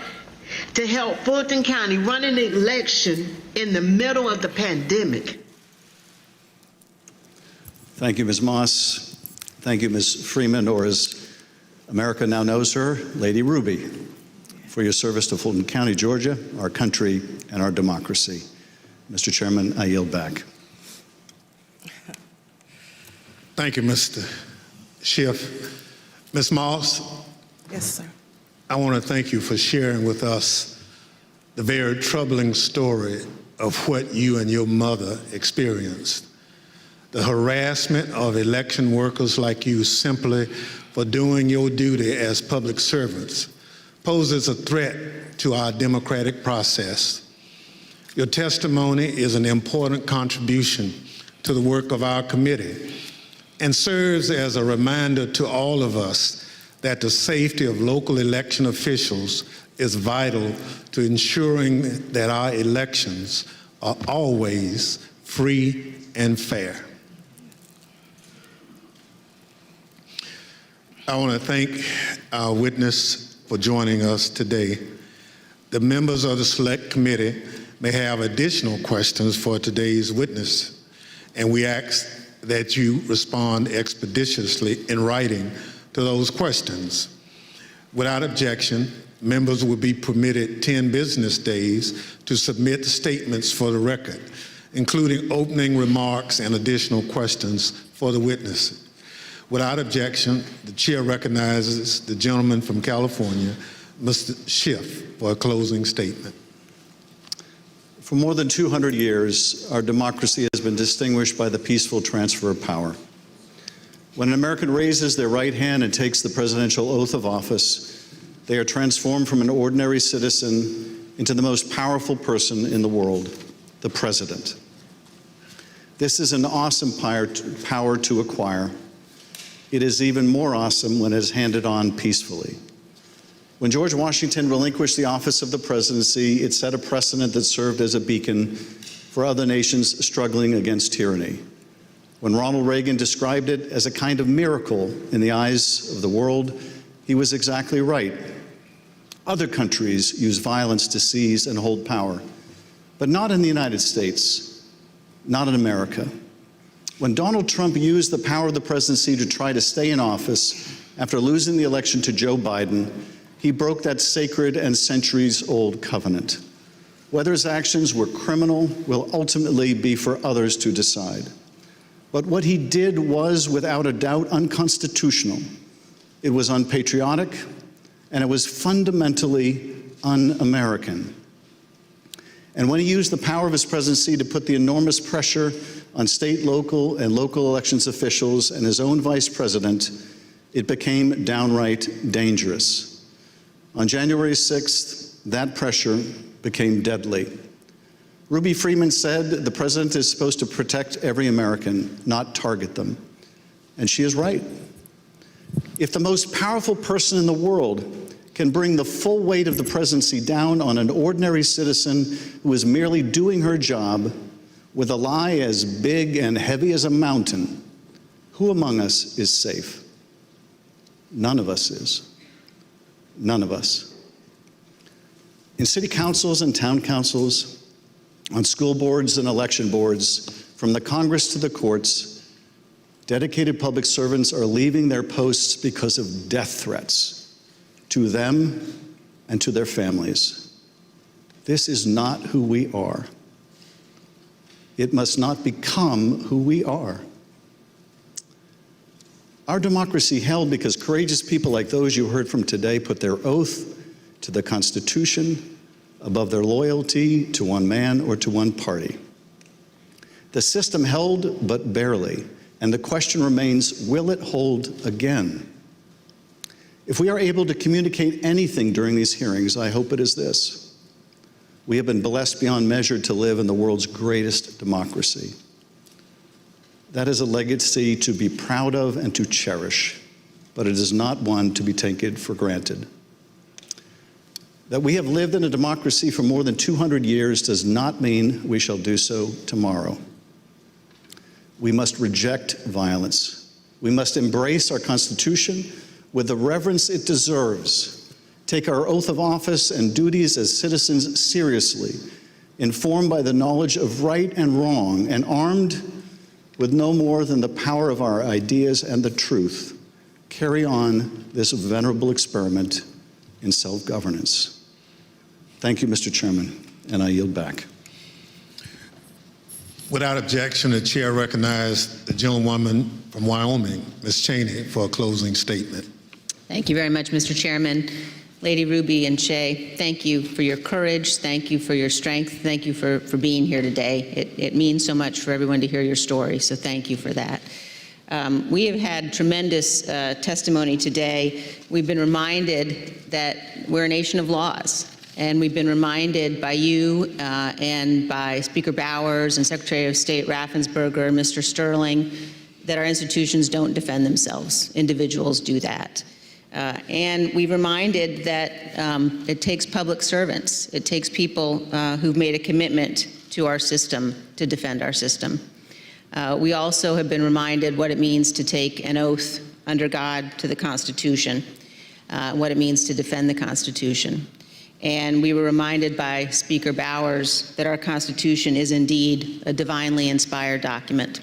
to help Fulton County run an election in the middle of the pandemic. Thank you, Ms. Moss. Thank you, Ms. Freeman, or as America now knows her, Lady Ruby, for your service to Fulton County, Georgia, our country, and our democracy. Mr. Chairman, I yield back. Thank you, Mr. Schiff. Ms. Moss? Yes, sir. I want to thank you for sharing with us the very troubling story of what you and your mother experienced. The harassment of election workers like you simply for doing your duty as public servants poses a threat to our democratic process. Your testimony is an important contribution to the work of our committee and serves as a reminder to all of us that the safety of local election officials is vital to ensuring that our elections are always free and fair. I want to thank our witness for joining us today. The members of the Select Committee may have additional questions for today's witness, and we ask that you respond expeditiously in writing to those questions. Without objection, members will be permitted 10 business days to submit statements for the record, including opening remarks and additional questions for the witness. Without objection, the chair recognizes the gentleman from California, Mr. Schiff, for a closing statement. For more than 200 years, our democracy has been distinguished by the peaceful transfer of power. When an American raises their right hand and takes the presidential oath of office, they are transformed from an ordinary citizen into the most powerful person in the world, the president. This is an awesome power to acquire. It is even more awesome when it is handed on peacefully. When George Washington relinquished the office of the presidency, it set a precedent that served as a beacon for other nations struggling against tyranny. When Ronald Reagan described it as a kind of miracle in the eyes of the world, he was exactly right. Other countries use violence to seize and hold power, but not in the United States. not in America. When Donald Trump used the power of the presidency to try to stay in office after losing the election to Joe Biden, he broke that sacred and centuries-old covenant. Whether his actions were criminal will ultimately be for others to decide. But what he did was, without a doubt, unconstitutional. It was unpatriotic, and it was fundamentally un-American. And when he used the power of his presidency to put the enormous pressure on state, local, and local elections officials and his own vice president, it became downright dangerous. On January 6th, that pressure became deadly. Ruby Freeman said the president is supposed to protect every American, not target them. And she is right. If the most powerful person in the world can bring the full weight of the presidency down on an ordinary citizen who is merely doing her job with a lie as big and heavy as a mountain, who among us is safe? None of us is. None of us. In city councils and town councils, on school boards and election boards, from the Congress to the courts, dedicated public servants are leaving their posts because of death threats to them and to their families. This is not who we are. It must not become who we are. Our democracy held because courageous people like those you heard from today put their oath to the Constitution above their loyalty to one man or to one party. The system held, but barely, and the question remains, will it hold again? If we are able to communicate anything during these hearings, I hope it is this. We have been blessed beyond measure to live in the world's greatest democracy. That is a legacy to be proud of and to cherish, but it is not one to be taken for granted. That we have lived in a democracy for more than 200 years does not mean we shall do so tomorrow. We must reject violence. We must embrace our Constitution with the reverence it deserves, take our oath of office and duties as citizens seriously, informed by the knowledge of right and wrong, and armed with no more than the power of our ideas and the truth, carry on this venerable experiment in self-governance. Thank you, Mr. Chairman, and I yield back. Without objection, the chair recognizes the gentlewoman from Wyoming, Ms. Cheney, for a closing statement. Thank you very much, Mr. Chairman. Lady Ruby and Shay, thank you for your courage. Thank you for your strength. Thank you for being here today. It means so much for everyone to hear your story, so thank you for that. We have had tremendous testimony today. We've been reminded that we're a nation of laws. And we've been reminded by you and by Speaker Bowers and Secretary of State Raffensperger and Mr. Sterling that our institutions don't defend themselves. Individuals do that. And we've reminded that it takes public servants. It takes people who've made a commitment to our system to defend our system. We also have been reminded what it means to take an oath under God to the Constitution, what it means to defend the Constitution. And we were reminded by Speaker Bowers that our Constitution is indeed a divinely inspired document.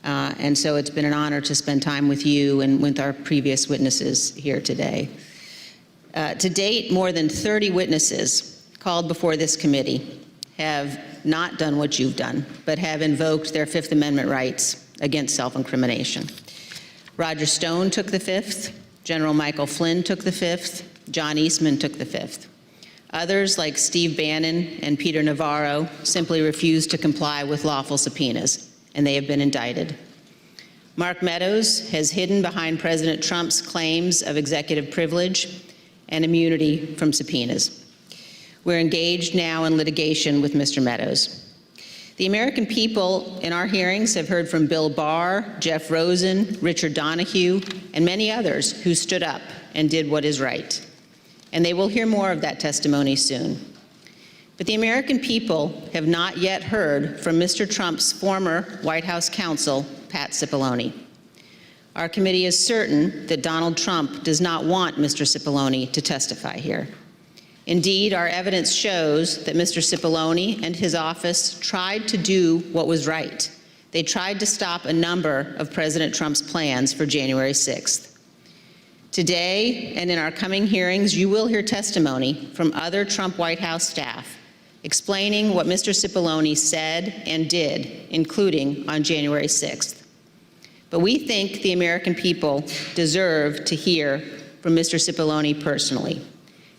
And so it's been an honor to spend time with you and with our previous witnesses here today. To date, more than 30 witnesses called before this committee have not done what you've done, but have invoked their Fifth Amendment rights against self-incrimination. Roger Stone took the Fifth, General Michael Flynn took the Fifth, John Eastman took the Fifth. Others, like Steve Bannon and Peter Navarro, simply refused to comply with lawful subpoenas, and they have been indicted. Mark Meadows has hidden behind President Trump's claims of executive privilege and immunity from subpoenas. We're engaged now in litigation with Mr. Meadows. The American people in our hearings have heard from Bill Barr, Jeff Rosen, Richard Donahue, and many others who stood up and did what is right. And they will hear more of that testimony soon. But the American people have not yet heard from Mr. Trump's former White House counsel, Pat Cipollone. Our committee is certain that Donald Trump does not want Mr. Cipollone to testify here. Indeed, our evidence shows that Mr. Cipollone and his office tried to do what was right. They tried to stop a number of President Trump's plans for January 6th. Today and in our coming hearings, you will hear testimony from other Trump White House staff explaining what Mr. Cipollone said and did, including on January 6th. But we think the American people deserve to hear from Mr. Cipollone personally.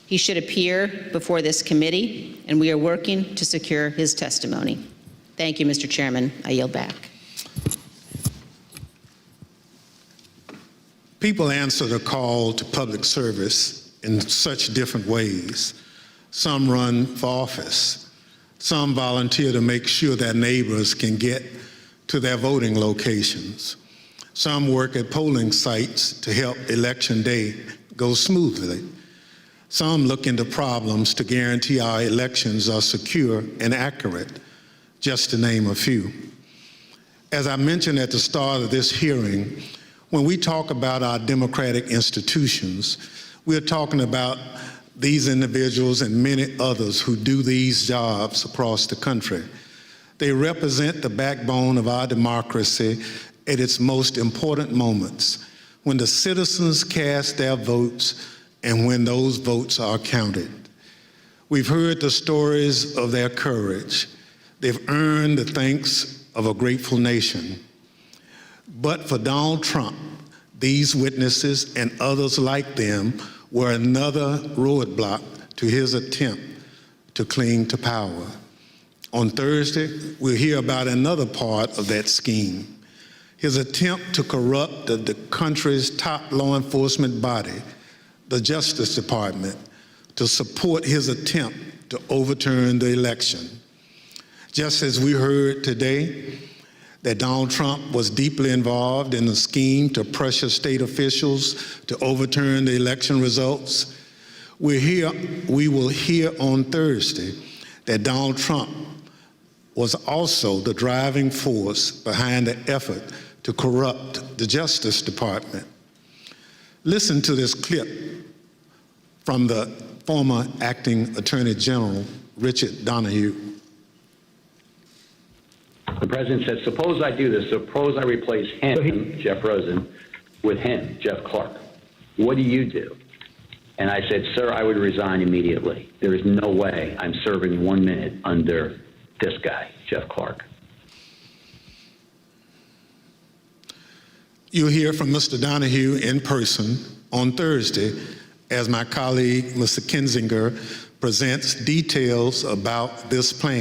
He should appear before this committee, and we are working to secure his testimony. Thank you, Mr. Chairman. I yield back. People answer the call to public service in such different ways. Some run for office. Some volunteer to make sure their neighbors can get to their voting locations. Some work at polling sites to help Election Day go smoothly. Some look into problems to guarantee our elections are secure and accurate, just to name a few. As I mentioned at the start of this hearing, when we talk about our democratic institutions, we're talking about these individuals and many others who do these jobs across the country. They represent the backbone of our democracy at its most important moments, when the citizens cast their votes and when those votes are counted. We've heard the stories of their courage. They've earned the thanks of a grateful nation. But for Donald Trump, these witnesses and others like them were another roadblock to his attempt to cling to power. On Thursday, we'll hear about another part of that scheme, his attempt to corrupt the country's top law enforcement body, the Justice Department, to support his attempt to overturn the election. Just as we heard today that Donald Trump was deeply involved in a scheme to pressure state officials to overturn the election results, we will hear on Thursday that Donald Trump was also the driving force behind the effort to corrupt the Justice Department. Listen to this clip from the former acting Attorney General, Richard Donahue. The president said, suppose I do this, suppose I replace him, Jeff Rosen, with him, Jeff Clark. What do you do? And I said, sir, I would resign immediately. There is no way I'm serving 1 minute under this guy, Jeff Clark. You'll hear from Mr. Donahue in person on Thursday as my colleague, Mr. Kinzinger, presents details about this plan.